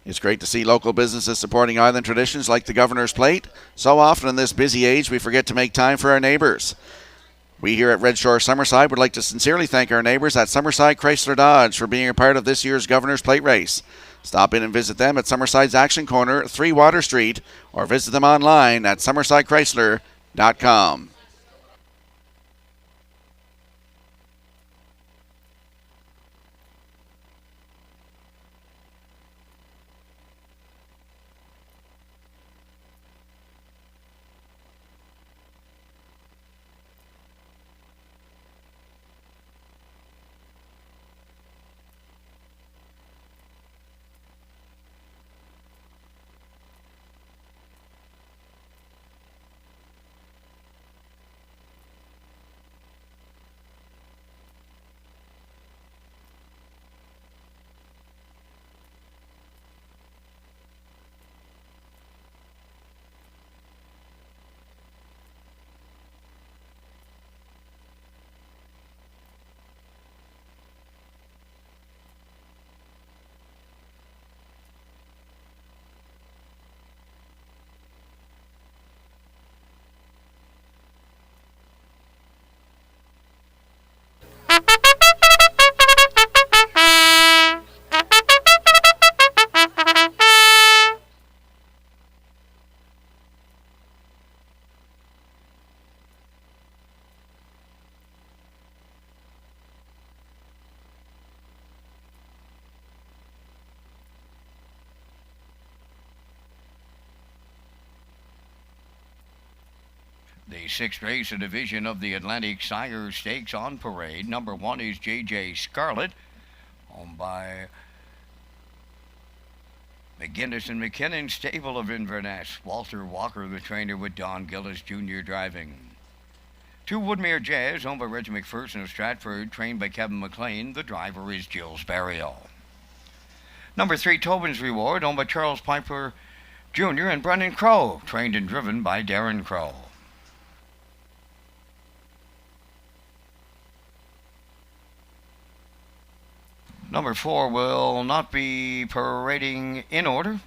It's great to see local businesses supporting island traditions like the Governor's Plate. So often in this busy age, we forget to make time for our neighbors. We here at Red Shore Summerside would like to sincerely thank our neighbors at Summerside Chrysler Dodge for being a part of this year's Governor's Plate race. Stop in and visit them at Summerside's Action Corner, 3 Water Street, or visit them online at summersidechrysler.com. The sixth race, a division of the Atlantic Sire Stakes on parade. Number 1 is J.J. Scarlett, owned by McGinnis and McKinnon, stable of Inverness. Walter Walker, the trainer, with Don Gillis Jr. driving. 2 Woodmere Jazz, owned by Reggie McPherson of Stratford, trained by Kevin McLean. The driver is Gilles Burial. Number 3, Tobin's Reward, owned by Charles Piper Jr. and Brendan Crow, trained and driven by Darren Crow. Number 4 will not be parading in order.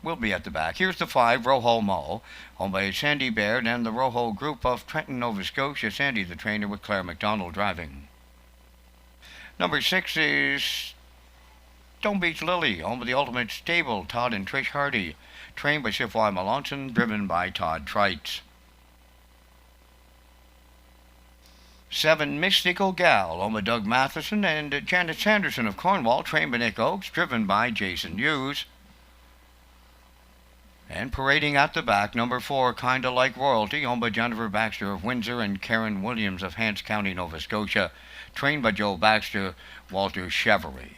Will be at the back. Here's the 5, Rojo Mo, owned by Sandy Baird and the Rojo Group of Trenton, Nova Scotia. Sandy, the trainer, with Claire McDonald driving. Number 6 is Stone Beach Lily, owned by the Ultimate Stable, Todd and Trish Hardy, trained by Sif Y. Melanson, driven by Todd Trites. 7, Mystical Gal, owned by Doug Matheson and Janet Sanderson of Cornwall, trained by Nick Oakes, driven by Jason Hughes. And parading at the back, number 4, Kinda Like Royalty, owned by Jennifer Baxter of Windsor and Karen Williams of Hants County, Nova Scotia, trained by Joe Baxter, Walter Chevery.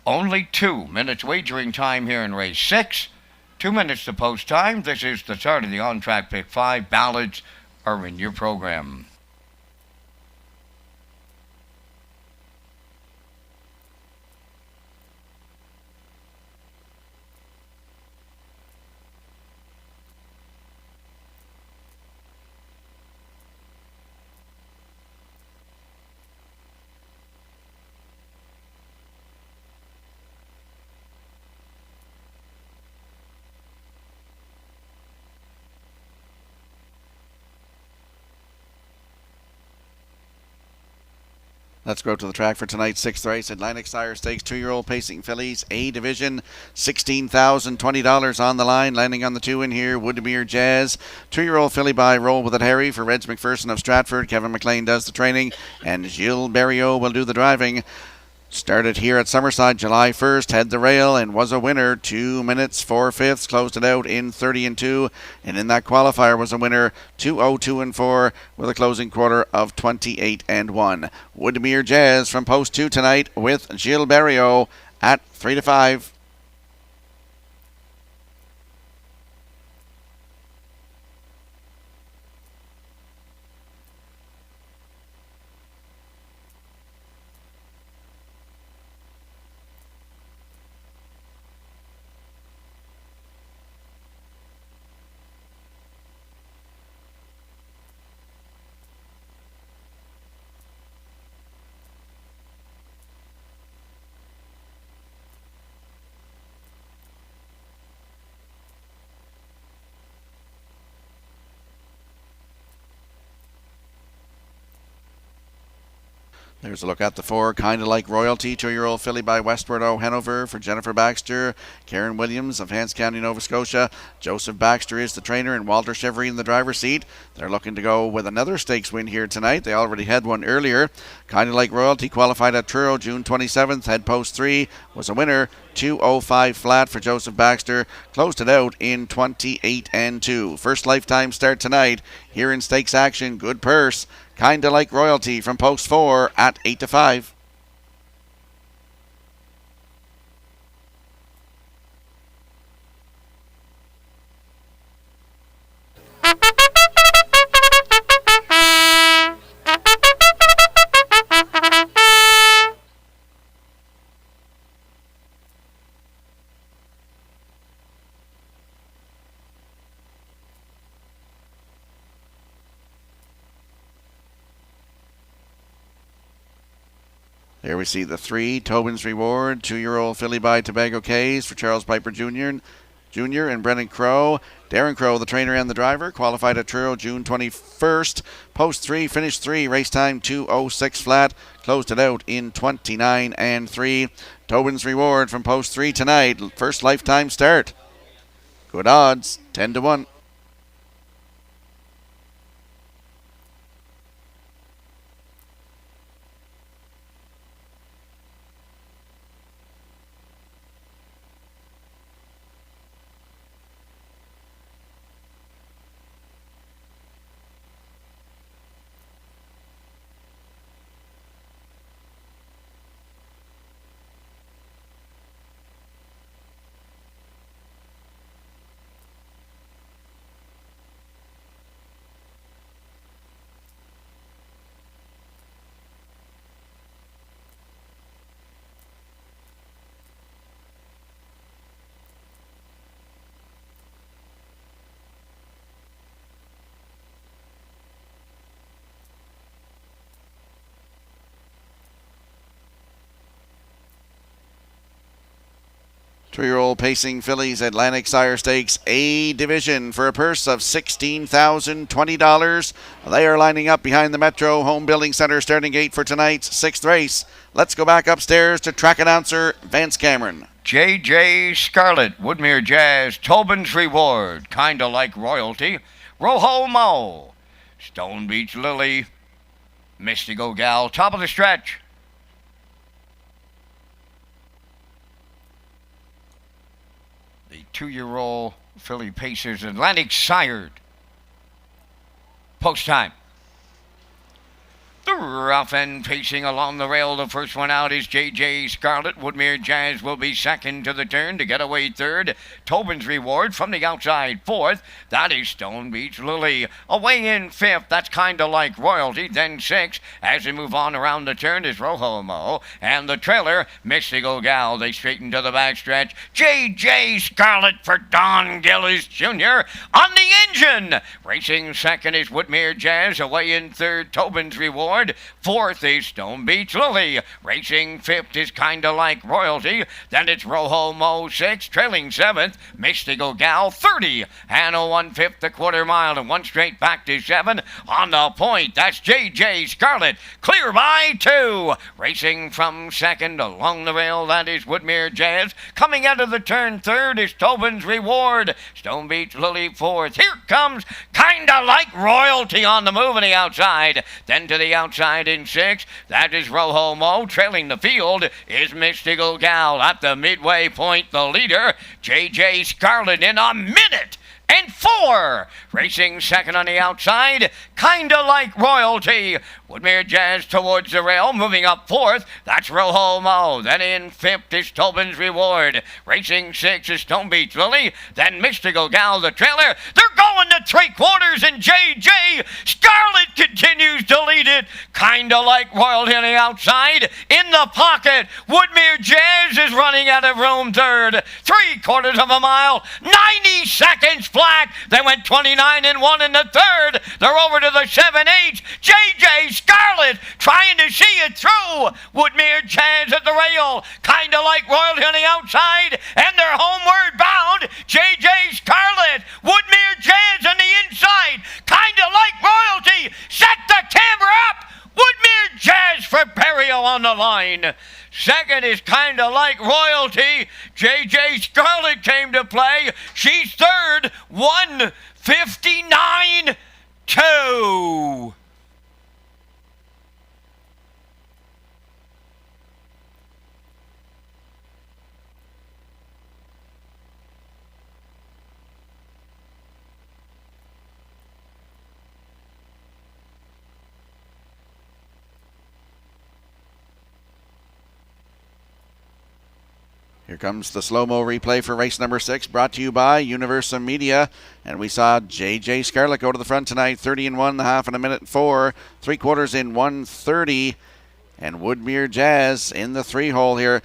Only 2 minutes wagering time here in race 6. 2 minutes to post time. This is the start of the on-track pick 5. Ballads are in your program. Let's go to the track for tonight's sixth race. Atlantic Sire Stakes 2-year-old pacing fillies, A division, $16,020 on the line. Landing on the 2 in here, Woodmere Jazz. 2-year-old filly by Roll With It Harry for Reg McPherson of Stratford. Kevin McLean does the training, and Gilles Berriot will do the driving. Started here at Summerside July 1st, had the rail and was a winner. 2 minutes 4 fifths, closed it out in 30 and 2, and in that qualifier was a winner 2:02 and 4 with a closing quarter of 28 and 1. Woodmere Jazz from post 2 tonight with Gilles Berriot at 3 to 5. There's a look at the 4, Kinda Like Royalty, 2-year-old filly by Westward O'Hanover for Jennifer Baxter. Karen Williams of Hants County, Nova Scotia. Joseph Baxter is the trainer and Walter Chevry in the driver's seat. They're looking to go with another stakes win here tonight. They already had one earlier. Kinda Like Royalty qualified at Truro June 27th, had post 3, was a winner. 2:05 flat for Joseph Baxter. Closed it out in 28 and 2. First lifetime start tonight here in stakes action. Good purse. Kinda Like Royalty from post 4 at 8 to 5. Here we see the 3, Tobin's Reward, 2-year-old filly by Tobago Cays for Charles Piper Jr. And Brennan Crow. Darren Crow, the trainer and the driver, qualified at Truro June 21st. Post 3, finished 3, race time 2:06 flat. Closed it out in 29 and 3. Tobin's Reward from post 3 tonight. First lifetime start. Good odds, 10 to 1. Two-year-old pacing fillies, Atlantic Sire Stakes A division for a purse of $16,020. They are lining up behind the Metro Home Building Center starting gate for tonight's sixth race. Let's go back upstairs to track announcer Vance Cameron. J.J. Scarlett, Woodmere Jazz, Tobin's Reward, Kinda Like Royalty, Rojo Mo, Stone Beach Lily, Mystical Gal, top of the stretch. The 2-year-old filly pacers, Atlantic Sired. Post time. The rough end pacing along the rail. The first one out is J.J. Scarlett. Woodmere Jazz will be second to the turn to get away third. Tobin's Reward from the outside fourth. That is Stone Beach Lily. Away in fifth. That's Kinda Like Royalty. Then sixth. As they move on around the turn is Rojo Mo. And the trailer, Mystical Gal. They straighten to the backstretch. J.J. Scarlett for Don Gillis Jr. on the engine. Racing second is Woodmere Jazz. Away in third, Tobin's Reward. Reward. Fourth is Stone Beach Lily. Racing fifth is Kinda Like Royalty. Then it's Rojo Mo 6, trailing seventh. Mystical Gal 30. Hannah 1/5 the quarter mile and one straight back to 7. On the point, that's JJ Scarlet. Clear by 2. Racing from second along the rail, that is Woodmere Jazz. Coming out of the turn third is Tobin's Reward. Stone Beach Lily fourth. Here comes Kinda Like Royalty on the move on the outside. Then to the outside in 6, that is Rojo Mo. Trailing the field is Mystical Gal. At the midway point, the leader, JJ Scarlet, in a minute and 4. Racing second on the outside, Kinda Like Royalty. Woodmere Jazz towards the rail, moving up fourth. That's Rojo Mo. Then in fifth is Tobin's Reward. Racing 6 is Stone Beach Lily. Then Mystical Gal, the trailer. They're going to 3/4, and JJ Scarlet continues to lead it. Kinda Like Royalty on the outside. In the pocket, Woodmere Jazz is running out of room third. 3/4 of a mile, 90 seconds flat. They went 29 and 1 in the third. They're over to the 7/8. JJ Scarlet trying to see it through. Woodmere Jazz at the rail. Kinda Like Royalty on the outside. And they're homeward bound. JJ Scarlet. Woodmere Jazz on the inside. Kinda Like Royalty. Set the camera up. Woodmere Jazz for Perio on the line. Second is Kinda Like Royalty. JJ Scarlet came to play. She's third. 1:59.2. Here comes the slow-mo replay for race number 6, brought to you by Universal Media. And we saw JJ Scarlet go to the front tonight, 30 and 1, the half in a minute 4, 3/4 in 1:30. And Woodmere Jazz in the 3-hole here.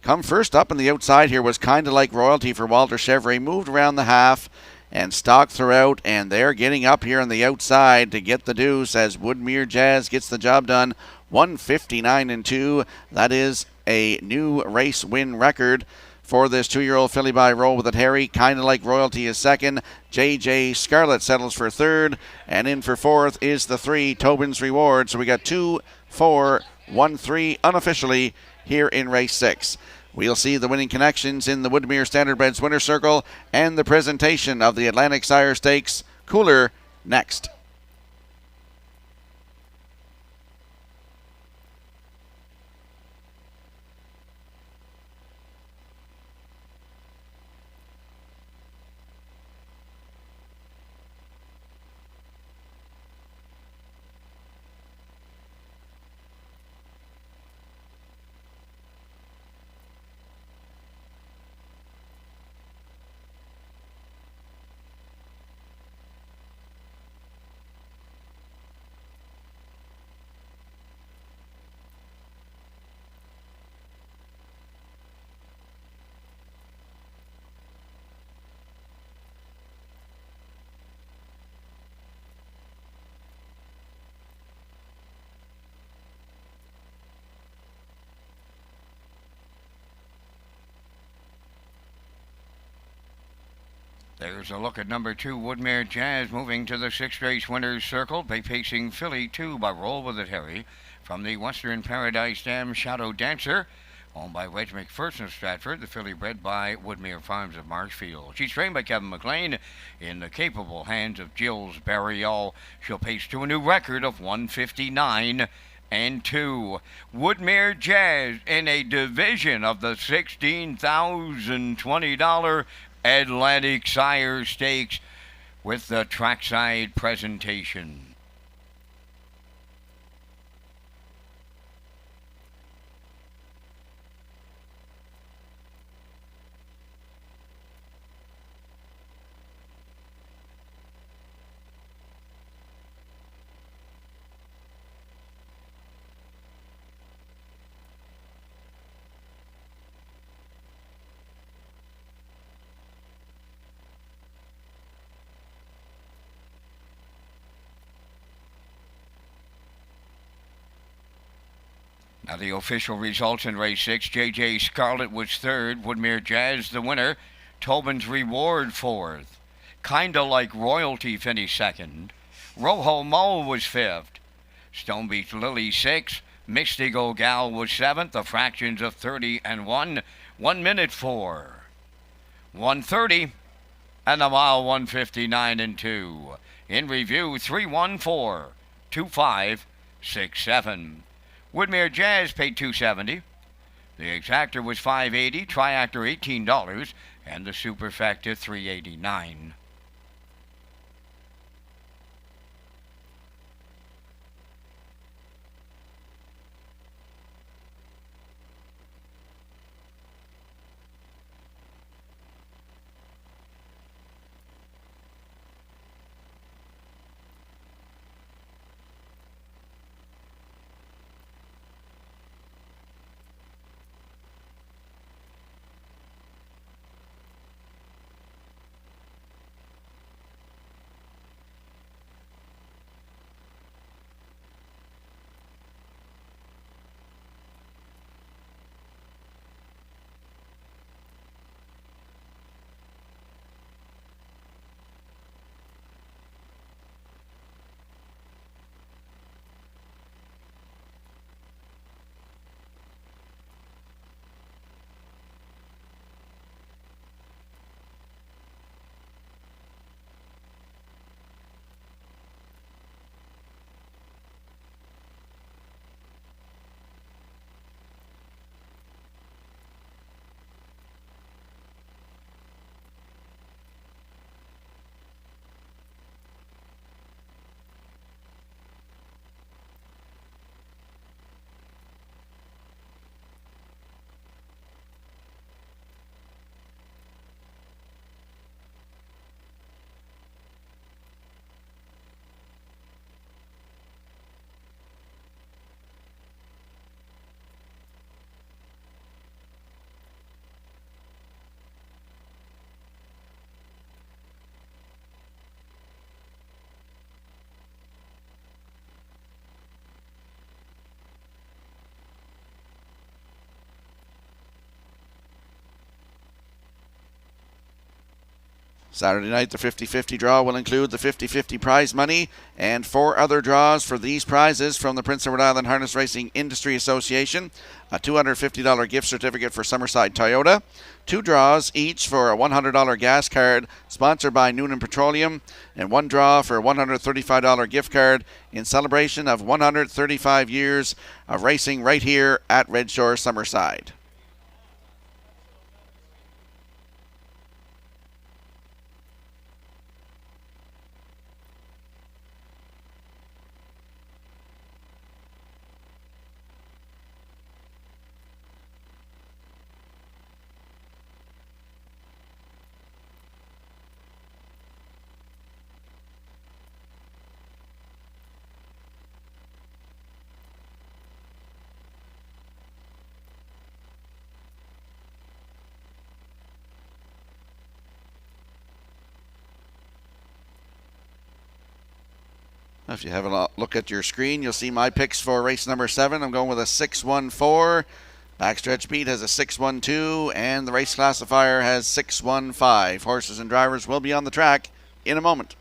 Come first up on the outside here was Kinda Like Royalty for Walter Chevrolet. Moved around the half and stalked throughout, and they're getting up here on the outside to get the deuce as Woodmere Jazz gets the job done. 1:59 and 2. That is a new race win record for this 2-year-old filly by Roll With It Harry. Kinda Like Royalty is second. JJ Scarlet settles for third. And in for fourth is the 3, Tobin's Reward. So we got 2, 4, 1, 3 unofficially here in race 6. We'll see the winning connections in the Woodmere Standardbreds Winner Circle and the presentation of the Atlantic Sire Stakes Cooler next. There's a look at number 2, Woodmere Jazz, moving to the 6th race winner's circle. Pacing filly 2 by Roll With It Harry. From the Western Paradise Dam, Shadow Dancer, owned by Wedge McPherson of Stratford. The filly bred by Woodmere Farms of Marshfield. She's trained by Kevin McLean in the capable hands of Gilles Barriol. She'll pace to a new record of 1:59 and 2. Woodmere Jazz in a division of the $16,020 Atlantic Sire Stakes with the trackside presentation. The official results in race 6, JJ Scarlet was third, Woodmere Jazz the winner, Tobin's Reward fourth, Kinda Like Royalty finished second, Rojo Mo was fifth, Stone Beach Lily sixth, Misty Go Gal was seventh, the fractions of 30 and 1 minute 4, 1:30, and a mile 1:59 and 2. In review, 3:14, 2:5.67. Woodmere Jazz paid $2.70. The exactor was $5.80, triactor $18, and the superfecta $3.89. Saturday night, the 50-50 draw will include the 50-50 prize money and 4 other draws for these prizes from the Prince Edward Island Harness Racing Industry Association. A $250 gift certificate for Summerside Toyota. 2 draws each for a $100 gas card sponsored by Noonan Petroleum. And 1 draw for a $135 gift card in celebration of 135 years of racing right here at Red Shore Summerside. If you have a look at your screen, you'll see my picks for race number 7. I'm going with a 6-1-4. Backstretch Beat has a 6-1-2, and the race classifier has 6-1-5. Horses and drivers will be on the track in a moment.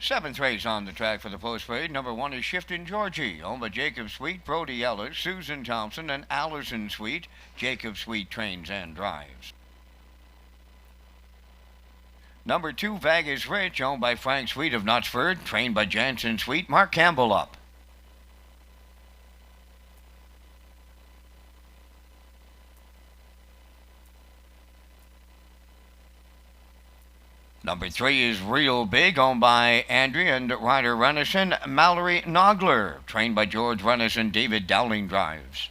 Seventh race on the track for the post parade. Number 1 is Shiftin' Georgie, owned by Jacob Sweet, Brody Ellis, Susan Thompson, and Allison Sweet. Jacob Sweet trains and drives. Number 2, Vegas Rich, owned by Frank Sweet of Knutsford, trained by Jansen Sweet. Mark Campbell up. Number 3 is Real Big, owned by Andrea and Ryder Renison. Mallory Nogler, trained by George Renison. David Dowling drives.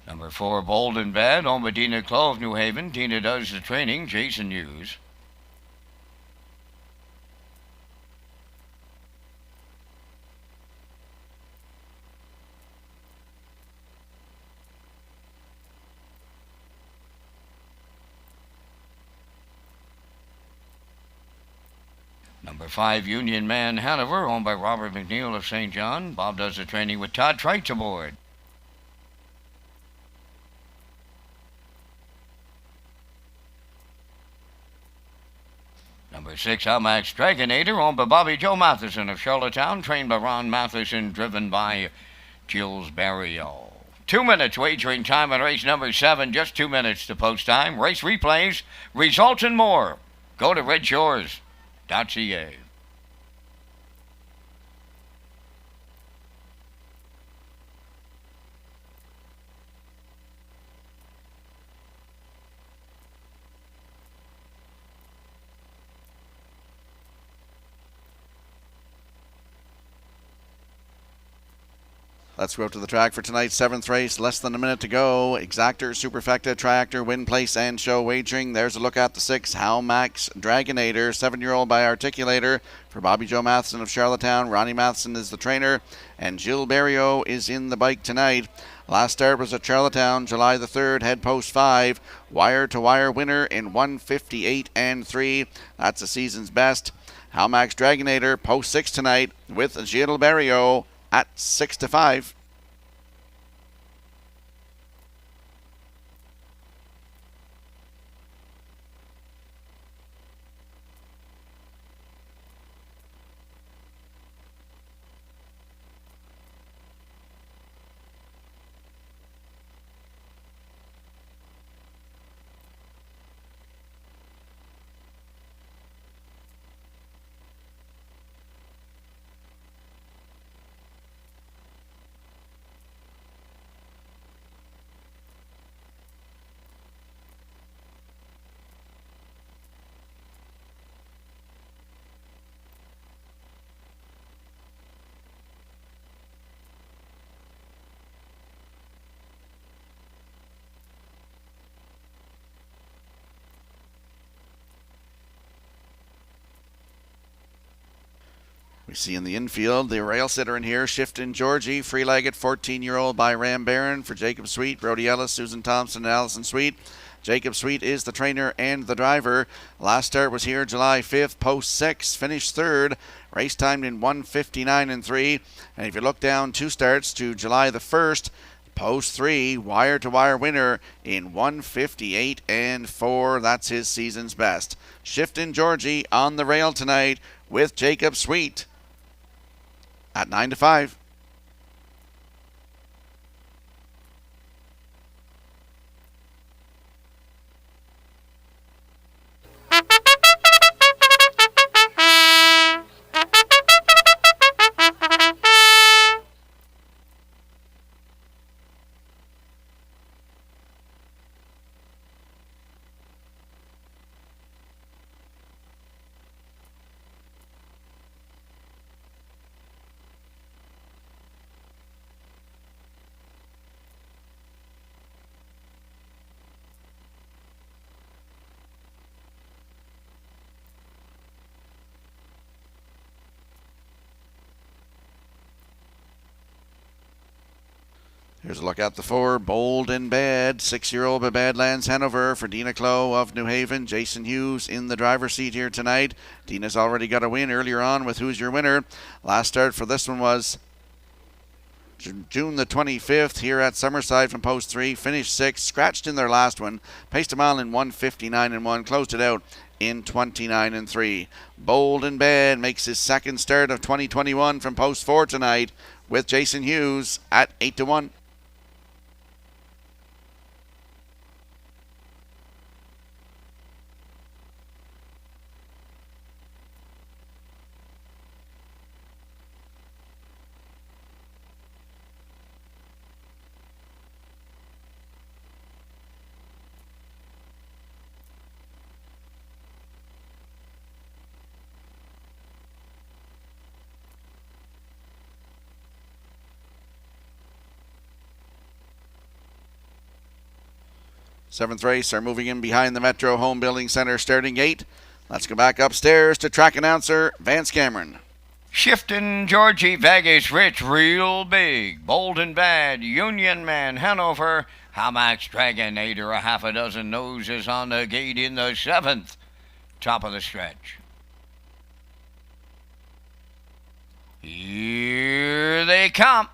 Number 4, Bold and Bad, owned by Dina Clough of New Haven. Dina does the training. Jason Hughes. Number 5, Union Man Hanover, owned by Robert McNeil of St. John. Bob does the training with Todd Trites aboard. Number 6, Almax Dragonator, owned by Bobby Joe Matheson of Charlottetown, trained by Ron Matheson, driven by Jules Barrio. 2 minutes wagering time on race number 7, just 2 minutes to post time. Race replays, results, and more. Go to Redshores.ca. Let's go up to the track for tonight's 7th race. Less than a minute to go. Exactor, Superfecta, Triactor, Win Place, and Show Wagering. There's a look at the 6, Halmax Dragonator, 7-year-old by Articulator for Bobby Joe Matheson of Charlottetown. Ronnie Matheson is the trainer, and Jill Barrio is in the bike tonight. Last start was at Charlottetown, July the 3rd, head post 5. Wire-to-wire winner in 1:58 and 3. That's the season's best. Halmax Dragonator, post 6 tonight with Jill Barrio at 6-5. We see in the infield the rail sitter in here, Shiftin' Georgie, free-legged 14-year-old by Ram Barron for Jacob Sweet, Brody Ellis, Susan Thompson, and Allison Sweet. Jacob Sweet is the trainer and the driver. Last start was here July 5th, post 6, finished 3rd. Race timed in 1:59 and 3. And if you look down 2 starts to July the 1st, post 3, wire-to-wire winner in 1:58 and 4. That's his season's best. Shiftin' Georgie on the rail tonight with Jacob Sweet at 9-5. Here's a look at the 4, Bold and Bad, 6-year-old by Badlands Hanover for Dina Clough of New Haven. Jason Hughes in the driver's seat here tonight. Dina's already got a win earlier on with Who's Your Winner. Last start for this one was June the 25th here at Summerside from post 3, finished 6th, scratched in their last one, paced a mile in 1:59.1, closed it out in 29.3. Bold and Bad makes his second start of 2021 from post 4 tonight with Jason Hughes at 8-1. Seventh race are moving in behind the Metro Home Building Center starting gate. Let's go back upstairs to track announcer Vance Cameron. Shifting Georgie, Vegas Rich, Real Big, Bold and Bad, Union Man, Hanover, Hamax Dragonator, a half a dozen noses on the gate in the 7th. Top of the stretch. Here they come.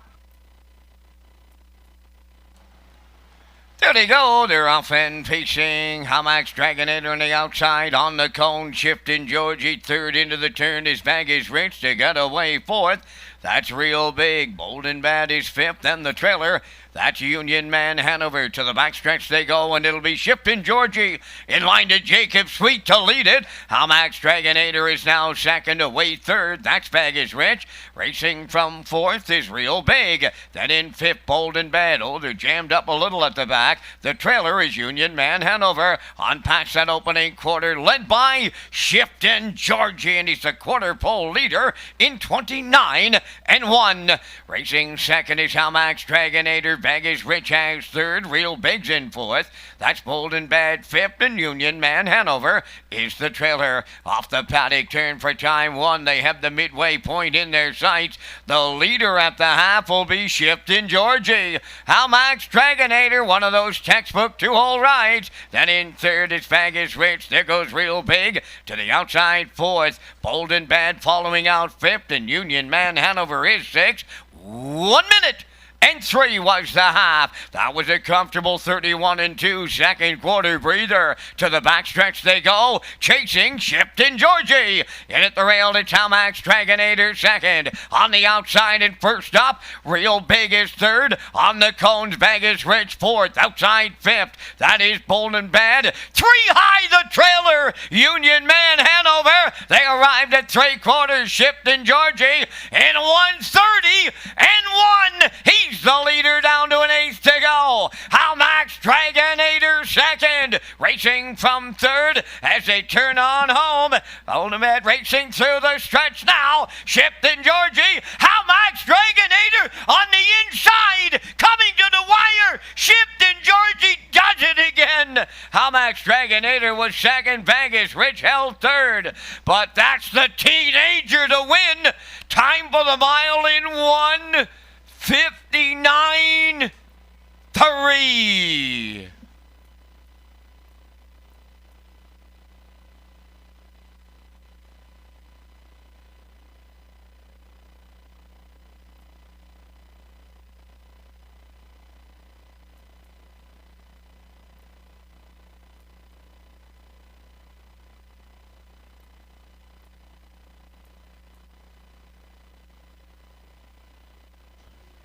There they go, they're off and pacing. Hamax Dragonator on the outside, on the cone, shifting Georgie third into the turn. His bag is rich, they got away fourth. That's Real Big. Bold and Bad is fifth, then the trailer. That's Union Man, Hanover. To the backstretch they go, and it'll be Shifting Georgie in line to Jacob Sweet to lead it. Hamax Dragonator is now second, away third. That's Bag is Rich. Racing from fourth is Real Big. Then in fifth, Bold and Bad. Oh, they're jammed up a little at the back. The trailer is Union Man, Hanover. On past that opening quarter, led by Shifting Georgie, and he's the quarter pole leader in 29-1. Racing second is Hamax Dragonator. Bag is Rich as third. Real Big's in fourth. That's Bold and Bad fifth, and Union Man, Hanover is the trailer. Off the paddock turn for time one. They have the midway point in their sights. The leader at the half will be Shifting Georgie. Hamax Dragonator, one of those textbook two-hole rides. Then in third is Bag is Rich. There goes Real Big to the outside fourth. Bold and Bad following out fifth, and Union Man, Hanover is sixth. 1 minute and 3 was the half. That was a comfortable 31-2 second quarter breather. To the backstretch they go, chasing Shifting Georgie. In at the rail, it's Hamax Dragonator second. On the outside and first up, Real Big is third. On the cones, Bag is Rich fourth. Outside fifth, that is Bold and Bad. 3 high the trailer, Union Man, Hanover. They arrived at 3/4, Shifting Georgie in 1:30.1. He's the leader down to an eighth to go. Hamax Dragonator second. Racing from third as they turn on home. Ultimate racing through the stretch now. Shifting Georgie. Hamax Dragonator on the inside. Coming to the wire. Shifting Georgie does it again. Hamax Dragonator was second. Bag is Rich held third. But that's the teenager to win. Time for the mile in 1:59.3.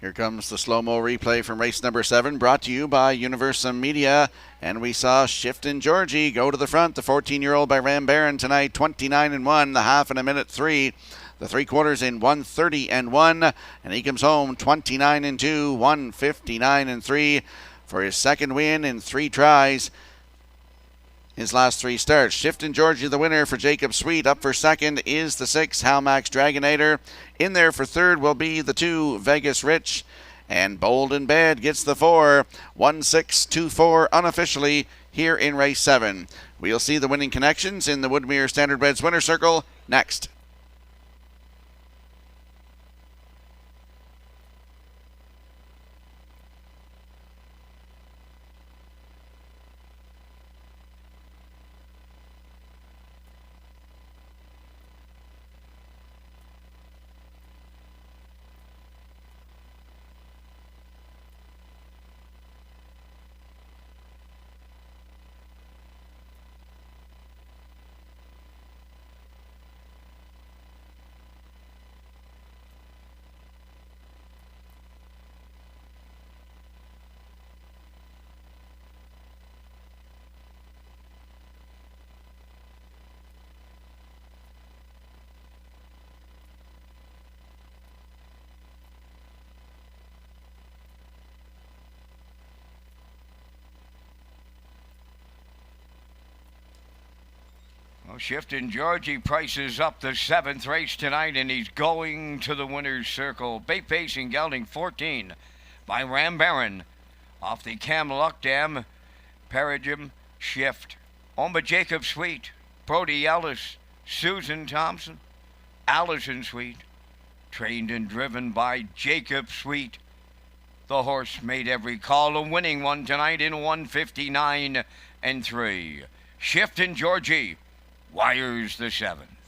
Here comes the slow-mo replay from race number 7, brought to you by Universum Media. And we saw Shifting Georgie go to the front, the 14-year-old by Ram Barron tonight, 29-1, the half in 1:03. The 3/4 in 1:30.1, and he comes home 29-2, 1:59.3 for his second win in 3 tries. His last 3 starts. Shifting Georgie the winner for Jacob Sweet. Up for second is the 6 Hamax Dragonator. In there for third will be the 2 Vegas Rich. And Bold and Bad gets the 4. 1:6.24 unofficially here in race 7. We'll see the winning connections in the Woodmere Standardbreds winner circle next. Shifting Georgie prices up the 7th race tonight, and he's going to the winner's circle. Bay Pacing gelding 14 by Ram Baron off the Cam Luck Dam. Paragym Shift. Omba Jacob Sweet. Brody Ellis. Susan Thompson. Allison Sweet. Trained and driven by Jacob Sweet. The horse made every call, a winning one tonight in 159 and 3. Shifting Georgie wires the 7th.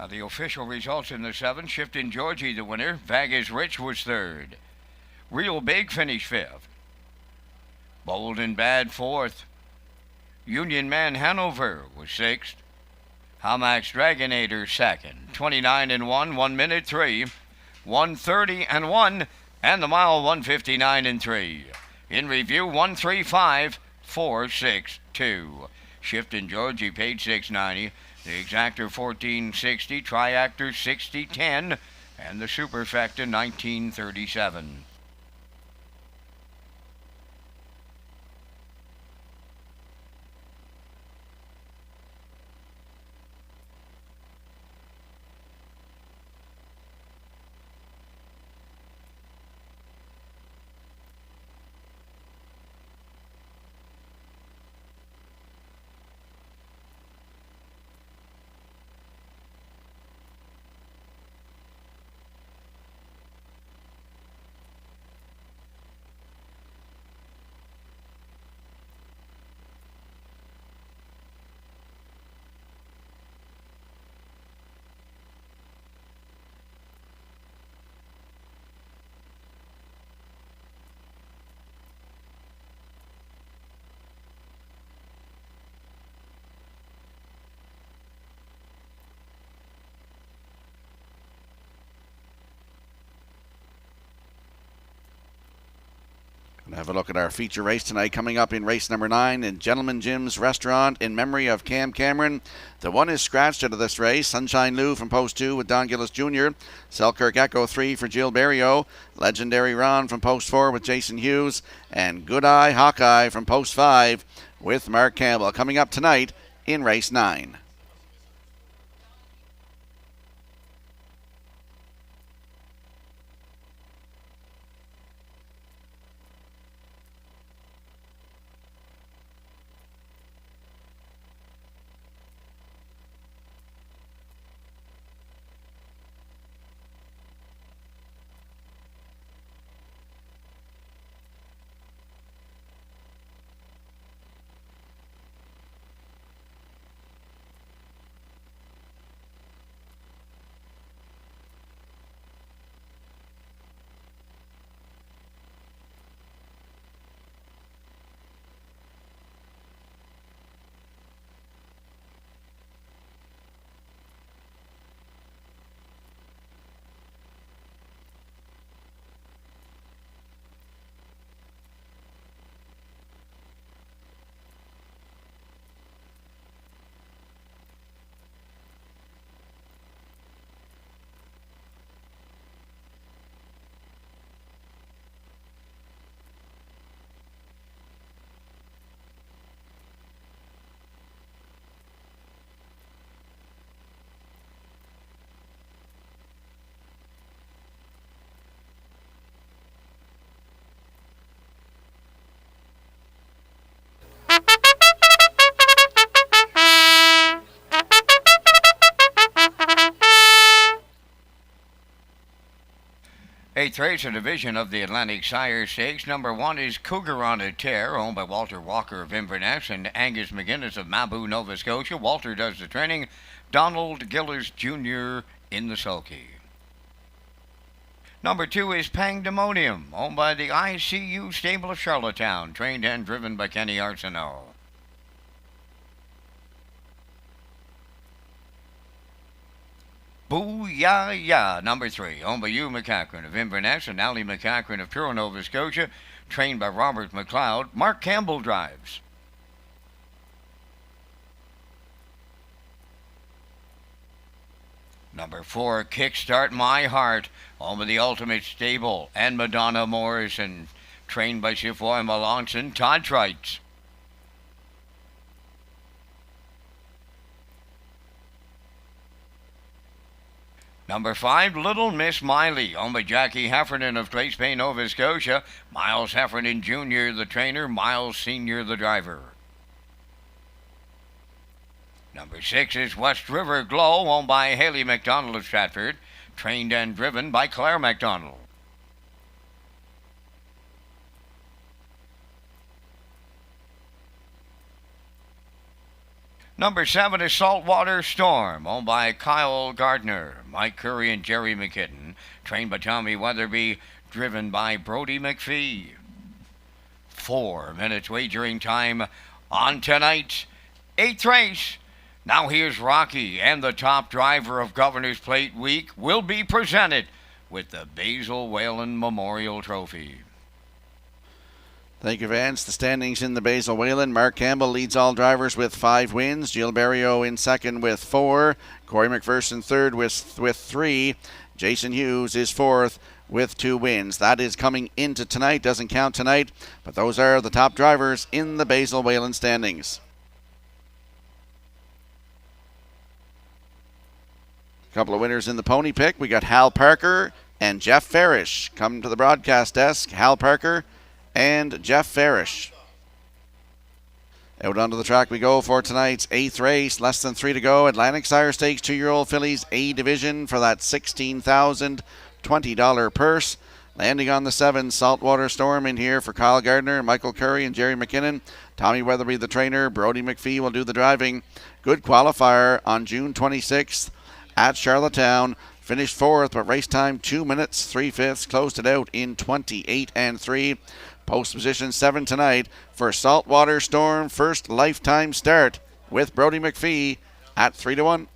Now the official results in the 7th. Shifting Georgie the winner. Vegas Rich was 3rd. Real Big finished 5th. Bold and Bad 4th. Union Man Hanover was 6th. Hamax Dragonator 2nd. 29 and 1, 1 minute 3. 130 and 1, and the mile 159 and 3. In review 135, 462. Shifting Georgie paid $6.90. The Exactor $14.60, Triactor $60.10, and the Superfecta $19.37. Have a look at our feature race tonight coming up in race number 9 in Gentleman Jim's Restaurant in memory of Cam Cameron. The one is scratched out of this race. Sunshine Lou from post 2 with Don Gillis Jr. Selkirk Echo 3 for Jill Berrio. Legendary Ron from post 4 with Jason Hughes. And Good Eye Hawkeye from post 5 with Mark Campbell. Coming up tonight in race 9. Eighth race, a division of the Atlantic Sire Stakes. Number 1 is Cougar on a Tear, owned by Walter Walker of Inverness and Angus McGuinness of Mabou, Nova Scotia. Walter does the training. Donald Gillers Jr. in the sulky. Number 2 is Pangdemonium, owned by the ICU Stable of Charlottetown, trained and driven by Kenny Arsenault. Boo-ya-ya, number 3, owned by Hugh McCachran of Inverness and Ali McCachran of Truro, Nova Scotia, trained by Robert McLeod. Mark Campbell drives. Number 4, Kickstart My Heart, owned by the Ultimate Stable and Madonna Morrison, trained by Chifoy Melanson, Todd Trites. Number 5, Little Miss Miley, owned by Jackie Heffernan of Glace Bay, Nova Scotia. Miles Heffernan Jr., the trainer, Miles Sr., the driver. Number 6 is West River Glow, owned by Haley McDonald of Stratford, trained and driven by Claire McDonald. Number 7 is Saltwater Storm, owned by Kyle Gardner, Mike Curry, and Jerry McKitten, trained by Tommy Weatherby, driven by Brody McPhee. 4 minutes wagering time on tonight's 8th race. Now here's Rocky, and the top driver of Governor's Plate Week will be presented with the Basil Whalen Memorial Trophy. Thank you, Vance. The standings in the Basil Whalen. Mark Campbell leads all drivers with 5 wins. Jill Berrio in second with 4. Corey McPherson third with 3. Jason Hughes is fourth with 2 wins. That is coming into tonight. Doesn't count tonight, but those are the top drivers in the Basil Whalen standings. A couple of winners in the pony pick. We got Hal Parker and Jeff Farish. Come to the broadcast desk. Hal Parker and Jeff Farish. Out onto the track we go for tonight's 8th race. Less than 3 to go. Atlantic Sire Stakes 2-year-old fillies A division for that $16,020 purse. Landing on the 7, Saltwater Storm in here for Kyle Gardner, Michael Curry, and Jerry McKinnon. Tommy Weatherby the trainer. Brody McPhee will do the driving. Good qualifier on June 26th at Charlottetown. Finished 4th, but race time 2 minutes 3/5. Closed it out in 28 and 3. Post position 7 tonight for Saltwater Storm. First lifetime start with Brody McPhee at 3-1.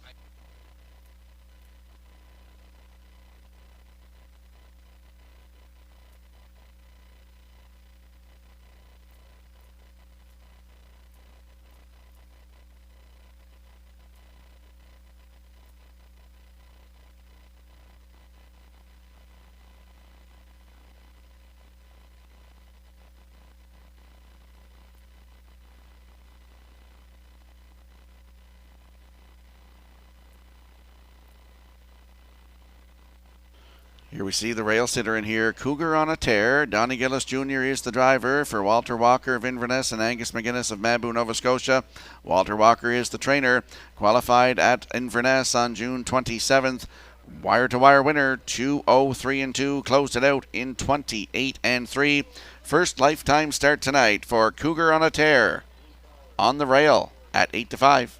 Here we see the rail sitter in here. Cougar on a Tear. Donnie Gillis Jr. is the driver for Walter Walker of Inverness and Angus McGuinness of Mabou, Nova Scotia. Walter Walker is the trainer. Qualified at Inverness on June 27th. Wire-to-wire winner, 2:03-2. Closed it out in 28 and 3. First lifetime start tonight for Cougar on a Tear. On the rail at 8-5.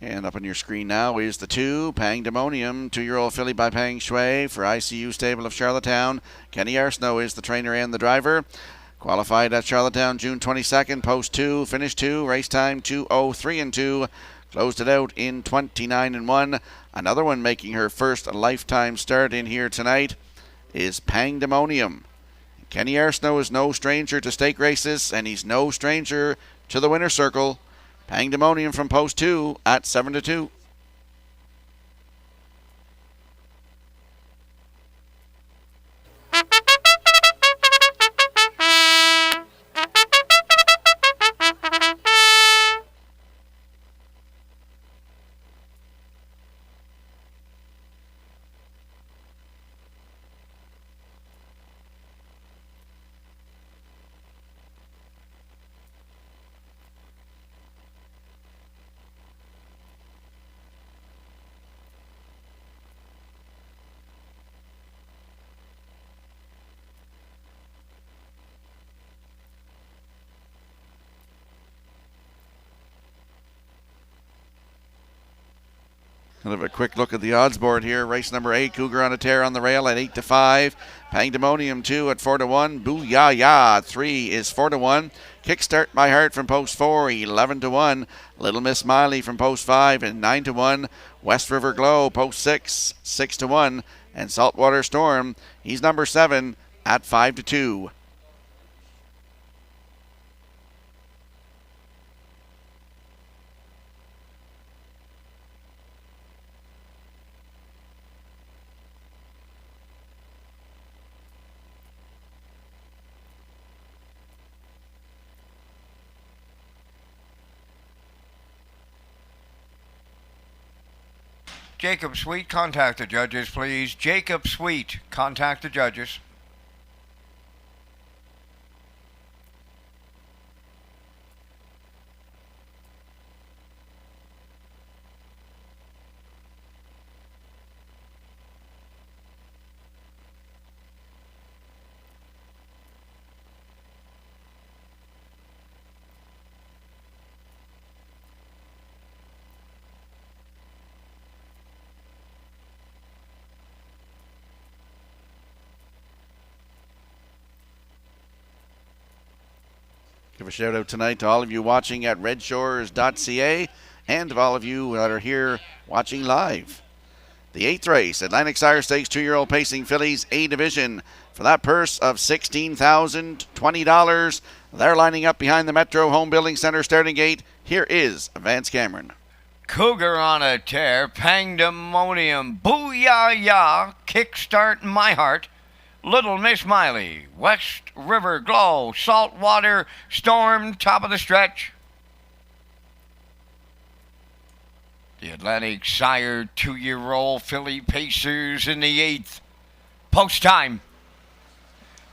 And up on your screen now is the 2, Pangdemonium, 2-year-old filly by Pang Shui for ICU Stable of Charlottetown. Kenny Arsenault is the trainer and the driver. Qualified at Charlottetown June 22nd, post 2, finish 2, race time 2:03-2. Closed it out in 29 and 1. Another one making her first lifetime start in here tonight is Pangdemonium. Kenny Arsenault is no stranger to stake races, and he's no stranger to the winner's circle. Pangdemonium from post 2 at 7-2. Kind of a quick look at the odds board here. Race number 8, Cougar on a Tear on the rail at 8-5. Pandemonium 2 at 4-1. Booyah Ya at 3 is 4-1. Kickstart My Heart from post 4, 11-1. Little Miss Miley from post 5 and 9-1. West River Glow post 6, 6-1. And Saltwater Storm, he's number 7 at 5-2. Jacob Sweet, contact the judges, please. Jacob Sweet, contact the judges. Give a shout out tonight to all of you watching at Redshores.ca and to all of you that are here watching live. The 8th race, Atlantic Sire Stakes 2-year-old pacing fillies A division. For that purse of $16,020, they're lining up behind the Metro Home Building Center starting gate. Here is Vance Cameron. Cougar on a Tear, Pandemonium, Booyah Ya, Kickstart My Heart, Little Miss Miley, West River Glow, Saltwater Storm, top of the stretch. The Atlantic Sire 2-year-old filly pacers in the 8th. Post time.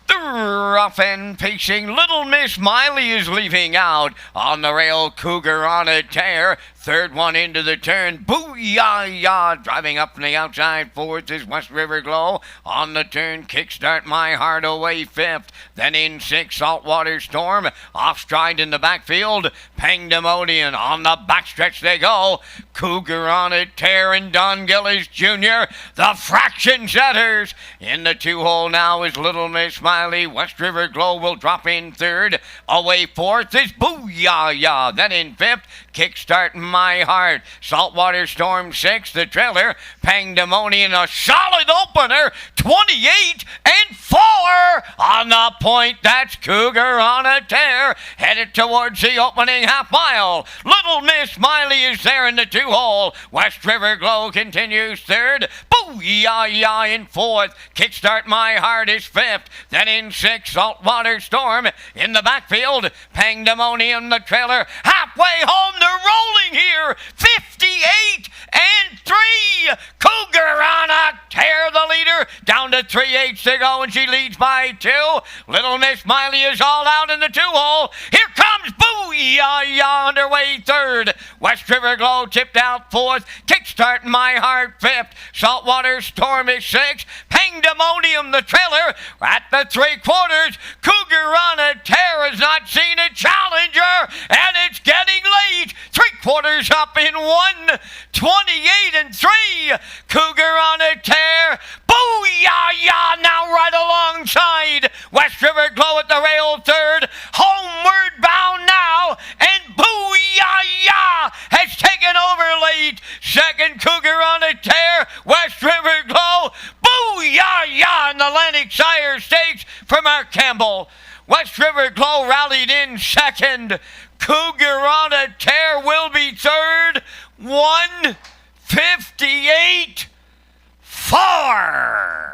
The rough end pacing Little Miss Miley is leaving out. On the rail, Cougar on a Tear. Third one into the turn. Booyah Ya. Driving up from the outside. 4th is West River Glow. On the turn, Kickstart My Heart away 5th. Then in 6th, Saltwater Storm. Off stride in the backfield. Pandemonium. On the backstretch they go. Cougar on a Tear and Don Gillis Jr. The fraction setters. In the 2-hole now is Little Miss Miley. West River Glow will drop in 3rd. Away 4th is Booyah Ya. Then in 5th, Kickstart My Heart. Saltwater Storm 6th. The trailer, Pandemonium, a solid opener. 28-4 on the point. That's Cougar on a Tear. Headed towards the opening half mile. Little Miss Miley is there in the 2-hole. West River Glow continues 3rd. Booyah Ya in 4th. Kickstart My Heart is 5th. Then in 6th, Saltwater Storm. In the backfield, Pandemonium, the trailer. Halfway home, they're rolling here. 58-3. Cougar on a Tear, the leader. Down to 3/8 to go, and she leads by 2. Little Miss Miley is all out in the 2-hole. Here comes Booyah Ya underway 3rd. West River Glow tipped out 4th. Kickstart My Heart 5th. Saltwater Storm is 6th. Pandemonium, the trailer, at the 3/4. Cougar on a Tear has not seen a challenger, and it's getting late. 3/4 up in 1. 28-3. Cougar on a Tear. Booyah Ya now right alongside. West River Glow at the rail 3rd. Homeward bound now, and Booyah Ya has taken over late. 2nd, Cougar on a Tear. West River Glow. Booyah Ya in the Atlantic Sire Stakes for Mark Campbell. West River Glow rallied in 2nd. Cougar on a Tear will be 3rd. 158-4.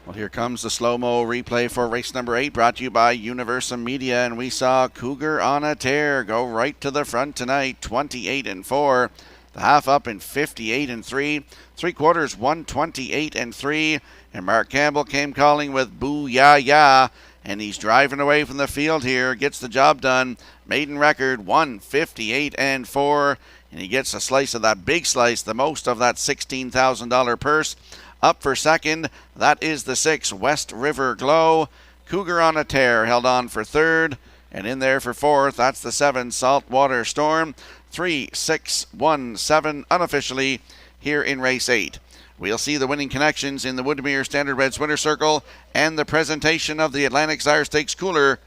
Well, here comes the slow-mo replay for race number 8, brought to you by Universum Media, and we saw Cougar on a Tear go right to the front tonight, 28-4. The half up in 58-3. 3/4, 128-3. And Mark Campbell came calling with Booyah Ya. and he's driving away from the field here. Gets the job done. Maiden record 158 and 4, and he gets a slice of that big slice, the most of that $16,000 purse. Up for second, that is the 6 West River Glow. Cougar on a Tear held on for third, and in there for fourth, that's the 7 Saltwater Storm. 3, 6, 1, 7 unofficially here in race 8. We'll see the winning connections in the Woodmere Standardbreds Winter Circle and the presentation of the Atlantic Sire Stakes Cooler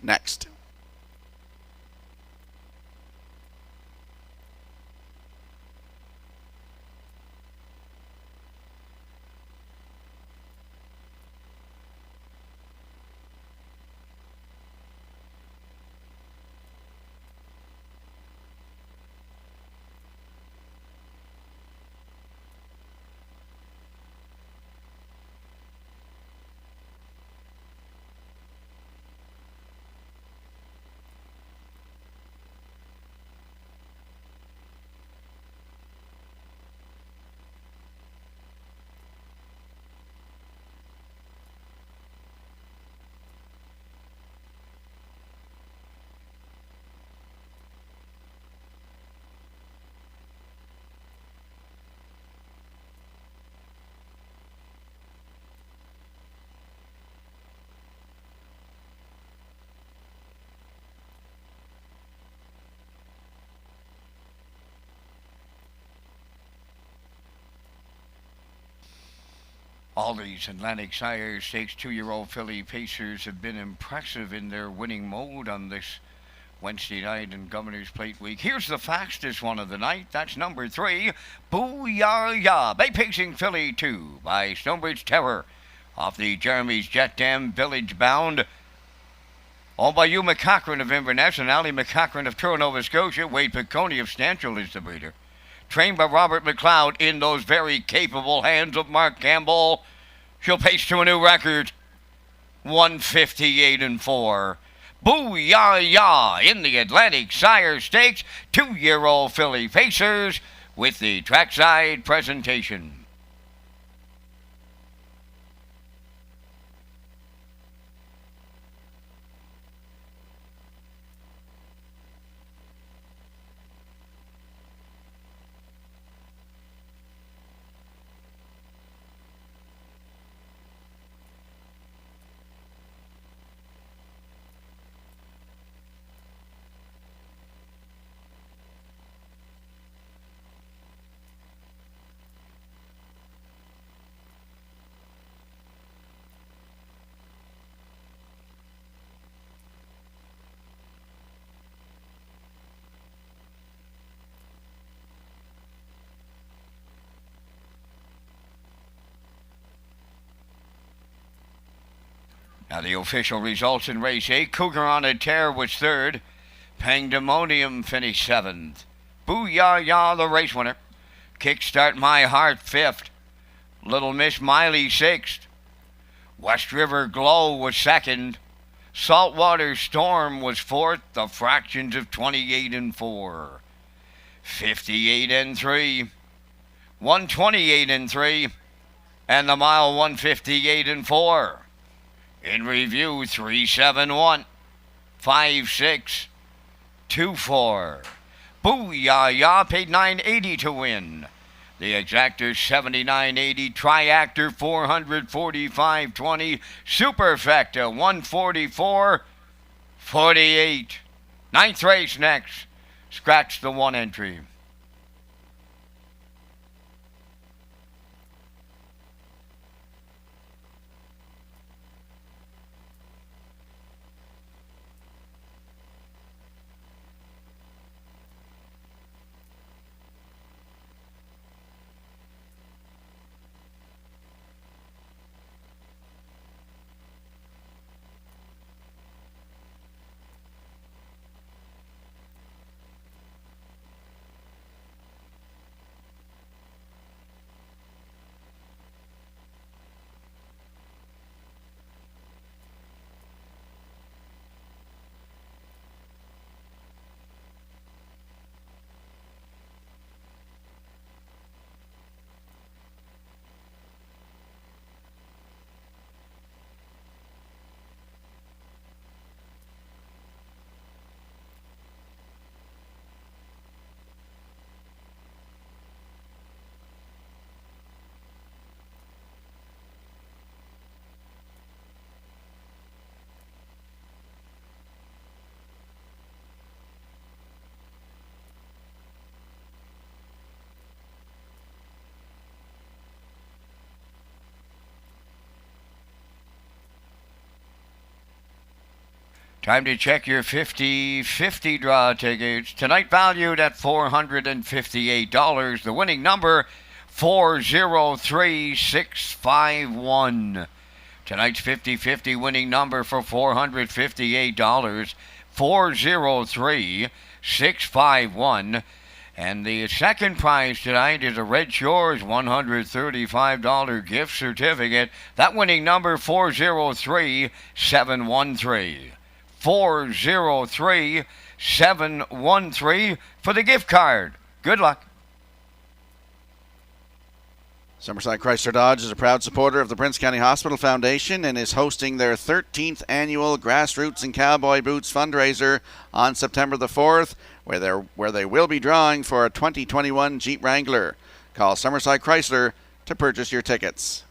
next. All these Atlantic Sire Stakes 2-year-old filly pacers have been impressive in their winning mode on this Wednesday night in Governor's Plate Week. Here's the fastest one of the night. That's number 3, Booyah! Bay Pacing Filly 2 by Stonebridge Terror off the Jeremy's Jet Dam Village Bound. Owned by Hugh McCachran of Inverness and Ali McCachran of Truro, Nova Scotia. Wade Piccone of Stanchel is the breeder. Trained by Robert McLeod in those very capable hands of Mark Campbell. She'll pace to a new record, 158 and 4. Booyah! In the Atlantic Sire Stakes, 2-year-old filly pacers with the trackside presentation. Now the official results in race 8. Cougar on a Tear was third. Pandemonium finished 7th. Booyah, the race winner. Kickstart My Heart 5th. Little Miss Miley 6th. West River Glow was 2nd. Saltwater Storm was 4th. The fractions of 28 and 4. 58 and 3. 128 and 3. And the mile 158 and 4. In review, 371, 56, 24. Booyah! Paid $980 to win. The exactor $79.80. Triactor $445.20. Superfecta $144.48. Ninth race next. Scratch the 1 entry. Time to check your 50-50 draw tickets. Tonight valued at $458. The winning number, 403651. Tonight's 50-50 winning number for $458, 403651. And the second prize tonight is a Red Shores $135 gift certificate. That winning number, 403713. 403713 for the gift card. Good luck. Summerside Chrysler Dodge is a proud supporter of the Prince County Hospital Foundation and is hosting their 13th annual Grassroots and Cowboy Boots fundraiser on September the 4th, where they will be drawing for a 2021 Jeep Wrangler. Call Summerside Chrysler to purchase your tickets.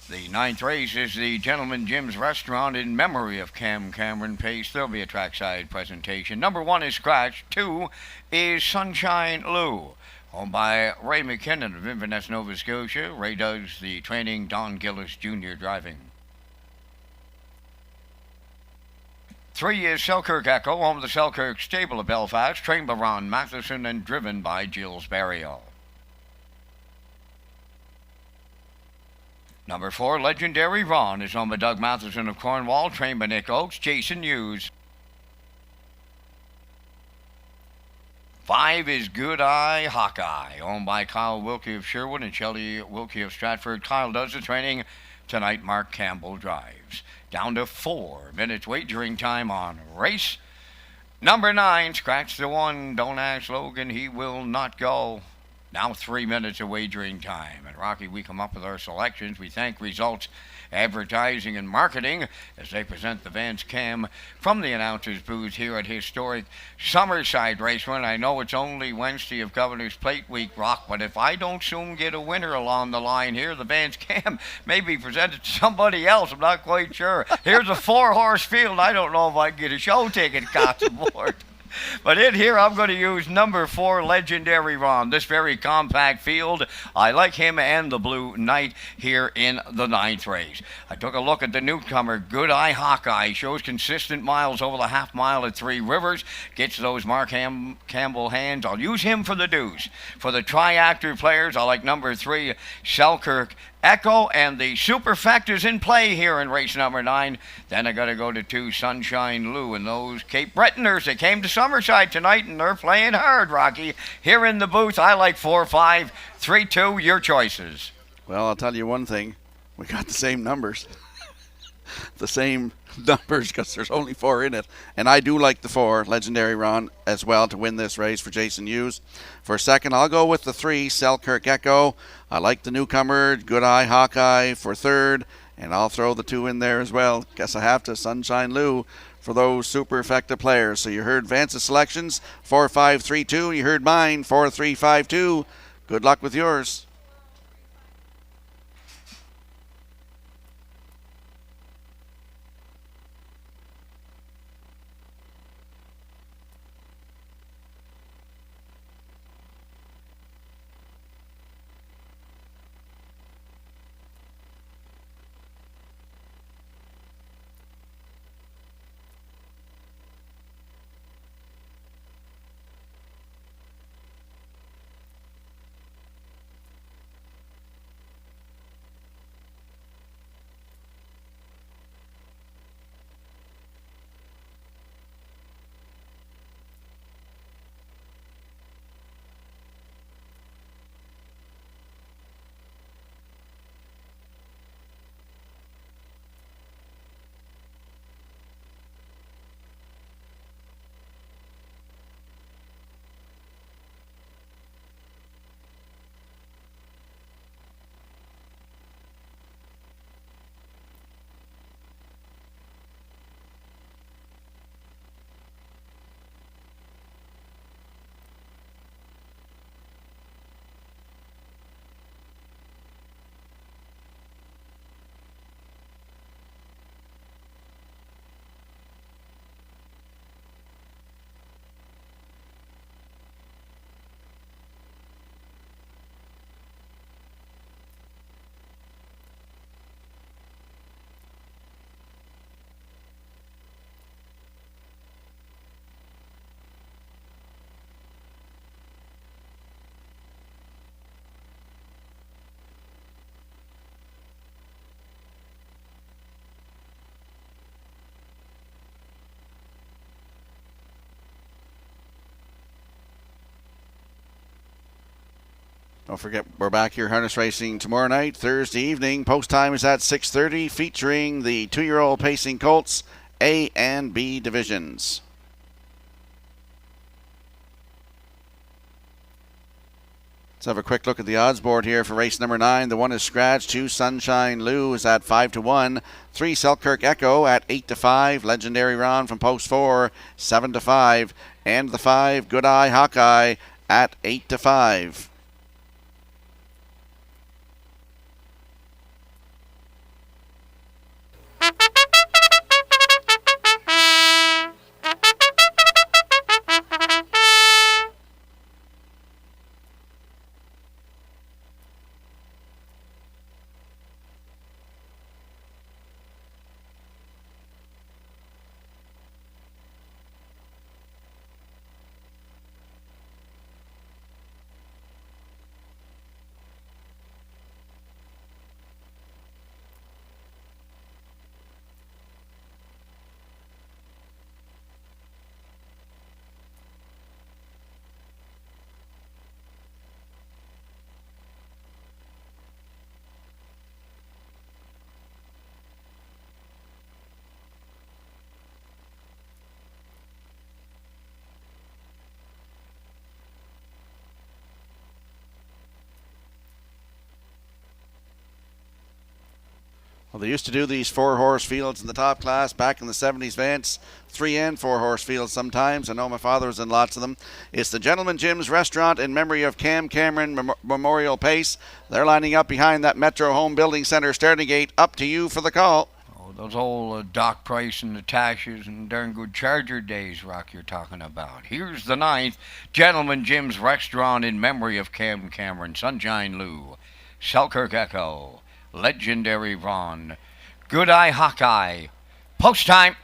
The ninth race is the Gentleman Jim's Restaurant in memory of Cam Cameron Pace. There'll be a trackside presentation. Number 1 is Scratch. 2 is Sunshine Lou. Owned by Ray McKinnon of Inverness, Nova Scotia. Ray does the training. Don Gillis Jr. driving. 3 is Selkirk Echo, home of the Selkirk Stable of Belfast. Trained by Ron Matheson and driven by Gilles Barrio. Number 4, Legendary Ron, is owned by Doug Matheson of Cornwall, trained by Nick Oakes, Jason Hughes. 5 is Good Eye Hawkeye, owned by Kyle Wilkie of Sherwood and Shelley Wilkie of Stratford. Kyle does the training. Tonight, Mark Campbell drives. Down to 4 minutes wagering time on race number 9. Scratch the 1. Don't ask Logan. He will not go. Now 3 minutes of wagering time. And Rocky, we come up with our selections. We thank Results Advertising and Marketing as they present the Vance Cam from the announcer's booth here at historic Summerside Raceway. I know it's only Wednesday of Governor's Plate Week, Rock, but if I don't soon get a winner along the line here, the Vance Cam may be presented to somebody else. I'm not quite sure. Here's a 4-horse field. I don't know if I can get a show ticket got aboard. But in here, I'm going to use number 4, Legendary Ron. This very compact field. I like him and the Blue Knight here in the 9th race. I took a look at the newcomer, Good Eye Hawkeye. Shows consistent miles over the half mile at Three Rivers. Gets those Mark Campbell hands. I'll use him for the deuce. For the tri-actor players, I like number 3, Selkirk Echo, and the superfecta's in play here in race number 9. Then I got to go to 2, Sunshine Lou, and those Cape Bretoners. They came to Summerside tonight, and they're playing hard, Rocky. Here in the booth, I like 4, 5, 3, 2, your choices. Well, I'll tell you one thing. We got the same numbers. the same numbers because there's only 4 in it. And I do like the 4, Legendary Ron, as well, to win this race for Jason Hughes. For second, I'll go with the 3, Selkirk Echo. I like the newcomer, Good Eye Hawkeye, for third. And I'll throw the 2 in there as well. Guess I have to, Sunshine Lou, for those super effective players. So you heard Vance's selections, 4-5-3-2. You heard mine, 4-3-5-2. Good luck with yours. Don't forget, we're back here harness racing tomorrow night, Thursday evening. Post time is at 6:30, featuring the 2-year-old pacing colts, A and B divisions. Let's have a quick look at the odds board here for race number 9. The 1 is scratched. 2, Sunshine Lou, is at 5-1. 3, Selkirk Echo at 8-5. Legendary Ron from post 4, 7-5. And the 5, Good Eye Hawkeye at 8-5. Well, they used to do these 4-horse fields in the top class back in the 70s, Vance. 3 and 4-horse fields sometimes. I know my father was in lots of them. It's the Gentleman Jim's Restaurant in memory of Cam Cameron Memorial Pace. They're lining up behind that Metro Home Building Center starting gate. Up to you for the call. Oh, those old Doc Price and Natasha's and darn good Charger days, Rock, you're talking about. Here's the 9th, Gentleman Jim's Restaurant in memory of Cam Cameron, Sunshine Lou, Selkirk Echo, Legendary Ron, Good Eye Hawkeye. Post time.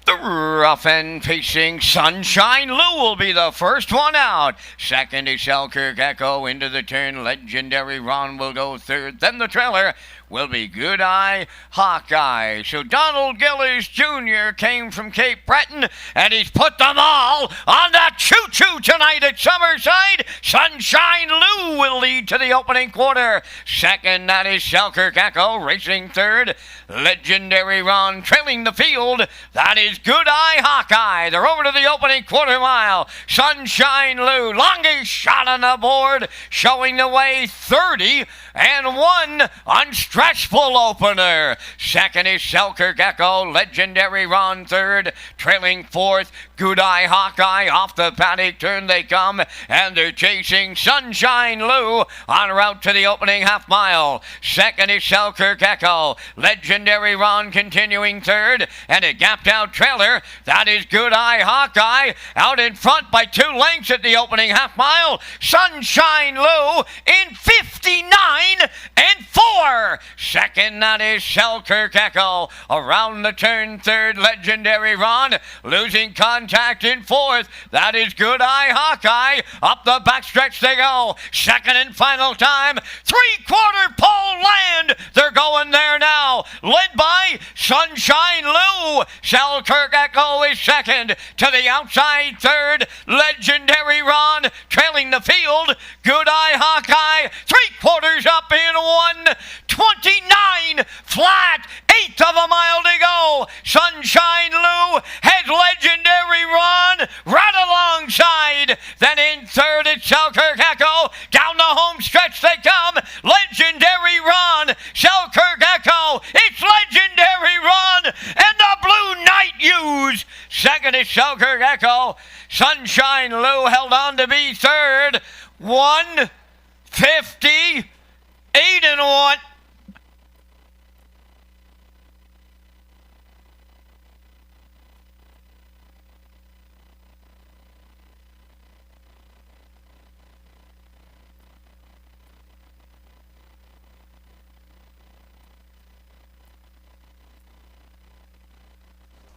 The rough and pacing Sunshine Lou will be the first one out. Second is Selkirk Echo into the turn. Legendary Ron will go third. Then the trailer will be Good Eye Hawkeye. So Donald Gillis Jr. came from Cape Breton, and he's put them all on that choo-choo tonight at Summerside. Sunshine Lou will lead to the opening quarter. Second, that is Selkirk Echo racing third. Legendary Ron trailing the field. That is Good Eye Hawkeye. They're over to the opening quarter mile. Sunshine Lou, longest shot on the board, showing the way 30 and 1 on Stressful Opener. Second is Selkirk Echo. Legendary Ron third, trailing fourth. Good Eye Hawkeye off the paddock turn they come, and they're chasing Sunshine Lou en route to the opening half mile. Second is Selkirk Echo. Legendary Ron continuing third, and a gapped out trailer. That is Good Eye Hawkeye out in front by 2 lengths at the opening half mile. Sunshine Lou in 59 and 4. Second, that is Selkirk Echo. Around the turn third, Legendary Ron losing contact in fourth. That is Good Eye Hawkeye. Up the backstretch they go. Second and final time. 3/4 pole land. They're going there now. Led by Sunshine Lou. Selkirk Echo is second. To the outside third, Legendary Ron trailing the field. Good Eye Hawkeye 3/4 up in 1:29 flat. 1/8 of a mile to go. Sunshine Lou has Legendary Ron right alongside. Then in third it's Selkirk Echo. Down the home stretch they come. Legendary Ron. Selkirk Echo. It's Legendary Ron and the Blue Knight Use. Second is Selkirk Echo. Sunshine Lou held on to be third. 1:58 and 1.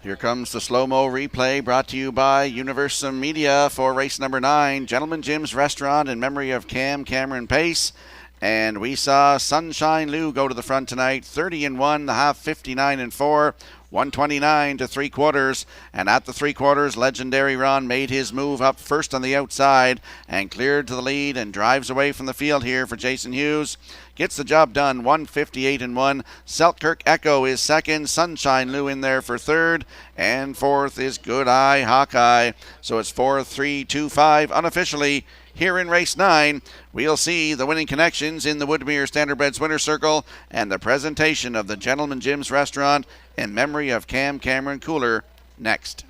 Here comes the slow-mo replay brought to you by Universum Media for race number 9, Gentleman Jim's Restaurant in memory of Cameron Pace. And we saw Sunshine Lou go to the front tonight, 30 and 1, the half 59 and 4, 129 to 3/4. And at the 3/4, Legendary Ron made his move up first on the outside and cleared to the lead and drives away from the field here for Jason Hughes. Gets the job done, 1:58 and 1. Selkirk Echo is second. Sunshine Lou in there for third. And fourth is Good Eye Hawkeye. So it's 4-3-2-5 unofficially here in race 9. We'll see the winning connections in the Woodmere Standardbreds Winner Circle and the presentation of the Gentleman Jim's Restaurant in memory of Cameron Cooler next.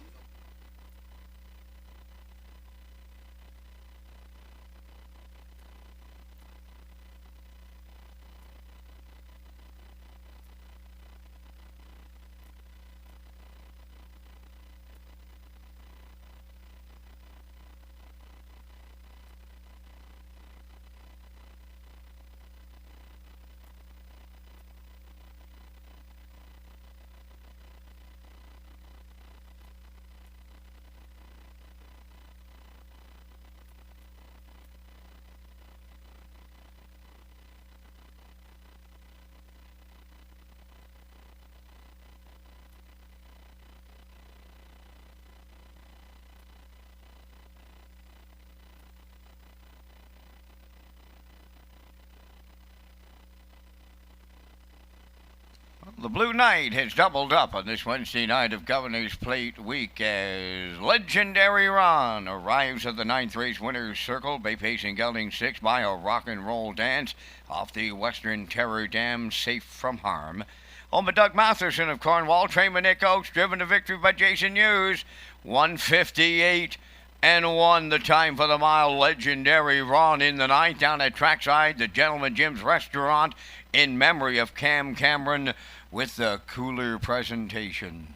The Blue Knight has doubled up on this Wednesday night of Governor's Plate week as Legendary Ron arrives at the 9th race winner's circle, Bay Pacing gelding 6 by a rock and roll dance off the Western Terror Dam, safe from harm. Home of Doug Matherson of Cornwall, trained Nick Oakes, driven to victory by Jason Hughes. 1:58 and 1 the time for the mile. Legendary Ron in the 9th down at trackside, the Gentleman Jim's Restaurant in memory of Cameron with the Cooler presentation.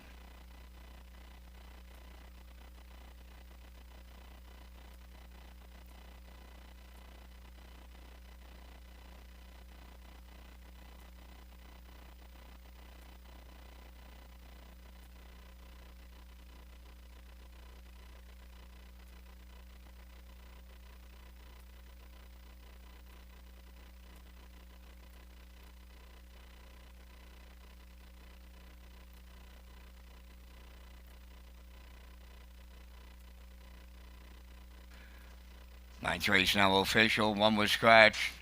Ninth race now official. One was scratched.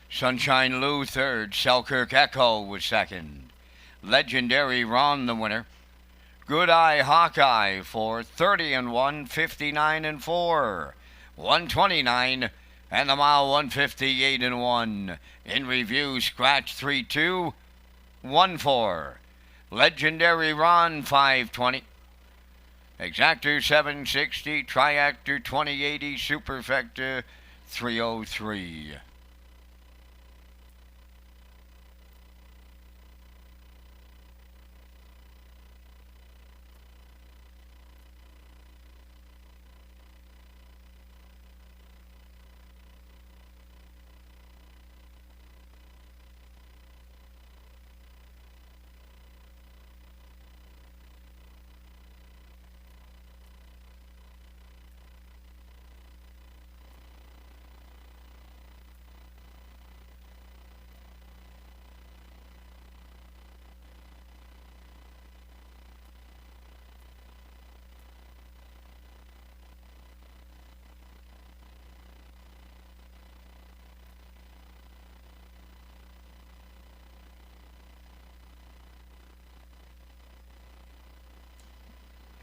Sunshine Lou third. Selkirk Echo was second. Legendary Ron the winner. Good Eye Hawkeye for 30 and 1, 59 and 4, 129, and the mile 158 and 1. In review, Scratch 3-2, 1-4. Legendary Ron 520. Exactor 760, Triactor 2080, Superfecta 303.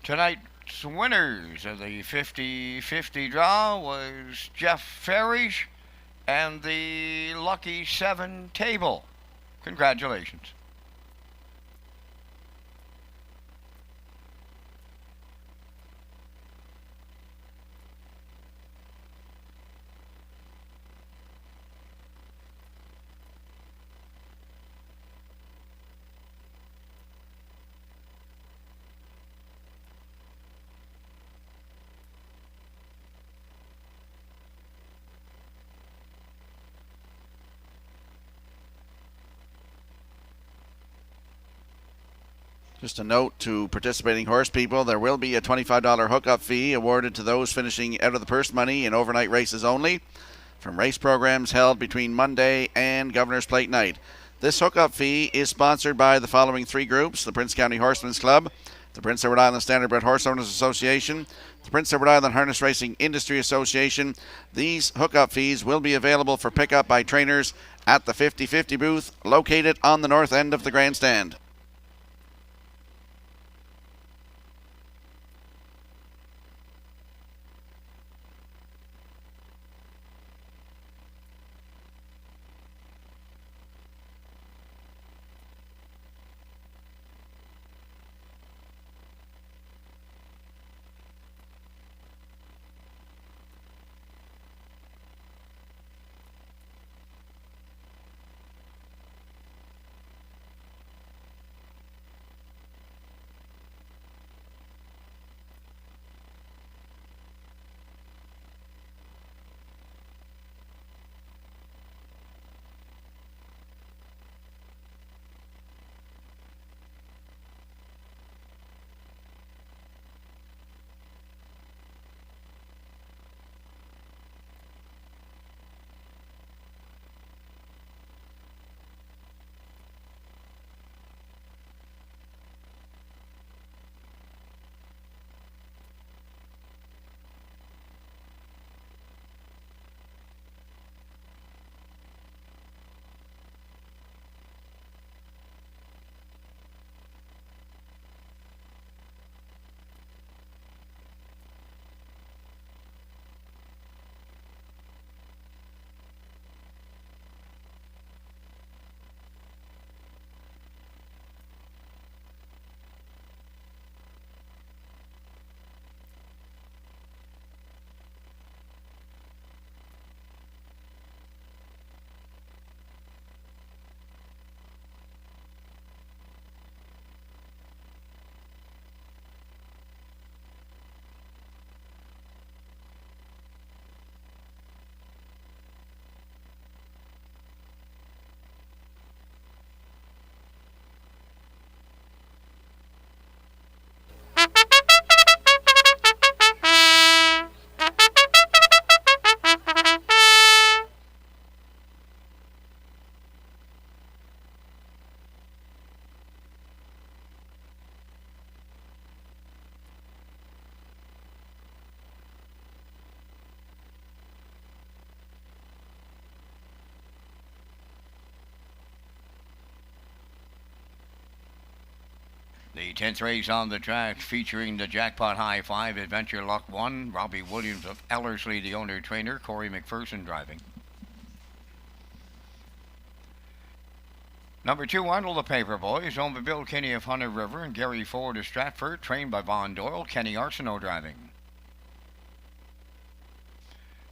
Tonight's winners of the 50-50 draw was Jeff Farish and the Lucky 7 table. Congratulations. Just a note to participating horse people, there will be a $25 hookup fee awarded to those finishing out of the purse money in overnight races only from race programs held between Monday and Governor's Plate night. This hookup fee is sponsored by the following three groups: the Prince County Horsemen's Club, the Prince Edward Island Standardbred Horse Owners Association, the Prince Edward Island Harness Racing Industry Association. These hookup fees will be available for pickup by trainers at the 50-50 booth located on the north end of the grandstand. 10th race on the track featuring the Jackpot High 5 Adventure Luck 1. Robbie Williams of Ellerslie, the owner-trainer. Corey McPherson driving. Number 2, Arnold the Paperboy, is owned by Bill Kinney of Hunter River and Gary Ford of Stratford, trained by Von Doyle. Kenny Arsenault driving.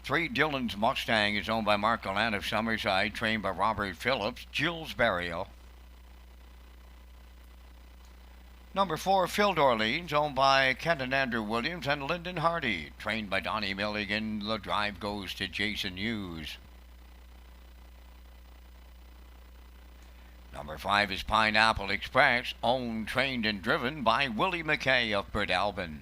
3, Dylan's Mustang, is owned by Mark Gallant of Summerside, trained by Robert Phillips. Jules Barrio. Number 4, Phil Dorleans, owned by Kent and Andrew Williams and Lyndon Hardy, trained by Donnie Milligan. The drive goes to Jason Hughes. Number 5 is Pineapple Express, owned, trained, and driven by Willie McKay of Breadalbin.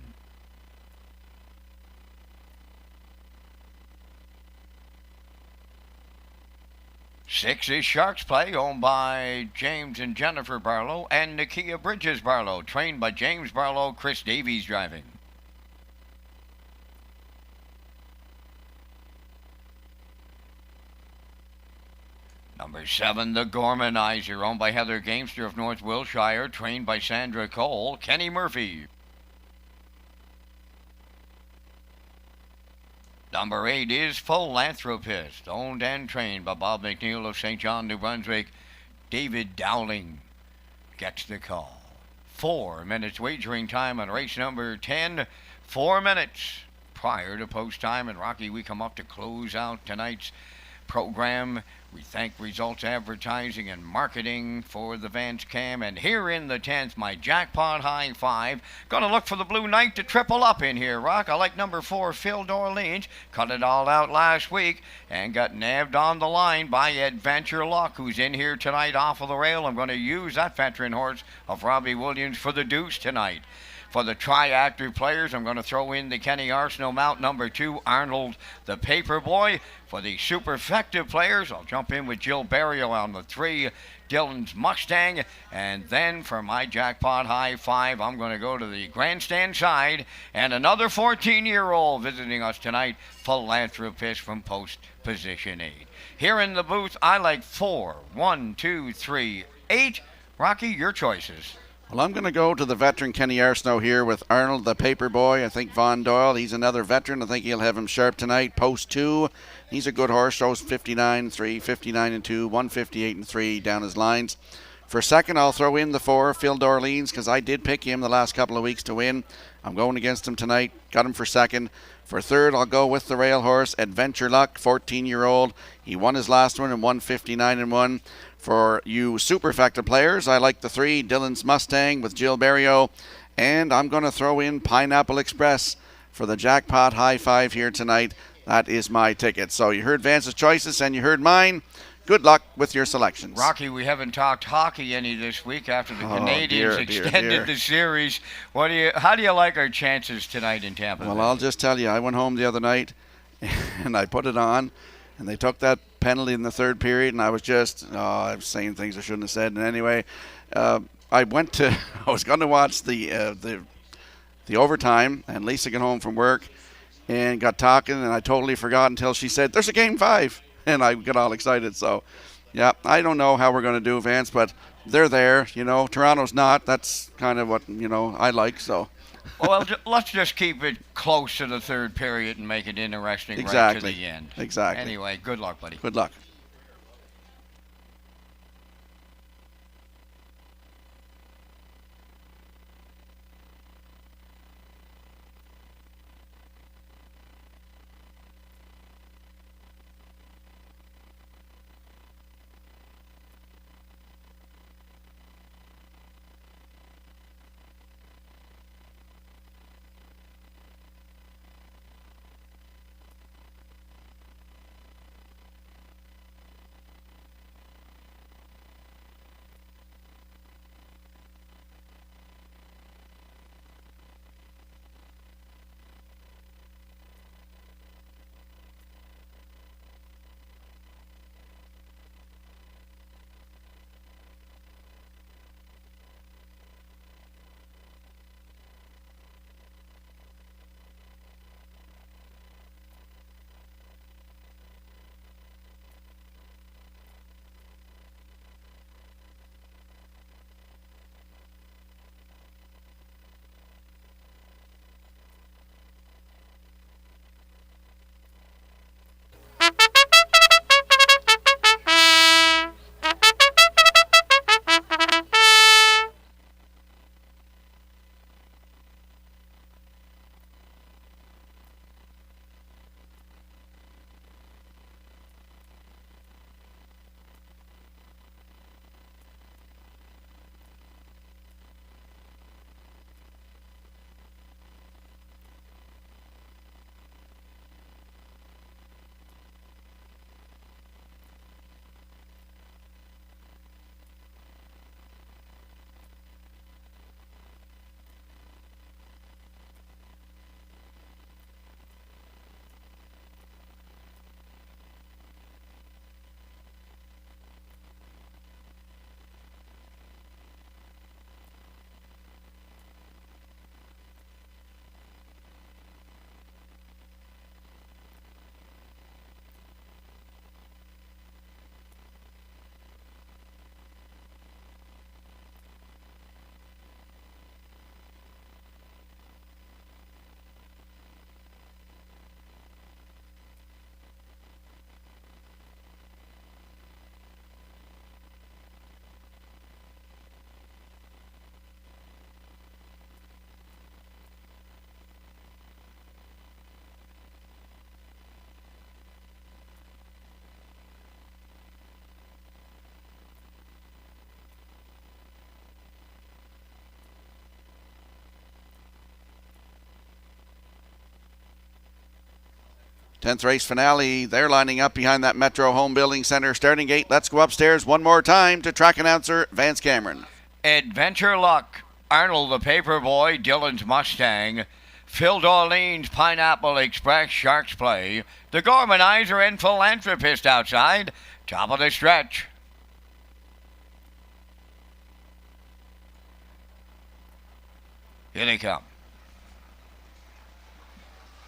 Six is Sharks Play, owned by James and Jennifer Barlow and Nakia Bridges Barlow, trained by James Barlow. Chris Davies driving. Number 7, the Gormanizer, owned by Heather Gamester of North Wilshire, trained by Sandra Cole. Kenny Murphy. Number 8 is Philanthropist, owned and trained by Bob McNeil of St. John, New Brunswick. David Dowling gets the call. 4 minutes wagering time on race number 10. 4 minutes prior to post time. And Rocky, we come up to close out tonight's program. We thank Results Advertising and Marketing for the Vance Cam. And here in the 10th, my Jackpot High 5. Gonna look for the Blue Knight to triple up in here, Rock. I like number 4, Phil Dorleans. Cut it all out last week and got nabbed on the line by Adventure Luck, who's in here tonight off of the rail. I'm going to use that veteran horse of Robbie Williams for the deuce tonight. For the tri-active players, I'm going to throw in the Kenny Arsenault mount, number 2, Arnold the Paperboy. For the superfective players, I'll jump in with Jill Barrio on the 3, Dylan's Mustang. And then for my Jackpot High 5, I'm going to go to the grandstand side. And another 14-year-old visiting us tonight, Philanthropist from post position 8. Here in the booth, I like 4, 1, 2, 3, 8. Rocky, your choices. Well, I'm going to go to the veteran Kenny Arsenault here with Arnold the Paperboy. I think Von Doyle, he's another veteran. I think he'll have him sharp tonight. Post 2, he's a good horse. Shows 59-3, 59-2, 158-3 down his lines. For second, I'll throw in the 4, Phil Dorleans, because I did pick him the last couple of weeks to win. I'm going against him tonight. Got him for second. For third, I'll go with the rail horse, Adventure Luck, 14-year-old. He won his last one and won 59-1. For you superfecta players, I like the 3, Dylan's Mustang with Jill Barrio. And I'm going to throw in Pineapple Express for the Jackpot High 5 here tonight. That is my ticket. So you heard Vance's choices and you heard mine. Good luck with your selections. Rocky, we haven't talked hockey any this week after the Canadians extended the series. How do you like our chances tonight in Tampa Bay? Well, I'll just tell you, I went home the other night and I put it on, and they took that penalty in the third period, and I was just I was saying things I shouldn't have said. And anyway, I was going to watch the overtime, and Lisa got home from work and got talking, and I totally forgot until she said, "There's a game 5." And I got all excited. So, yeah, I don't know how we're going to do, Vance, but they're there. You know, Toronto's not. That's kind of what, I like. So. Well, let's just keep it close to the third period and make it interesting right to the end. Exactly. Anyway, good luck, buddy. Good luck. 10th race finale. They're lining up behind that Metro Home Building Center starting gate. Let's go upstairs one more time to track announcer Vance Cameron. Adventure Luck, Arnold the Paperboy, Dylan's Mustang, Phil Dorlean's Pineapple Express, Sharks Play, the Gormanizer and Philanthropist outside, top of the stretch. Here they come.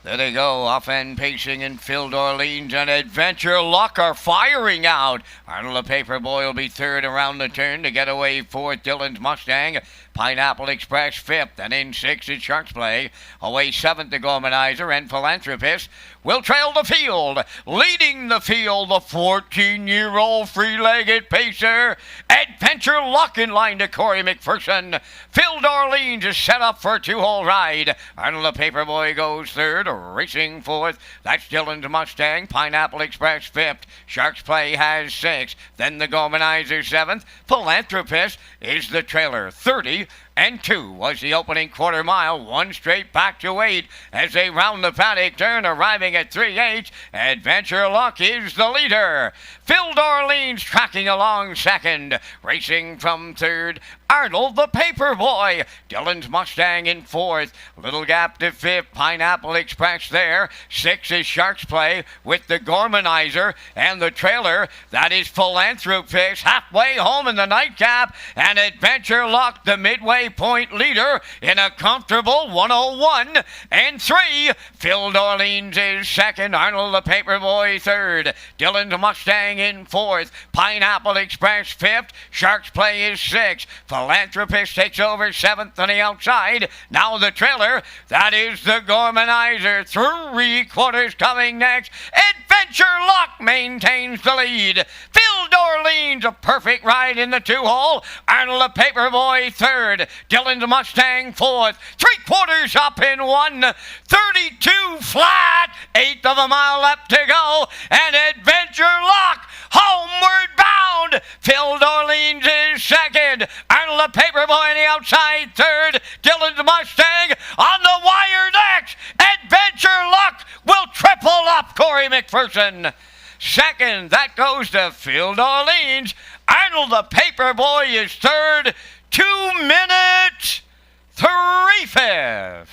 There they go, off-end pacing, and Phil Dorleans and Adventure Luck are firing out. Arnold the Paperboy will be third around the turn to get away fourth. Dylan's Mustang, Pineapple Express fifth, and in sixth is Sharks Play. Away seventh, the Gormanizer and Philanthropist will trail the field. Leading the field, the 14-year-old free-legged pacer, Adventure Luck in line to Corey McPherson. Phil Dorleans is set up for a two-hole ride. Arnold the Paperboy goes third, racing fourth. That's Dylan's Mustang, Pineapple Express fifth. Sharks Play has sixth. Then the Gormanizer seventh. Philanthropist is the trailer. 30-2 was the opening quarter mile. One straight back to 8 as they round the paddock turn, arriving at 3/8. Adventure Luck is the leader. Phil Dorleans tracking along second. Racing from third, Arnold the Paperboy. Dylan's Mustang in fourth. Little gap to fifth, Pineapple Express there. Sixth is Sharks Play with the Gormanizer and the trailer. That is Philanthropist halfway home in the nightcap. And Adventure Luck, the midway point leader, in a comfortable 101-3. Phil Dorleans is second. Arnold the Paperboy third. Dylan's Mustang in fourth. Pineapple Express fifth. Sharks Play is sixth. Philanthropist takes over seventh on the outside. Now the trailer, that is the Gormanizer. 3/4 coming next. Adventure Luck maintains the lead. Phil Dorleans, a perfect ride in the two-hole. Arnold the Paperboy third. Dylan's Mustang fourth. 3/4 up in 1:32 flat. Eighth of a mile left to go. And Adventure Luck homeward bound. Phil Dorleans is second. Arnold the Paperboy on the outside third. Dylan's Mustang on the wire next. Adventure Luck will triple up Corey McPherson. Second, that goes to Phil Dorleans. Arnold the Paperboy is third. 2 minutes, 3/5.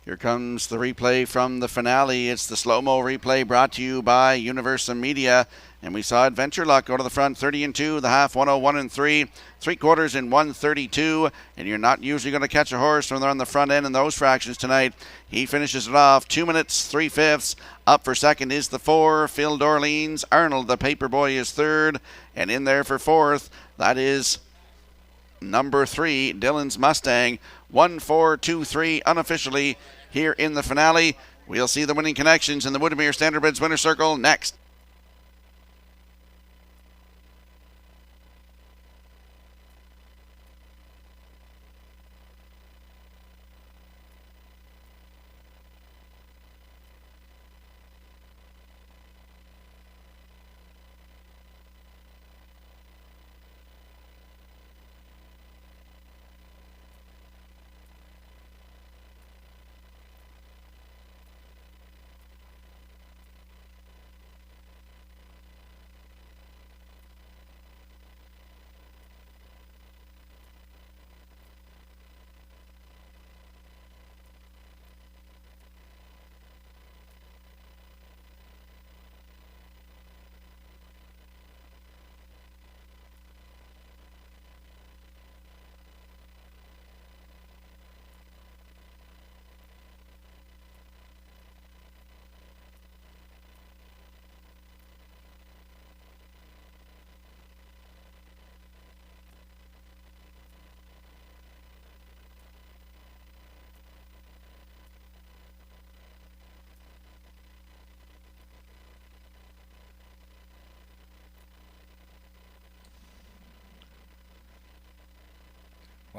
Here comes the replay from the finale. It's the slow-mo replay brought to you by Universal Media. And we saw Adventure Luck go to the front 30-2, the half 101-3, 3/4 in 132. And you're not usually going to catch a horse when they're on the front end in those fractions tonight. He finishes it off 2 minutes, 3/5. Up for second is the 4, Phil Dorleans. Arnold the Paperboy is third. And in there for fourth, that is number 3, Dylan's Mustang. 1-4-2-3 unofficially here in the finale. We'll see the winning connections in the Woodmere Standardbridge Winner Circle next.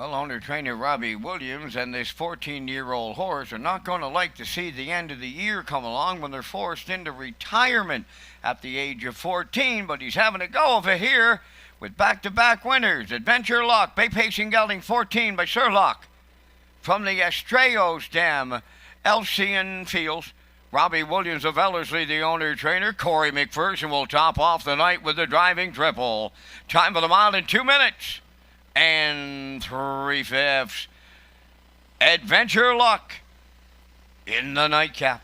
Well, owner-trainer Robbie Williams and this 14-year-old horse are not going to like to see the end of the year come along when they're forced into retirement at the age of 14, but he's having a go of it here with back-to-back winners. Adventure Luck, Bay Pacing Gelding 14 by Sherlock. From the Estrellos Dam, Elsian Fields, Robbie Williams of Ellerslie, the owner-trainer. Corey McPherson will top off the night with the driving triple. Time for the mile in 2 minutes and 3/5. Adventure Luck in the nightcap.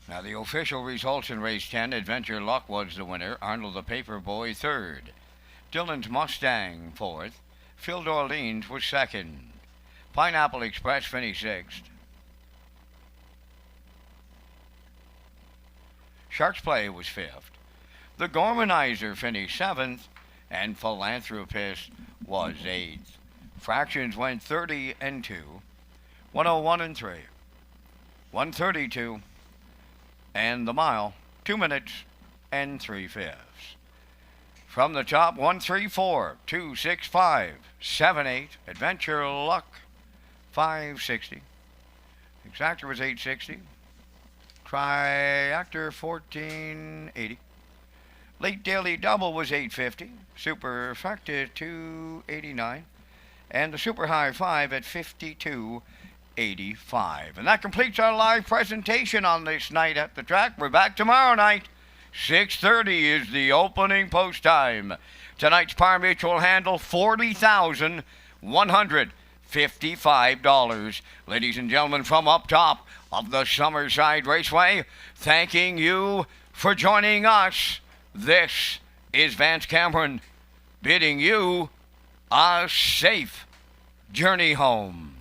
Now the official results in race 10, Adventure Luck was the winner, Arnold the Paperboy third, Dylan's Mustang fourth, Phil d'Orleans was second, Pineapple Express finished sixth, Shark's Play was fifth, the Gormanizer finished seventh, and Philanthropist was eighth. Fractions went 30 and 2, 101 and 3, 132, and the mile, 2 minutes and 3/5. From the top, 134, 265, 78. Adventure Luck, 560. Exactor was 860. Triactor, 1480. Late Daily Double was 850. Super Effective, 289. And the Super High 5 at 52.85. And that completes our live presentation on this night at the track. We're back tomorrow night. 6:30 is the opening post time. Tonight's par mutual handle, $40,155. Ladies and gentlemen, from up top of the Summerside Raceway, thanking you for joining us. This is Vance Cameron bidding you a safe journey home.